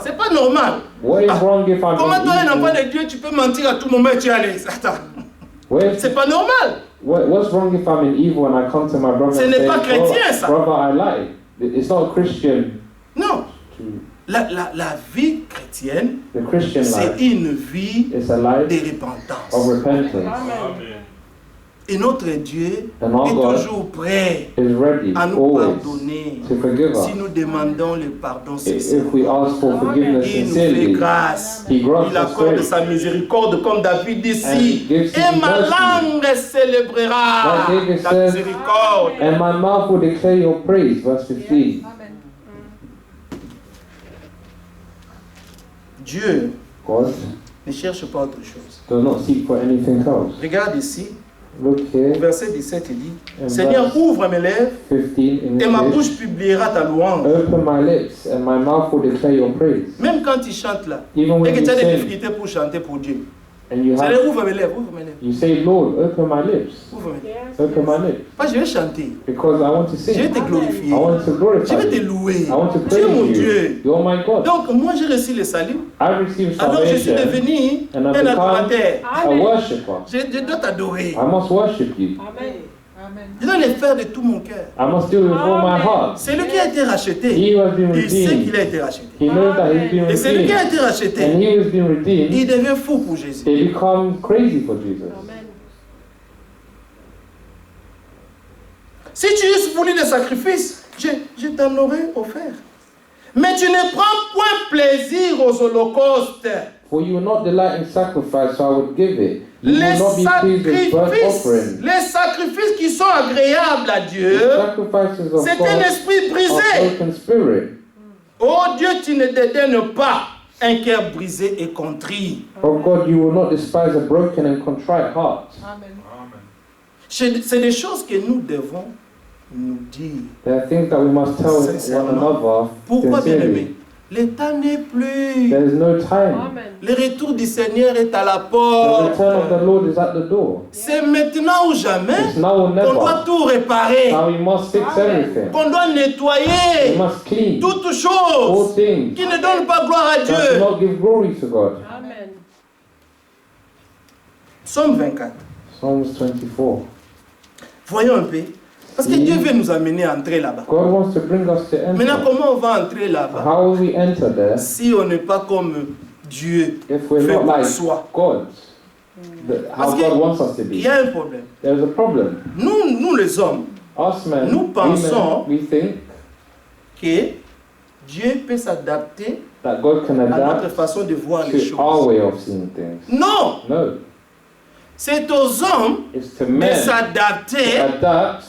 Speaker 6: C'est pas normal.
Speaker 4: What is wrong if I'm
Speaker 6: Comment toi, un enfant
Speaker 4: in evil?
Speaker 6: de Dieu, tu peux mentir à tout moment et tu es à l'aise? Attends,
Speaker 4: What
Speaker 6: c'est pas normal.
Speaker 4: what's wrong if I'm in evil and I come to my brother
Speaker 6: Ce
Speaker 4: and
Speaker 6: n'est
Speaker 4: say,
Speaker 6: pas chrétien, ça.
Speaker 4: brother, I lied. It's not a Christian.
Speaker 6: Non,
Speaker 4: To,
Speaker 6: la vie chrétienne,
Speaker 4: the Christian
Speaker 6: c'est
Speaker 4: life
Speaker 6: une vie
Speaker 4: is a life
Speaker 6: de repentance.
Speaker 4: of repentance.
Speaker 1: Amen.
Speaker 6: Et notre Dieu
Speaker 4: And our
Speaker 6: est
Speaker 4: God
Speaker 6: toujours prêt
Speaker 4: is ready
Speaker 6: à nous
Speaker 4: always
Speaker 6: pardonner
Speaker 4: to forgive us.
Speaker 6: si nous demandons le pardon sincère.
Speaker 4: If we ask for forgiveness
Speaker 6: Il nous fait
Speaker 4: sincerely,
Speaker 6: grâce.
Speaker 4: He grants
Speaker 6: Il
Speaker 4: us
Speaker 6: accorde
Speaker 4: grace.
Speaker 6: sa miséricorde comme David dit
Speaker 4: And
Speaker 6: ici.
Speaker 4: gives
Speaker 6: Et
Speaker 4: his
Speaker 6: ma
Speaker 4: mercy.
Speaker 6: langue célébrera
Speaker 4: Like David
Speaker 6: ta
Speaker 4: says,
Speaker 6: miséricorde.
Speaker 4: And my mouth will declare your praise. Verse 15.
Speaker 3: Amen.
Speaker 6: Dieu
Speaker 4: God
Speaker 6: ne cherche pas autre chose.
Speaker 4: does not seek for anything else.
Speaker 6: Regarde ici,
Speaker 4: Look
Speaker 6: au
Speaker 4: here,
Speaker 6: verset 17, il dit,
Speaker 4: in
Speaker 6: Seigneur,
Speaker 4: verse
Speaker 6: ouvre mes lèvres
Speaker 4: 15 in
Speaker 6: et ma
Speaker 4: English.
Speaker 6: bouche publiera ta louange.
Speaker 4: Open my lips and my mouth will declare your praise.
Speaker 6: Même quand il chante là,
Speaker 4: Even
Speaker 6: et
Speaker 4: when
Speaker 6: que
Speaker 4: you
Speaker 6: tu as des
Speaker 4: sing
Speaker 6: difficultés pour chanter pour Dieu.
Speaker 4: and you
Speaker 6: Seigneur,
Speaker 4: have,
Speaker 6: ouvre mes lèvres, ouvre mes lèvres,
Speaker 4: you say, Lord, open my lips.
Speaker 6: ouvre mes lèvres.
Speaker 3: Yes.
Speaker 4: Open my lips.
Speaker 6: Moi, je vais chanter.
Speaker 4: Because I want to
Speaker 6: Je vais
Speaker 4: sing.
Speaker 6: te glorifier.
Speaker 4: I want to
Speaker 6: Je
Speaker 4: glorify
Speaker 6: vais te
Speaker 4: you.
Speaker 6: louer.
Speaker 4: I want to
Speaker 6: Tu es mon
Speaker 4: praise you.
Speaker 6: Dieu.
Speaker 4: You're my God.
Speaker 6: Donc, moi, j'ai reçu le salut.
Speaker 4: I received
Speaker 6: Alors, je suis
Speaker 4: salvation
Speaker 6: devenu
Speaker 4: and
Speaker 6: un
Speaker 4: I've become
Speaker 6: adorateur.
Speaker 4: a worshipper.
Speaker 6: Je dois t'adorer.
Speaker 4: I must worship you.
Speaker 3: Amen. Amen.
Speaker 6: Je dois le faire de tout mon cœur.
Speaker 4: I must do it with all my heart.
Speaker 6: C'est lui qui a été racheté.
Speaker 4: He who has been
Speaker 6: Il sait
Speaker 4: redeemed.
Speaker 6: qu'il a été racheté.
Speaker 4: He knows that he's been
Speaker 6: Et c'est lui qui a
Speaker 4: redeemed.
Speaker 6: été racheté.
Speaker 4: And he who has been redeemed,
Speaker 6: Il devient fou pour Jésus.
Speaker 4: they become crazy for Jesus.
Speaker 3: Amen.
Speaker 6: Si tu eusses voulu des sacrifices, je t'en aurais offert. Mais tu ne prends point plaisir aux holocaustes.
Speaker 4: For you will not delight in sacrifice, so I would give it. You
Speaker 6: Les
Speaker 4: will not be pleased with burnt
Speaker 6: sacrifices,
Speaker 4: offering.
Speaker 6: les sacrifices qui sont agréables à Dieu,
Speaker 4: The sacrifices of
Speaker 6: c'est un
Speaker 4: God
Speaker 6: esprit
Speaker 4: are
Speaker 6: brisé.
Speaker 4: broken spirit.
Speaker 6: Oh Dieu, tu ne dédaignes pas un cœur brisé et contrit.
Speaker 4: Oh God, you will not despise a broken and contrite heart.
Speaker 3: Amen.
Speaker 6: C'est des choses que nous devons nous dire.
Speaker 4: There are things that we must tell one
Speaker 6: Sincèrement.
Speaker 4: another
Speaker 6: Pourquoi, bien
Speaker 4: sincerely.
Speaker 6: aimé? Le temps n'est plus.
Speaker 4: There is no time.
Speaker 3: Amen.
Speaker 6: Le retour du Seigneur est à la
Speaker 4: The
Speaker 6: porte.
Speaker 4: return of the Lord is at the door.
Speaker 6: C'est maintenant ou jamais
Speaker 4: It's now or
Speaker 6: qu'on doit
Speaker 4: never.
Speaker 6: tout réparer,
Speaker 4: Now we must fix everything.
Speaker 6: qu'on doit
Speaker 4: We
Speaker 6: nettoyer
Speaker 4: must clean
Speaker 6: toutes
Speaker 4: all
Speaker 6: choses
Speaker 4: things
Speaker 6: qui ne donnent pas gloire à
Speaker 4: that do
Speaker 6: Dieu.
Speaker 4: not give glory to God.
Speaker 3: Amen.
Speaker 6: Psaume 24.
Speaker 4: Psalms 24.
Speaker 6: Voyons un peu. Parce que Dieu veut nous amener à entrer là-bas.
Speaker 4: God wants to bring us to
Speaker 6: Maintenant,
Speaker 4: enter.
Speaker 6: comment on va entrer là-bas
Speaker 4: How will we enter there
Speaker 6: si on n'est pas comme Dieu
Speaker 4: if we're
Speaker 6: fait
Speaker 4: not
Speaker 6: pour
Speaker 4: like
Speaker 6: soi?
Speaker 4: God? How
Speaker 6: Parce
Speaker 4: God wants us to
Speaker 6: qu'il
Speaker 4: be.
Speaker 6: y a un problème.
Speaker 4: There's a problem.
Speaker 6: Nous les hommes,
Speaker 4: Us men,
Speaker 6: Nous pensons-
Speaker 4: women, we think
Speaker 6: que Dieu peut s'adapter
Speaker 4: that God can
Speaker 6: à notre
Speaker 4: adapt
Speaker 6: façon de voir les
Speaker 4: to our
Speaker 6: choses.
Speaker 4: way of seeing things.
Speaker 6: Non,
Speaker 4: No,
Speaker 6: c'est aux hommes
Speaker 4: it's to
Speaker 6: de
Speaker 4: men to
Speaker 6: s'adapter
Speaker 4: adapt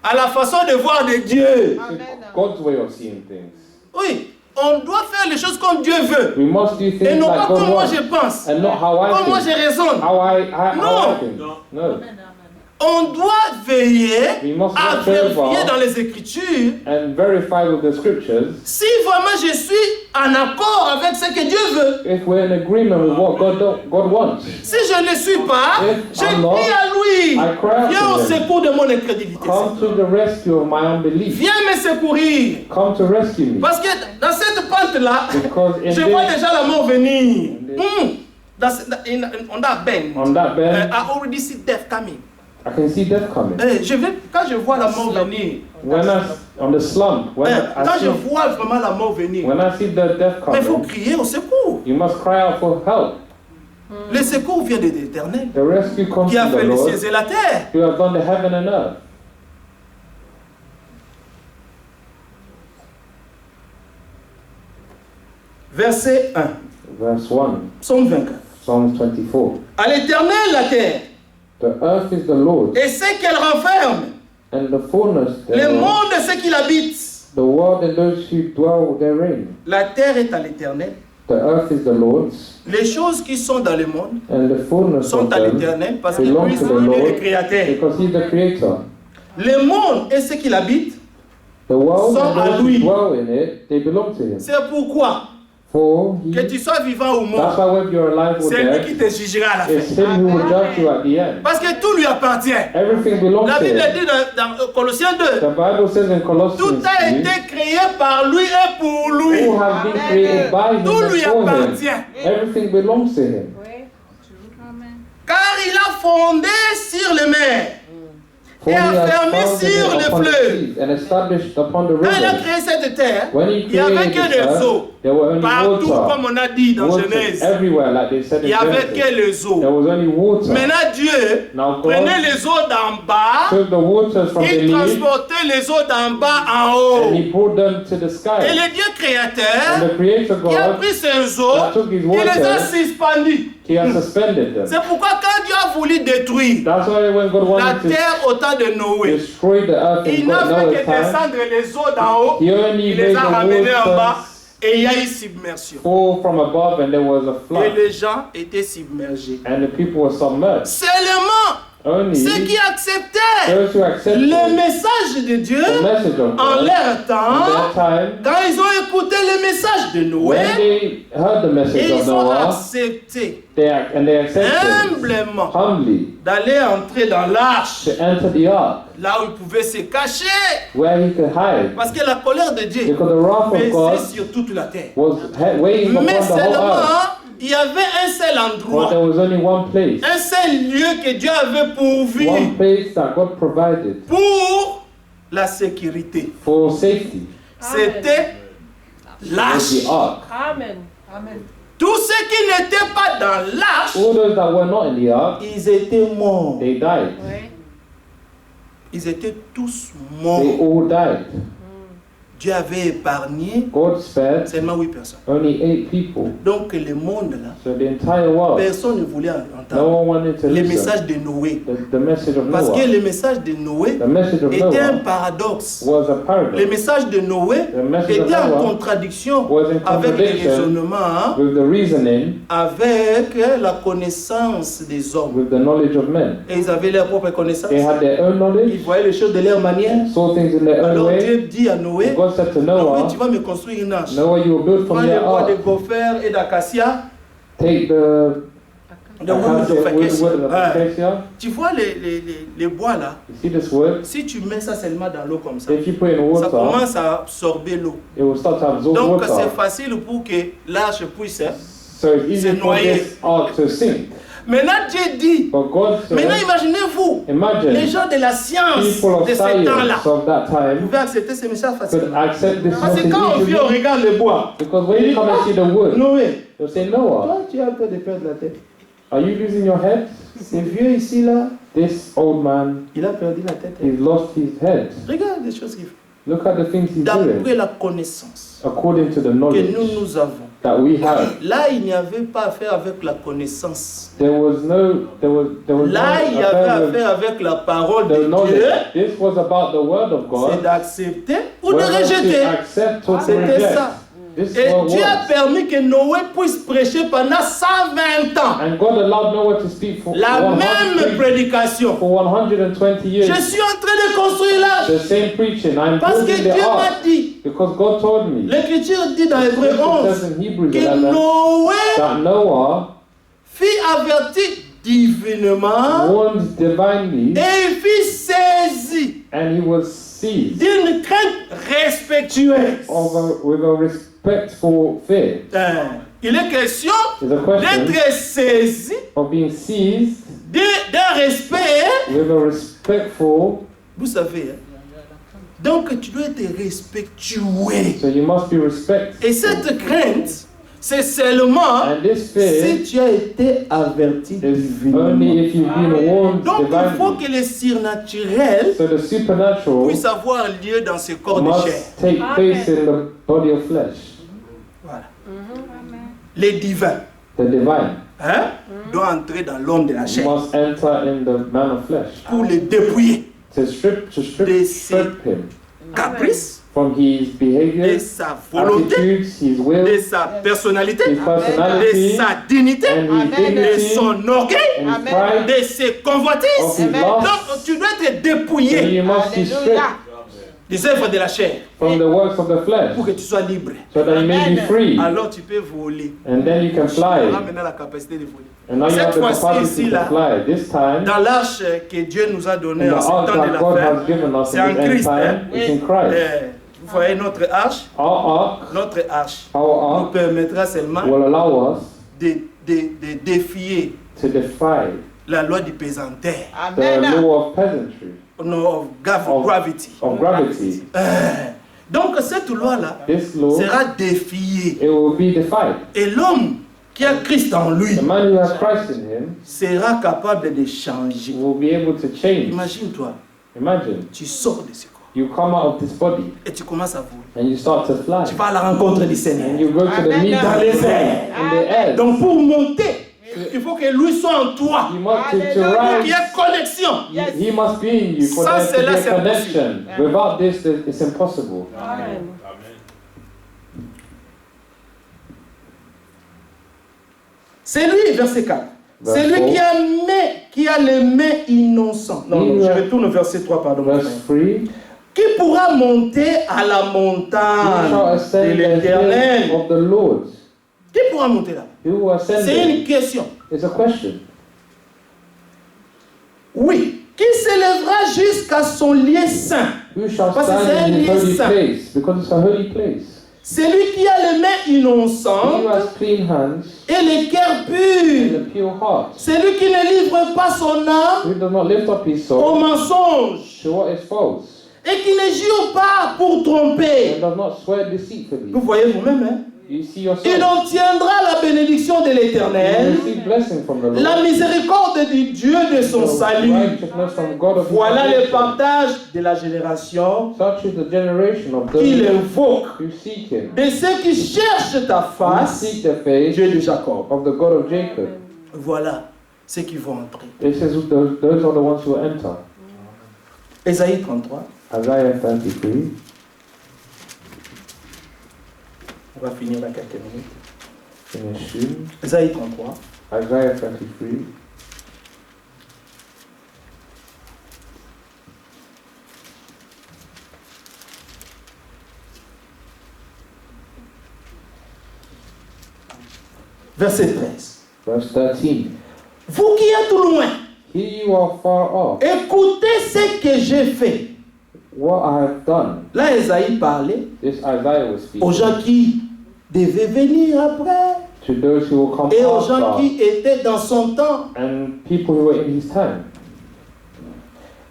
Speaker 6: à la façon de voir de Dieu.
Speaker 4: to
Speaker 3: Amen.
Speaker 4: God's way of seeing things.
Speaker 6: Oui, on doit faire les choses comme Dieu veut.
Speaker 4: We must do
Speaker 6: Et
Speaker 4: things
Speaker 6: non
Speaker 4: like
Speaker 6: pas
Speaker 4: God
Speaker 6: comme moi
Speaker 4: wants,
Speaker 6: je pense,
Speaker 4: and not how
Speaker 6: comme moi
Speaker 4: I
Speaker 6: je
Speaker 4: think.
Speaker 6: raisonne.
Speaker 4: How I think.
Speaker 1: Non.
Speaker 4: No,
Speaker 3: Amen. Amen.
Speaker 6: On doit veiller
Speaker 4: we must
Speaker 6: à
Speaker 4: watch
Speaker 6: vérifier
Speaker 4: over
Speaker 6: dans les Écritures
Speaker 4: and verify with the scriptures
Speaker 6: si vraiment je suis en accord avec ce que Dieu veut.
Speaker 4: if we're in agreement with what God wants.
Speaker 6: Si je ne le suis pas,
Speaker 4: If
Speaker 6: je
Speaker 4: I'm not,
Speaker 6: prie à lui.
Speaker 4: I cry out
Speaker 6: Viens au
Speaker 4: to him.
Speaker 6: secours de mon incrédulité.
Speaker 4: Come to the rescue of my unbelief.
Speaker 6: Viens me secourir.
Speaker 4: Come to rescue me.
Speaker 6: Parce que dans cette pente-là,
Speaker 4: Because in
Speaker 6: je vois
Speaker 4: this,
Speaker 6: déjà la mort venir.
Speaker 4: Indeed.
Speaker 6: On that bend.
Speaker 4: on that bed,
Speaker 6: I already see death coming.
Speaker 4: I can see death coming.
Speaker 6: Quand je vois la mort venir,
Speaker 4: On the slump,
Speaker 6: quand je vois vraiment la mort venir,
Speaker 4: when I see the death
Speaker 6: mais il faut
Speaker 4: coming,
Speaker 6: crier au secours.
Speaker 4: you must cry out for help.
Speaker 6: Le secours vient de l'Éternel,
Speaker 4: The rescue comes
Speaker 6: qui a
Speaker 4: from the
Speaker 6: fait les
Speaker 4: Lord,
Speaker 6: cieux et la terre.
Speaker 4: who have done the heaven and earth.
Speaker 6: Verset 1,
Speaker 4: Verse 1,
Speaker 6: Psaume 24.
Speaker 4: Psalms 24.
Speaker 6: À l'Éternel la terre,
Speaker 4: The earth is the Lord's,
Speaker 6: et ce qu'elle renferme,
Speaker 4: and the fullness
Speaker 6: le
Speaker 4: thereof,
Speaker 6: monde et ce qui l'habite.
Speaker 4: the world and those who dwell therein.
Speaker 6: La terre est à l'Éternel.
Speaker 4: The earth is the Lord's,
Speaker 6: Les choses qui sont dans le monde
Speaker 4: and the fullness
Speaker 6: sont
Speaker 4: of
Speaker 6: à
Speaker 4: them,
Speaker 6: l'Éternel parce qu'il
Speaker 4: belong
Speaker 6: lui
Speaker 4: to the
Speaker 6: il est le
Speaker 4: Lord,
Speaker 6: créateur.
Speaker 4: because He's the Creator.
Speaker 6: Le monde et ce qui l'habite
Speaker 4: The world
Speaker 6: sont
Speaker 4: and
Speaker 6: à
Speaker 4: those who
Speaker 6: lui.
Speaker 4: dwell in it, they belong to him.
Speaker 6: C'est pourquoi,
Speaker 4: For
Speaker 6: que
Speaker 4: he,
Speaker 6: tu sois vivant ou mort,
Speaker 4: that's why whether you're alive or
Speaker 6: c'est lui qui
Speaker 4: dead,
Speaker 6: te jugera à la
Speaker 4: it's
Speaker 6: fin.
Speaker 4: him who will judge you at the end.
Speaker 6: Parce que tout lui appartient.
Speaker 4: Everything belongs
Speaker 6: La
Speaker 4: to
Speaker 6: Bible
Speaker 4: him.
Speaker 6: dit dans Colossiens 2,
Speaker 4: The Bible says in
Speaker 6: tout
Speaker 4: Colossians
Speaker 6: a
Speaker 4: 3,
Speaker 6: été créé par lui et pour lui.
Speaker 4: who have been created by him
Speaker 6: Tout lui
Speaker 4: and for him.
Speaker 6: appartient.
Speaker 4: Everything belongs to him.
Speaker 6: Car il a fondé sur les mers.
Speaker 4: For
Speaker 6: Et
Speaker 4: he has
Speaker 6: affermi
Speaker 4: founded
Speaker 6: sur
Speaker 4: it
Speaker 6: les
Speaker 4: upon the
Speaker 6: fleuves.
Speaker 4: seas and established upon the
Speaker 6: Quand il a
Speaker 4: rivers.
Speaker 6: créé cette terre,
Speaker 4: When he
Speaker 6: il n'y avait
Speaker 4: created
Speaker 6: que
Speaker 4: the
Speaker 6: des
Speaker 4: earth,
Speaker 6: eaux.
Speaker 4: there were only
Speaker 6: Partout,
Speaker 4: water.
Speaker 6: comme on a dit dans
Speaker 4: Water
Speaker 6: Genèse,
Speaker 4: everywhere, like they said
Speaker 6: il
Speaker 4: in
Speaker 6: n'y avait que
Speaker 4: Genesis.
Speaker 6: les eaux.
Speaker 4: There was only water.
Speaker 6: Maintenant, Dieu
Speaker 4: Now
Speaker 6: prenait
Speaker 4: God
Speaker 6: les eaux d'en bas,
Speaker 4: took the waters from the
Speaker 6: il
Speaker 4: leaf
Speaker 6: transportait les eaux d'en bas en haut.
Speaker 4: and he brought them to the
Speaker 6: Et
Speaker 4: sky.
Speaker 6: le Dieu
Speaker 4: And
Speaker 6: créateur,
Speaker 4: the Creator
Speaker 6: il a
Speaker 4: God,
Speaker 6: pris ces eaux,
Speaker 4: that took his
Speaker 6: il les a
Speaker 4: waters,
Speaker 6: suspendues.
Speaker 4: he has suspended them.
Speaker 6: C'est pourquoi quand Dieu a voulu détruire
Speaker 4: That's why when God
Speaker 6: la
Speaker 4: wanted to
Speaker 6: terre au temps de Noé,
Speaker 4: destroy the earth
Speaker 6: il
Speaker 4: in
Speaker 6: n'a
Speaker 4: God
Speaker 6: fait
Speaker 4: Noah's
Speaker 6: que
Speaker 4: time,
Speaker 6: descendre les eaux d'en haut,
Speaker 4: he only
Speaker 6: il les
Speaker 4: made
Speaker 6: a ramenées en
Speaker 4: the
Speaker 6: bas
Speaker 4: waters
Speaker 6: et il y a eu submersion.
Speaker 4: fall from above and there was a
Speaker 6: Et
Speaker 4: flood.
Speaker 6: les gens étaient submergés.
Speaker 4: And the people were submerged.
Speaker 6: Seulement
Speaker 4: Only
Speaker 6: ceux qui acceptaient
Speaker 4: those who accepted
Speaker 6: le message de Dieu
Speaker 4: the message of
Speaker 6: en
Speaker 4: God
Speaker 6: leur
Speaker 4: in
Speaker 6: temps,
Speaker 4: their time,
Speaker 6: quand ils ont écouté le message de
Speaker 4: when
Speaker 6: Noé,
Speaker 4: they heard the message
Speaker 6: et
Speaker 4: of
Speaker 6: ils ont
Speaker 4: Noah,
Speaker 6: accepté
Speaker 4: they accepted
Speaker 6: humblement
Speaker 4: humbly
Speaker 6: d'aller entrer dans l'arche,
Speaker 4: to enter the ark,
Speaker 6: là où ils pouvaient se cacher,
Speaker 4: where he could hide,
Speaker 6: parce que la colère de Dieu
Speaker 4: because the wrath of God
Speaker 6: pesait sur toute la terre.
Speaker 4: was weighing upon
Speaker 6: Mais
Speaker 4: the whole earth.
Speaker 6: seulement, il y avait un seul
Speaker 4: But
Speaker 6: endroit,
Speaker 4: there was only one place,
Speaker 6: un seul lieu que Dieu avait pourvu
Speaker 4: one place that God provided
Speaker 6: pour la sécurité.
Speaker 4: for safety.
Speaker 6: C'était
Speaker 4: Was
Speaker 6: l'arche.
Speaker 4: the ark.
Speaker 3: Amen. Amen.
Speaker 6: Tous ceux qui n'étaient pas dans l'arche,
Speaker 4: All those that were not in the ark,
Speaker 6: ils étaient morts.
Speaker 4: they died.
Speaker 3: Oui.
Speaker 6: Ils étaient tous
Speaker 4: They
Speaker 6: morts.
Speaker 4: all died.
Speaker 6: Dieu avait épargné
Speaker 4: God spared
Speaker 6: seulement 8 personnes.
Speaker 4: only 8 people.
Speaker 6: Donc le monde là,
Speaker 4: So the entire world,
Speaker 6: personne ne voulait
Speaker 4: no
Speaker 6: entendre
Speaker 4: one wanted to
Speaker 6: le
Speaker 4: listen.
Speaker 6: message de Noé.
Speaker 4: The message of
Speaker 6: Parce que
Speaker 4: Noah.
Speaker 6: le message de Noé
Speaker 4: The message of
Speaker 6: était un
Speaker 4: Noah
Speaker 6: paradoxe.
Speaker 4: was a
Speaker 6: Le
Speaker 4: paradox.
Speaker 6: message de Noé
Speaker 4: The message of
Speaker 6: était en
Speaker 4: Noah
Speaker 6: contradiction
Speaker 4: was in
Speaker 6: avec le
Speaker 4: contradiction
Speaker 6: raisonnement,
Speaker 4: with the reasoning,
Speaker 6: avec la connaissance des hommes.
Speaker 4: with the knowledge of men.
Speaker 6: Et ils avaient leur propre connaissance.
Speaker 4: They had their own
Speaker 6: Ils
Speaker 4: knowledge,
Speaker 6: voyaient les choses de leur manière.
Speaker 4: saw things in their own
Speaker 6: Alors
Speaker 4: way.
Speaker 6: Dieu dit à Noé,
Speaker 4: And God said to
Speaker 6: Noé,
Speaker 4: Noah,
Speaker 6: tu vas me construire une arche.
Speaker 4: Noah, you will build
Speaker 6: Prends
Speaker 4: from
Speaker 6: les
Speaker 4: your
Speaker 6: bois de
Speaker 4: ark.
Speaker 6: gopher et d'acacia,
Speaker 4: Take the
Speaker 6: de wood of acacia.
Speaker 4: wood of
Speaker 6: Ouais.
Speaker 4: acacia.
Speaker 6: Tu vois les bois là,
Speaker 4: You see this wood?
Speaker 6: si tu mets ça seulement dans l'eau comme ça,
Speaker 4: If you put in
Speaker 6: ça
Speaker 4: water,
Speaker 6: commence à absorber l'eau.
Speaker 4: it will start to absorb
Speaker 6: Donc c'est
Speaker 4: water.
Speaker 6: facile pour que l'arche puisse.
Speaker 4: So it's easy
Speaker 6: c'est
Speaker 4: for
Speaker 6: noyé.
Speaker 4: this ark to sink.
Speaker 6: Maintenant Dieu dit,
Speaker 4: But God
Speaker 6: maintenant
Speaker 4: said,
Speaker 6: imaginez-vous, les
Speaker 4: imagine
Speaker 6: gens de la science
Speaker 4: people of
Speaker 6: de ce temps-là,
Speaker 4: science of that
Speaker 6: vous
Speaker 4: time
Speaker 6: pouvez accepter ce message
Speaker 4: could
Speaker 6: facilement.
Speaker 4: accept this
Speaker 6: Parce que
Speaker 4: message
Speaker 6: quand on vit, on
Speaker 4: easily.
Speaker 6: regarde le bois.
Speaker 4: Because when you come and see the wood,
Speaker 6: Noé,
Speaker 4: you'll say, Noah,
Speaker 6: toi tu as peur de perdre la tête.
Speaker 4: are you losing your head?
Speaker 6: Ce vieux ici là,
Speaker 4: This old man,
Speaker 6: il a perdu la tête.
Speaker 4: he's lost his head.
Speaker 6: Regarde les choses qu'il fait.
Speaker 4: Look at the things he's
Speaker 6: D'après
Speaker 4: doing
Speaker 6: la connaissance
Speaker 4: according to the
Speaker 6: que
Speaker 4: knowledge
Speaker 6: nous avons.
Speaker 4: that we have.
Speaker 6: Là, il n'y avait pas affaire avec la connaissance.
Speaker 4: There was no
Speaker 6: Là, il y avait
Speaker 4: affaire with
Speaker 6: affaire avec la parole
Speaker 4: the
Speaker 6: de
Speaker 4: knowledge.
Speaker 6: Dieu.
Speaker 4: This was about the word of
Speaker 6: C'est
Speaker 4: God.
Speaker 6: d'accepter ou de
Speaker 4: Whether to
Speaker 6: rejeter.
Speaker 4: accept or to
Speaker 6: C'était
Speaker 4: reject.
Speaker 6: ça.
Speaker 4: This
Speaker 6: Et
Speaker 4: is what it
Speaker 6: Dieu a
Speaker 4: was.
Speaker 6: permis que Noé puisse prêcher pendant 120 ans.
Speaker 4: And God allowed Noah to speak for
Speaker 6: La
Speaker 4: 100
Speaker 6: même prédication.
Speaker 4: for 120
Speaker 6: Je
Speaker 4: years.
Speaker 6: suis en train de construire l'arche.
Speaker 4: The same preaching. I'm
Speaker 6: Parce que
Speaker 4: building
Speaker 6: Dieu
Speaker 4: the ark
Speaker 6: m'a dit,
Speaker 4: because God told me.
Speaker 6: l'Écriture dit dans Hébreu
Speaker 4: It says
Speaker 6: 11,
Speaker 4: in Hebrews
Speaker 6: que
Speaker 4: 11
Speaker 6: Noé
Speaker 4: that Noah
Speaker 6: fut averti divinement
Speaker 4: warned divinely
Speaker 6: et il fut saisi
Speaker 4: and he was seized
Speaker 6: d'une crainte respectueuse.
Speaker 4: with a respectful fear.
Speaker 6: Il est question
Speaker 4: There's a question
Speaker 6: d'être saisi
Speaker 4: of being seized
Speaker 6: d'un respect.
Speaker 4: with a respectful.
Speaker 6: Vous savez, donc tu dois être respectueux.
Speaker 4: So you must be respectful.
Speaker 6: Et cette crainte, c'est seulement
Speaker 4: And this fear
Speaker 6: si tu as été averti
Speaker 4: is
Speaker 6: divinement.
Speaker 4: only if you've been warned
Speaker 6: Donc il faut
Speaker 4: divinely.
Speaker 6: que le surnaturel
Speaker 4: So the supernatural
Speaker 6: puisse avoir lieu dans ce corps de chair.
Speaker 4: must take place in the body of flesh.
Speaker 6: Voilà. Les divins,
Speaker 4: The divine
Speaker 6: doit entrer dans l'homme de la chair
Speaker 4: must enter in the man of flesh
Speaker 6: pour le dépouiller
Speaker 4: to strip him
Speaker 6: caprice,
Speaker 4: from his
Speaker 6: de
Speaker 4: behavior,
Speaker 6: sa volonté,
Speaker 4: attitudes, his will,
Speaker 6: de sa personnalité,
Speaker 4: his
Speaker 6: de
Speaker 4: personality,
Speaker 6: sa dignité,
Speaker 4: and his
Speaker 6: de
Speaker 4: dignity,
Speaker 6: son orgueil,
Speaker 4: and his pride,
Speaker 6: de ses
Speaker 4: of
Speaker 6: convoitises.
Speaker 4: his lust.
Speaker 6: Donc tu dois être
Speaker 4: So
Speaker 6: dépouillé.
Speaker 4: you must be stripped.
Speaker 6: des œuvres de la chair,
Speaker 4: from the works of the flesh,
Speaker 6: pour que tu sois libre.
Speaker 4: so that you may be free,
Speaker 6: Alors tu peux voler.
Speaker 4: and then you can
Speaker 6: Tu auras
Speaker 4: fly.
Speaker 6: maintenant la capacité de voler.
Speaker 4: And now you
Speaker 6: Cette
Speaker 4: have the
Speaker 6: fois-ci,
Speaker 4: capacity
Speaker 6: ici,
Speaker 4: to
Speaker 6: là,
Speaker 4: fly. This time,
Speaker 6: dans l'arche que Dieu nous a
Speaker 4: in
Speaker 6: donnée
Speaker 4: the
Speaker 6: en ce
Speaker 4: ark
Speaker 6: temps de
Speaker 4: that
Speaker 6: la
Speaker 4: God
Speaker 6: fin,
Speaker 4: has given us
Speaker 6: c'est
Speaker 4: in
Speaker 6: en
Speaker 4: this end
Speaker 6: Christ.
Speaker 4: time,
Speaker 6: Hein?
Speaker 4: it's in Christ.
Speaker 6: Vous voyez notre arche,
Speaker 4: Our ark,
Speaker 6: nous
Speaker 4: our ark
Speaker 6: permettra seulement
Speaker 4: will allow us
Speaker 6: de défier
Speaker 4: to defy
Speaker 6: la loi du pesanteur,
Speaker 4: the
Speaker 3: Amen.
Speaker 4: law of peasantry,
Speaker 6: of gravity.
Speaker 4: of gravity.
Speaker 6: Donc cette loi-là
Speaker 4: This law,
Speaker 6: sera défiée.
Speaker 4: it will be defied.
Speaker 6: Et l'homme qui a Christ en lui
Speaker 4: The man who has Christ in him
Speaker 6: sera capable de changer.
Speaker 4: will be able to change.
Speaker 6: Imagine-toi,
Speaker 4: Imagine,
Speaker 6: tu sors de ce corps
Speaker 4: you come out of this body
Speaker 6: et tu commences à voler.
Speaker 4: and you start to fly.
Speaker 6: Tu vas à la rencontre du Seigneur.
Speaker 4: And you go to the
Speaker 3: Amen.
Speaker 4: meeting
Speaker 6: Dans les airs.
Speaker 4: in the air.
Speaker 6: Donc pour monter, il faut que lui soit en toi.
Speaker 4: You must to
Speaker 3: Hallelujah.
Speaker 6: Qu'il y
Speaker 4: rise.
Speaker 6: ait connexion.
Speaker 3: Yes.
Speaker 4: He must be in you for
Speaker 6: Ça,
Speaker 4: there
Speaker 6: c'est
Speaker 4: to be
Speaker 6: là,
Speaker 4: a
Speaker 6: c'est
Speaker 4: connection. Without this, it's impossible.
Speaker 3: Amen.
Speaker 6: C'est lui, verset 4. C'est lui qui a les mains innocentes. Non, je retourne au verset 3, pardon.
Speaker 4: Verse 3.
Speaker 6: Qui pourra monter à la
Speaker 4: Who shall
Speaker 6: montagne de
Speaker 4: ascend the hill
Speaker 6: l'Éternel?
Speaker 4: of the Lord?
Speaker 6: Qui pourra monter là?
Speaker 4: Who will ascend
Speaker 6: C'est
Speaker 4: it?
Speaker 6: une question.
Speaker 4: It's a question.
Speaker 6: Oui. Qui s'élèvera jusqu'à son lieu saint?
Speaker 4: Who shall
Speaker 6: Parce que c'est
Speaker 4: stand
Speaker 6: un
Speaker 4: in his
Speaker 6: lieu
Speaker 4: holy
Speaker 6: saint.
Speaker 4: place? Because it's a holy place.
Speaker 6: C'est lui qui a les mains
Speaker 4: He who
Speaker 6: innocentes
Speaker 4: has clean hands
Speaker 6: et les cœurs
Speaker 4: and
Speaker 6: purs.
Speaker 4: a pure heart.
Speaker 6: C'est lui qui ne livre pas son âme
Speaker 4: Who does not lift up his
Speaker 6: au
Speaker 4: soul
Speaker 6: mensonge
Speaker 4: to what is false,
Speaker 6: et qui ne jure pas pour
Speaker 4: and
Speaker 6: tromper.
Speaker 4: does not swear deceitfully.
Speaker 6: Vous voyez vous-même, hein?
Speaker 4: You see
Speaker 6: Il
Speaker 4: yourself.
Speaker 6: obtiendra la bénédiction de
Speaker 4: You
Speaker 6: l'Éternel,
Speaker 4: receive blessing from the Lord.
Speaker 6: la miséricorde du Dieu de son
Speaker 4: The
Speaker 6: salut.
Speaker 4: righteousness from God of his
Speaker 6: Voilà le
Speaker 4: salvation.
Speaker 6: partage de la génération
Speaker 4: Such is the generation of
Speaker 6: qui
Speaker 4: those
Speaker 6: l'invoque,
Speaker 4: who seek him,
Speaker 6: de ceux qui cherchent ta
Speaker 4: who
Speaker 6: face,
Speaker 4: seek the face
Speaker 6: Dieu de Jacob.
Speaker 4: of the God of Jacob.
Speaker 6: Voilà ceux qui vont entrer.
Speaker 4: This is those are the ones who will enter.
Speaker 6: Ésaïe 33,
Speaker 4: Isaiah 33.
Speaker 6: on va finir dans quelques minutes.
Speaker 4: Finish soon.
Speaker 6: Ésaïe 33,
Speaker 4: Isaiah 33.
Speaker 6: verset 13.
Speaker 4: Verse 13.
Speaker 6: Vous qui êtes loin,
Speaker 4: Here you are far off.
Speaker 6: écoutez ce que j'ai fait.
Speaker 4: What I have done.
Speaker 6: Là, Ésaïe parlait
Speaker 4: This Isaiah was
Speaker 6: aux
Speaker 4: speaking
Speaker 6: gens qui devaient venir après
Speaker 4: to those who will come
Speaker 6: et aux gens
Speaker 4: after
Speaker 6: qui étaient dans son temps.
Speaker 4: and people who were in his time.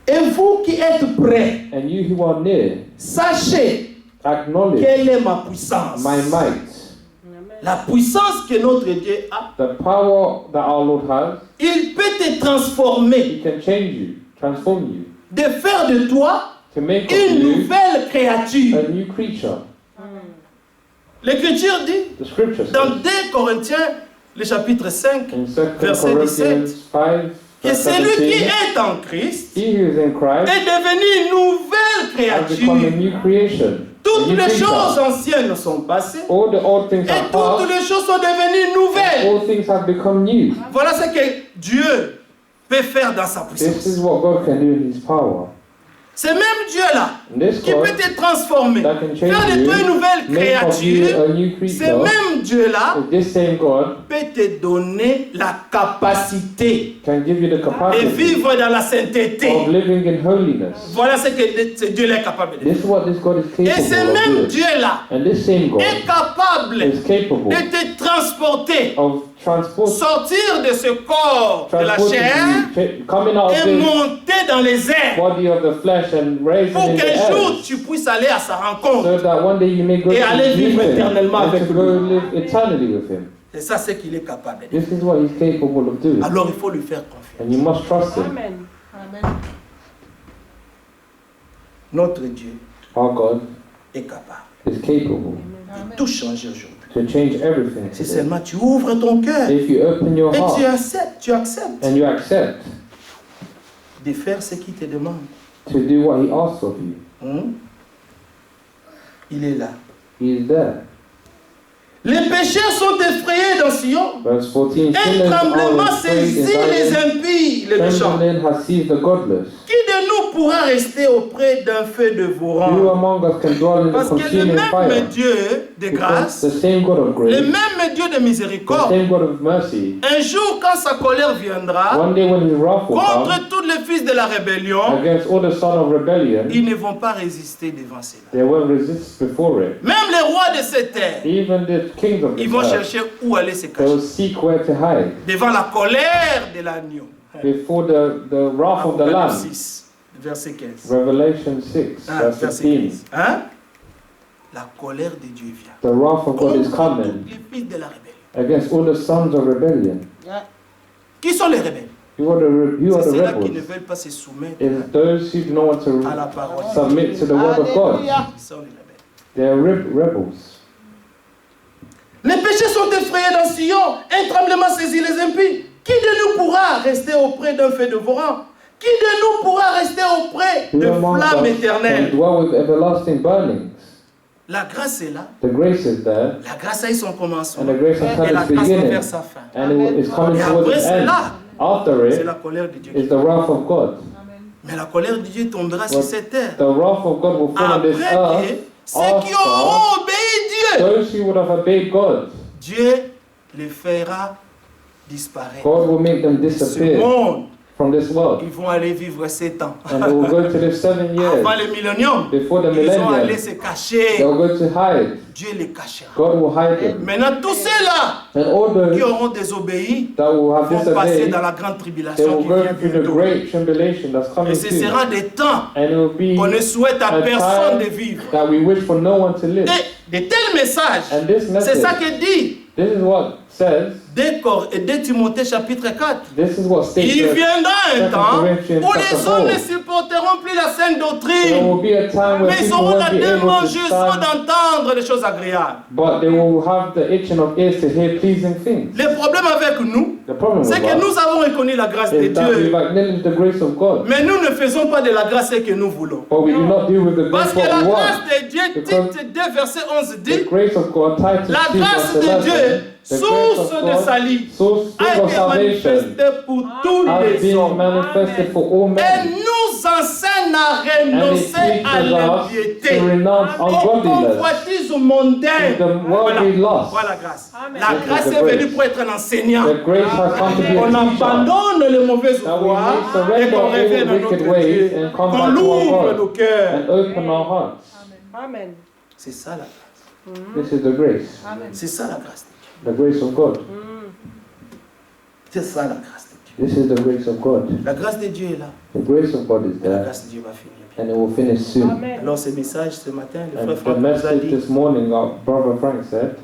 Speaker 6: Et vous qui êtes prêts,
Speaker 4: And you who are near,
Speaker 6: sachez
Speaker 4: acknowledge
Speaker 6: quelle est ma puissance.
Speaker 4: my might.
Speaker 6: La puissance que notre Dieu a,
Speaker 4: The power that our Lord has,
Speaker 6: il peut te transformer,
Speaker 4: He can change you, transform you,
Speaker 6: de faire de toi
Speaker 4: to make of
Speaker 6: une
Speaker 4: you
Speaker 6: nouvelle créature.
Speaker 4: a new creature.
Speaker 6: L'Écriture dit,
Speaker 4: The scripture says
Speaker 6: dans 2 Corinthiens, le chapitre 5,
Speaker 4: in 2
Speaker 6: verset
Speaker 4: Corinthians 5,
Speaker 6: que
Speaker 4: verse
Speaker 6: celui qui
Speaker 4: 17,
Speaker 6: est en Christ
Speaker 4: he who is in Christ
Speaker 6: est devenu une nouvelle
Speaker 4: has become a
Speaker 6: créature.
Speaker 4: new creation. a
Speaker 6: Toutes
Speaker 4: new
Speaker 6: les
Speaker 4: creature.
Speaker 6: choses anciennes sont passées
Speaker 4: All the old things
Speaker 6: et
Speaker 4: are
Speaker 6: toutes
Speaker 4: past,
Speaker 6: les choses sont devenues nouvelles.
Speaker 4: all things have become new.
Speaker 6: Voilà ce que Dieu peut faire dans sa
Speaker 4: This
Speaker 6: puissance.
Speaker 4: is what God can do in His power.
Speaker 6: C'est même Dieu-là
Speaker 4: And this
Speaker 6: qui peut
Speaker 4: God
Speaker 6: te transformer,
Speaker 4: that can
Speaker 6: faire
Speaker 4: change
Speaker 6: de toi une
Speaker 4: you,
Speaker 6: nouvelle
Speaker 4: make of you
Speaker 6: créature.
Speaker 4: a new
Speaker 6: Ce
Speaker 4: creature,
Speaker 6: même Dieu-là
Speaker 4: this same God
Speaker 6: peut te donner la capacité
Speaker 4: can give you the
Speaker 6: de
Speaker 4: capacity
Speaker 6: vivre dans la
Speaker 4: of
Speaker 6: sainteté.
Speaker 4: living in holiness.
Speaker 6: Voilà ce que ce Dieu est capable de faire.
Speaker 4: This is what this God is
Speaker 6: Et ce
Speaker 4: capable of
Speaker 6: même
Speaker 4: doing.
Speaker 6: Dieu-là
Speaker 4: And this same God
Speaker 6: est capable
Speaker 4: is capable
Speaker 6: de te transporter,
Speaker 4: of
Speaker 6: sortir de ce corps de la
Speaker 4: transporting
Speaker 6: chair
Speaker 4: you, coming out of
Speaker 6: et
Speaker 4: this
Speaker 6: monter dans les airs
Speaker 4: body of the flesh and raising
Speaker 6: pour
Speaker 4: in the
Speaker 6: qu'un jour
Speaker 4: air,
Speaker 6: tu puisses aller à sa rencontre.
Speaker 4: so that one day you may go
Speaker 6: Et
Speaker 4: to
Speaker 6: aller vivre
Speaker 4: him
Speaker 6: éternellement
Speaker 4: and
Speaker 6: avec
Speaker 4: to go
Speaker 6: lui.
Speaker 4: live eternally with him.
Speaker 6: C'est ça ce qu'il est capable de faire.
Speaker 4: This is what he's capable of doing.
Speaker 6: Alors il faut lui faire confiance.
Speaker 4: And you must trust him.
Speaker 3: Amen. Amen.
Speaker 6: Notre Dieu
Speaker 4: Our God
Speaker 6: est capable
Speaker 4: is capable
Speaker 6: de tout changer aujourd'hui.
Speaker 4: to change everything
Speaker 6: Si
Speaker 4: today.
Speaker 6: seulement tu ouvres ton cœur
Speaker 4: If you open your
Speaker 6: et
Speaker 4: heart
Speaker 6: tu acceptes
Speaker 4: and you accept
Speaker 6: de faire ce qu'il te demande.
Speaker 4: to do what he asks of you,
Speaker 6: Il est là.
Speaker 4: he is there.
Speaker 6: Les pécheurs sont effrayés dans Sion.
Speaker 4: Verse 14,
Speaker 6: Un
Speaker 4: sinners
Speaker 6: tremblement
Speaker 4: are afraid in
Speaker 6: saisit les
Speaker 4: Zion.
Speaker 6: impies, les méchants.
Speaker 4: Trembling has seized the godless.
Speaker 6: Qui de nous pourra rester auprès d'un feu dévorant?
Speaker 4: Who among us can dwell in the
Speaker 6: Parce que le
Speaker 4: consuming
Speaker 6: même
Speaker 4: fire?
Speaker 6: Dieu de
Speaker 4: Because
Speaker 6: grâce,
Speaker 4: the same God of
Speaker 6: le
Speaker 4: grace,
Speaker 6: même Dieu de
Speaker 4: the
Speaker 6: miséricorde,
Speaker 4: same God of mercy,
Speaker 6: un jour quand sa colère viendra
Speaker 4: one day when his wrath will come
Speaker 6: contre tous les fils de la rébellion,
Speaker 4: against all the sons of rebellion,
Speaker 6: ils ne vont pas résister devant cela.
Speaker 4: they won't resist before it.
Speaker 6: Même les rois de cette terre,
Speaker 4: Even the kings of
Speaker 6: ils
Speaker 4: the
Speaker 6: vont
Speaker 4: earth,
Speaker 6: chercher où aller se
Speaker 4: they will
Speaker 6: cacher.
Speaker 4: seek where to hide
Speaker 6: Devant la colère de l'agneau.
Speaker 4: before the wrath of the Lamb.
Speaker 6: Apocalypse 6, verset 15.
Speaker 4: Revelation 6,
Speaker 6: Ah,
Speaker 4: verse
Speaker 6: verset
Speaker 4: 15.
Speaker 6: 15. Hein? La colère de Dieu vient.
Speaker 4: The wrath of God is
Speaker 6: Contre
Speaker 4: coming
Speaker 6: tous les fils de la rébellion.
Speaker 4: against all the sons of rebellion.
Speaker 6: Qui sont les rebelles?
Speaker 4: You are
Speaker 6: C'est
Speaker 4: the
Speaker 6: ceux-là qui ne
Speaker 4: rebels.
Speaker 6: veulent pas se soumettre
Speaker 4: It's those who do not want
Speaker 6: à la
Speaker 4: to
Speaker 6: parole.
Speaker 4: submit to the word of God.
Speaker 6: Qui sont les rebelles.
Speaker 4: They are rebels.
Speaker 6: Les péchés sont effrayés dans Sion. Un tremblement saisit les impies. Qui de nous pourra rester auprès d'un feu dévorant? Qui de nous pourra rester auprès
Speaker 4: Who
Speaker 6: de
Speaker 4: among
Speaker 6: flammes
Speaker 4: us can
Speaker 6: éternelles?
Speaker 4: dwell with everlasting burnings?
Speaker 6: La grâce est là.
Speaker 4: The grace is there,
Speaker 6: La grâce a eu son commencement.
Speaker 4: and the grace has
Speaker 6: Et
Speaker 4: had
Speaker 6: la
Speaker 4: its
Speaker 6: grâce va
Speaker 4: beginning,
Speaker 6: vers sa fin.
Speaker 4: and it's coming
Speaker 6: Et
Speaker 4: towards
Speaker 6: après
Speaker 4: its end.
Speaker 6: cela,
Speaker 4: After
Speaker 6: c'est
Speaker 4: it
Speaker 6: la colère de Dieu.
Speaker 4: is the wrath of God.
Speaker 6: Mais la colère de Dieu tombera sur cette terre.
Speaker 4: The wrath of God will fall on this
Speaker 6: Après
Speaker 4: earth.
Speaker 6: que ceux qui auront obéi Dieu,
Speaker 4: Those who would have obeyed God,
Speaker 6: Dieu les fera disparaître.
Speaker 4: God will make them
Speaker 6: De ce
Speaker 4: disappear
Speaker 6: monde,
Speaker 4: from this world,
Speaker 6: ils vont aller vivre 7 ans.
Speaker 4: and they will go to live 7 years
Speaker 6: Avant le millénium,
Speaker 4: before the
Speaker 6: ils vont aller
Speaker 4: millennium.
Speaker 6: se
Speaker 4: They
Speaker 6: cacher.
Speaker 4: will go to hide.
Speaker 6: Dieu les cachera.
Speaker 4: God will hide them,
Speaker 6: Maintenant, tous ceux-là
Speaker 4: and all
Speaker 6: qui
Speaker 4: those
Speaker 6: auront désobéi
Speaker 4: that will have
Speaker 6: vont passer
Speaker 4: disobeyed,
Speaker 6: dans la grande
Speaker 4: they
Speaker 6: tribulation
Speaker 4: will
Speaker 6: qui
Speaker 4: go
Speaker 6: vient
Speaker 4: through the
Speaker 6: bientôt.
Speaker 4: great tribulation that's coming
Speaker 6: Et ce
Speaker 4: soon,
Speaker 6: sera des temps
Speaker 4: and it will be
Speaker 6: qu'on ne souhaite à
Speaker 4: a
Speaker 6: personne de
Speaker 4: time
Speaker 6: vivre.
Speaker 4: that we wish for no one to live.
Speaker 6: Et de tels messages,
Speaker 4: And this
Speaker 6: c'est ça
Speaker 4: message,
Speaker 6: que dit
Speaker 4: this is what says,
Speaker 6: 2 Timothée chapitre 4.
Speaker 4: this is what states
Speaker 6: Il
Speaker 4: that
Speaker 6: viendra un temps
Speaker 4: Corinthians
Speaker 6: où les
Speaker 4: chapter
Speaker 6: hommes
Speaker 4: 4.
Speaker 6: ne supporteront plus la saine
Speaker 4: There
Speaker 6: doctrine,
Speaker 4: will be a time when
Speaker 6: mais ils
Speaker 4: people
Speaker 6: auront la
Speaker 4: won't be able to
Speaker 6: démangeaison
Speaker 4: stand,
Speaker 6: d'entendre des choses agréables.
Speaker 4: but they will have the itching of ears to hear pleasing things.
Speaker 6: Le problème avec nous,
Speaker 4: The problem with
Speaker 6: c'est que
Speaker 4: us
Speaker 6: nous avons reconnu la grâce de
Speaker 4: is that we've
Speaker 6: Dieu,
Speaker 4: acknowledged the grace of God,
Speaker 6: mais nous ne faisons pas de la grâce ce que nous voulons.
Speaker 4: but we do not deal with the
Speaker 6: Parce
Speaker 4: grace
Speaker 6: que la
Speaker 4: what we
Speaker 6: grâce
Speaker 4: want.
Speaker 6: de Dieu,
Speaker 4: Because
Speaker 6: Tite 2, verset 11
Speaker 4: The
Speaker 6: dit,
Speaker 4: grace of God, Titus
Speaker 6: la
Speaker 4: 2
Speaker 6: grâce
Speaker 4: verse
Speaker 6: de
Speaker 4: 11,
Speaker 6: Dieu,
Speaker 4: the grace
Speaker 6: source
Speaker 4: of
Speaker 6: de
Speaker 4: God,
Speaker 6: salut,
Speaker 4: source
Speaker 6: a
Speaker 4: of
Speaker 6: été
Speaker 4: salvation,
Speaker 6: manifestée pour tous
Speaker 4: has
Speaker 6: les
Speaker 4: been
Speaker 6: hommes.
Speaker 4: manifested for all
Speaker 6: Elle
Speaker 4: men,
Speaker 6: nous enseigne à
Speaker 4: and it
Speaker 6: renoncer à
Speaker 4: teaches us
Speaker 6: l'impiété,
Speaker 4: to renounce
Speaker 6: au
Speaker 4: ungodliness,
Speaker 6: convoitise mondain.
Speaker 4: the worldly lust.
Speaker 6: Voilà la grâce.
Speaker 3: Amen.
Speaker 6: La grâce
Speaker 4: The
Speaker 6: est venue
Speaker 4: grace.
Speaker 6: pour être un enseignant.
Speaker 4: The grace has come to be
Speaker 6: On
Speaker 4: a teacher,
Speaker 6: abandonne les mauvaises
Speaker 4: that we
Speaker 6: voies
Speaker 4: may
Speaker 6: et
Speaker 4: surrender
Speaker 6: qu'on
Speaker 4: all
Speaker 6: revienne à
Speaker 4: wicked
Speaker 6: notre
Speaker 4: ways
Speaker 6: Dieu.
Speaker 4: and come
Speaker 6: Qu'on
Speaker 4: back to
Speaker 6: l'ouvre
Speaker 4: our
Speaker 6: nos
Speaker 4: God
Speaker 6: cœurs.
Speaker 4: and open our hearts.
Speaker 3: Amen.
Speaker 6: C'est ça la grâce.
Speaker 4: This is the grace,
Speaker 3: Amen.
Speaker 6: C'est ça la grâce.
Speaker 4: the grace of God.
Speaker 6: C'est ça la grâce de Dieu.
Speaker 4: This is the grace of God.
Speaker 6: La grâce de Dieu est là.
Speaker 4: The grace of God is
Speaker 6: Et la
Speaker 4: there,
Speaker 6: grâce de Dieu va finir.
Speaker 4: and it will finish soon.
Speaker 3: Amen.
Speaker 6: Alors ce message ce matin, le
Speaker 4: And
Speaker 6: frère
Speaker 4: the
Speaker 6: Franck nous a
Speaker 4: message
Speaker 6: dit,
Speaker 4: this morning, our brother Frank said,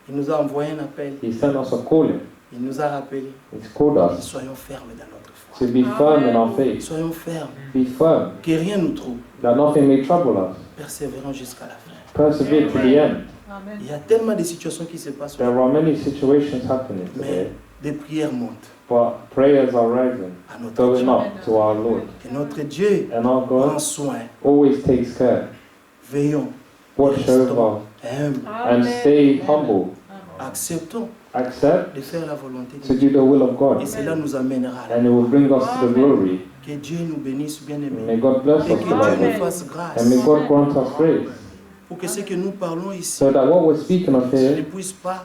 Speaker 6: il nous a envoyé un appel.
Speaker 4: he sent us a calling.
Speaker 6: Il nous a rappelé,
Speaker 4: He's called us
Speaker 6: soyons fermes dans notre foi.
Speaker 4: to be firm in our faith.
Speaker 6: Soyons fermes,
Speaker 4: Be firm,
Speaker 6: que rien nous trouble.
Speaker 4: that nothing may trouble us.
Speaker 6: Persévérons jusqu'à la fin.
Speaker 4: Persevere to the end.
Speaker 3: Amen.
Speaker 6: Il y a tellement de situations qui se passent,
Speaker 4: There are many situations happening
Speaker 6: mais
Speaker 4: today,
Speaker 6: des prières montent
Speaker 4: but prayers are rising,
Speaker 6: à notre
Speaker 4: going
Speaker 6: Dieu.
Speaker 4: up to our Lord.
Speaker 6: Et notre Dieu
Speaker 4: And our
Speaker 6: prend
Speaker 4: God
Speaker 6: soin.
Speaker 4: always takes care.
Speaker 6: Veillons,
Speaker 4: Watch over
Speaker 6: humbles,
Speaker 4: and stay humble.
Speaker 6: acceptons
Speaker 4: Accept
Speaker 6: de faire la volonté de
Speaker 4: to
Speaker 6: Dieu.
Speaker 4: do the will of God,
Speaker 6: Et cela nous amènera à la
Speaker 4: and it will bring us to the glory.
Speaker 6: Que Dieu nous bénisse, bien
Speaker 4: May
Speaker 6: aimés.
Speaker 4: God bless
Speaker 6: Et
Speaker 4: us,
Speaker 6: que Dieu
Speaker 4: beloved.
Speaker 6: nous fasse grâce.
Speaker 4: And may God grant us grace,
Speaker 6: Pour que ce que nous parlons ici
Speaker 4: so that what we're speaking of
Speaker 6: ne
Speaker 4: here
Speaker 6: puisse pas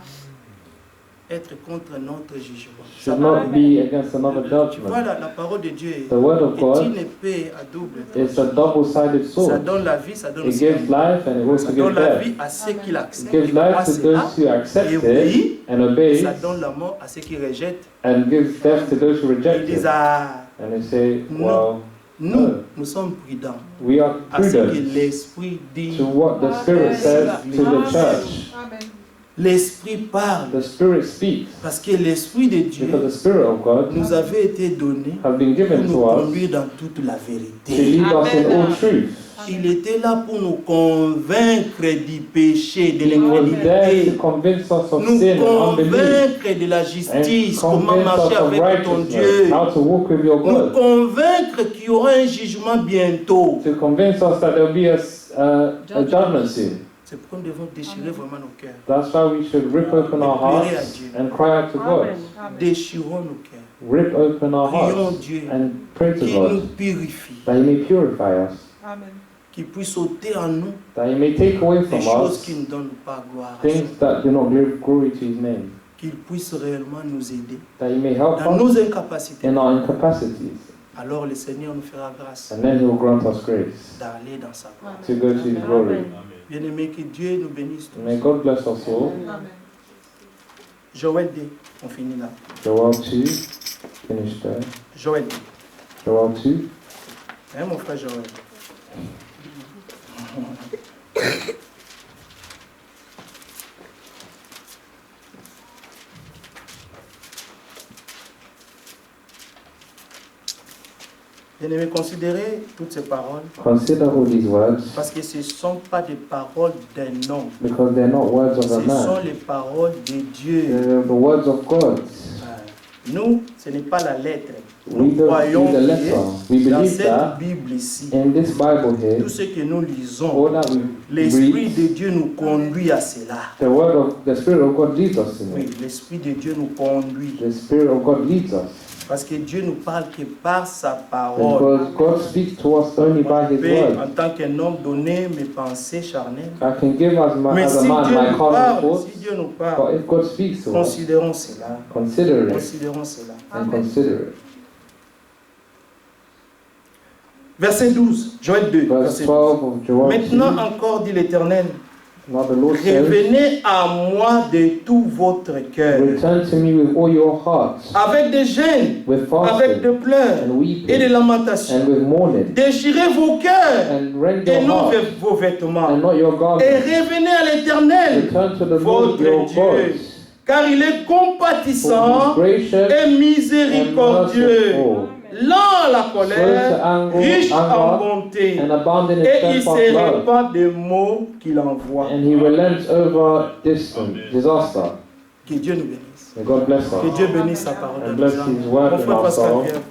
Speaker 6: être contre notre jugement.
Speaker 4: should not be against another
Speaker 6: Tu vois,
Speaker 4: judgment.
Speaker 6: la parole de Dieu
Speaker 4: The word of
Speaker 6: est
Speaker 4: God
Speaker 6: une épée à double.
Speaker 4: is a double-sided
Speaker 6: Ça
Speaker 4: sword.
Speaker 6: donne la vie, ça donne
Speaker 4: It
Speaker 6: aussi
Speaker 4: gives life and it
Speaker 6: ça
Speaker 4: also
Speaker 6: donne
Speaker 4: gives
Speaker 6: la
Speaker 4: death.
Speaker 6: vie à ceux qui
Speaker 4: It
Speaker 6: l'acceptent.
Speaker 4: gives
Speaker 6: et croient
Speaker 4: life to
Speaker 6: cela,
Speaker 4: those who accept
Speaker 6: et
Speaker 4: it
Speaker 6: obéissent.
Speaker 4: and obey,
Speaker 6: Ça donne la mort à ceux qui rejettent.
Speaker 4: and gives death to those who
Speaker 6: Ils
Speaker 4: reject
Speaker 6: disent,
Speaker 4: it.
Speaker 6: ah,
Speaker 4: And they say,
Speaker 6: Non.
Speaker 4: well,
Speaker 6: nous sommes prudents
Speaker 4: we are
Speaker 6: à ce que
Speaker 4: prudent
Speaker 6: l'Esprit dit.
Speaker 4: to what the Spirit says to the church.
Speaker 3: Amen.
Speaker 6: L'Esprit parle
Speaker 4: The Spirit speaks,
Speaker 6: parce que l'Esprit de Dieu
Speaker 4: because the Spirit of God
Speaker 6: nous avait été donné
Speaker 4: has been
Speaker 6: pour
Speaker 4: given
Speaker 6: nous
Speaker 4: to us
Speaker 6: conduire dans toute la
Speaker 4: to
Speaker 6: vérité.
Speaker 4: lead us in
Speaker 3: Amen.
Speaker 4: all truth.
Speaker 6: Il était là pour nous convaincre du péché, de
Speaker 4: He was there
Speaker 6: l'incrédulité,
Speaker 4: to convince us of
Speaker 6: nous
Speaker 4: sin and unbelief,
Speaker 6: convaincre de la
Speaker 4: and
Speaker 6: justice, comment
Speaker 4: convince
Speaker 6: marcher
Speaker 4: us of
Speaker 6: avec ton
Speaker 4: righteousness,
Speaker 6: Dieu,
Speaker 4: how to walk with your
Speaker 6: nous
Speaker 4: God,
Speaker 6: convaincre qu'il y aura un jugement bientôt.
Speaker 4: to convince us that there will be a judgment soon.
Speaker 6: C'est pourquoi nous devons déchirer vraiment nos cœurs.
Speaker 4: That's why we should rip open our hearts and cry out to God.
Speaker 3: Amen. Amen.
Speaker 6: Déchirons nos cœurs.
Speaker 4: Rip open our
Speaker 6: Prions
Speaker 4: hearts
Speaker 6: Dieu
Speaker 4: and pray to
Speaker 6: qu'il nous
Speaker 4: God
Speaker 6: purifie,
Speaker 4: that He may purify us,
Speaker 3: Amen.
Speaker 6: qu'il puisse ôter en nous
Speaker 4: that He may take away
Speaker 6: des
Speaker 4: from
Speaker 6: choses
Speaker 4: us
Speaker 6: qui ne donnent pas gloire à son
Speaker 4: things that do not give glory to His name,
Speaker 6: qu'il puisse réellement nous aider
Speaker 4: that He may help
Speaker 6: dans
Speaker 4: us
Speaker 6: nos incapacités.
Speaker 4: in our incapacities,
Speaker 6: Alors le Seigneur nous fera grâce
Speaker 4: and then He will grant us grace
Speaker 6: d'aller dans sa gloire.
Speaker 4: to go to His glory.
Speaker 6: Bien-aimés, que Dieu nous bénisse tous.
Speaker 4: May God bless us all.
Speaker 3: Amen.
Speaker 6: Joël D, on finit là.
Speaker 4: Joel 2, finish there.
Speaker 6: Joël D.
Speaker 4: Joel 2.
Speaker 6: Hein, mon frère Joël. Bien-aimés, considérez toutes ces paroles
Speaker 4: Consider all these words,
Speaker 6: parce que ce ne sont pas des paroles d'un homme.
Speaker 4: because they're not words of
Speaker 6: Ce
Speaker 4: a
Speaker 6: sont
Speaker 4: man.
Speaker 6: les paroles de Dieu.
Speaker 4: They're the words of God.
Speaker 6: Nous, ce n'est pas la lettre.
Speaker 4: We
Speaker 6: Nous
Speaker 4: don't
Speaker 6: croyons
Speaker 4: see the letter. We
Speaker 6: que dans
Speaker 4: believe
Speaker 6: cette
Speaker 4: that
Speaker 6: Bible ici,
Speaker 4: in this Bible here,
Speaker 6: tout ce que nous lisons,
Speaker 4: all that we
Speaker 6: l'Esprit
Speaker 4: read,
Speaker 6: de Dieu nous conduit à cela.
Speaker 4: the Spirit of God leads us in
Speaker 6: Oui,
Speaker 4: it.
Speaker 6: l'Esprit de Dieu nous conduit.
Speaker 4: The Spirit of God leads us.
Speaker 6: Parce que Dieu nous parle que par sa parole.
Speaker 4: Because God speaks to us only by
Speaker 6: Je
Speaker 4: His
Speaker 6: peux,
Speaker 4: word.
Speaker 6: en tant qu'un homme, donner mes pensées charnelles.
Speaker 4: I can give
Speaker 6: Mais
Speaker 4: as a
Speaker 6: si
Speaker 4: man
Speaker 6: Dieu
Speaker 4: my
Speaker 6: nous
Speaker 4: carnal
Speaker 6: parle,
Speaker 4: thoughts,
Speaker 6: si Dieu nous
Speaker 4: but
Speaker 6: parle,
Speaker 4: if God speaks to us,
Speaker 6: considérons cela.
Speaker 4: consider it
Speaker 6: Considérons cela.
Speaker 4: and consider it.
Speaker 6: Verset 12, Joël 2.
Speaker 4: Verse
Speaker 6: Verset 12.
Speaker 4: 12 of Joel
Speaker 6: Maintenant
Speaker 4: 2.
Speaker 6: encore, dit l'Éternel,
Speaker 4: Now the Lord says,
Speaker 6: revenez à moi de tout votre cœur,
Speaker 4: return to me with all your hearts,
Speaker 6: avec des gênes,
Speaker 4: with
Speaker 6: avec
Speaker 4: fasting
Speaker 6: des pleurs
Speaker 4: and
Speaker 6: et
Speaker 4: weeping
Speaker 6: des lamentations.
Speaker 4: and with mourning,
Speaker 6: Déchirez vos cœurs
Speaker 4: and rend
Speaker 6: et
Speaker 4: your
Speaker 6: non
Speaker 4: heart
Speaker 6: vos vêtements.
Speaker 4: and not your
Speaker 6: Et
Speaker 4: garments.
Speaker 6: revenez à l'Éternel,
Speaker 4: Return to the Lord
Speaker 6: votre
Speaker 4: your
Speaker 6: Dieu,
Speaker 4: God,
Speaker 6: car il est
Speaker 4: for
Speaker 6: compatissant
Speaker 4: He is gracious
Speaker 6: et
Speaker 4: and
Speaker 6: miséricordieux,
Speaker 4: merciful,
Speaker 6: lent à la
Speaker 4: slow to
Speaker 6: colère,
Speaker 4: anger,
Speaker 6: riche en
Speaker 4: anger,
Speaker 6: bonté,
Speaker 4: and abounding in
Speaker 6: et il ne
Speaker 4: steadfast
Speaker 6: se
Speaker 4: love.
Speaker 6: répand des mots qu'il envoie.
Speaker 4: And He relents over disaster.
Speaker 6: Que Dieu nous bénisse.
Speaker 4: May God bless
Speaker 6: Que
Speaker 4: us
Speaker 6: Dieu bénisse sa parole.
Speaker 4: and bless His word
Speaker 6: Mon
Speaker 4: in
Speaker 6: frère
Speaker 4: our
Speaker 6: Pascal
Speaker 4: soul.
Speaker 6: Pierre.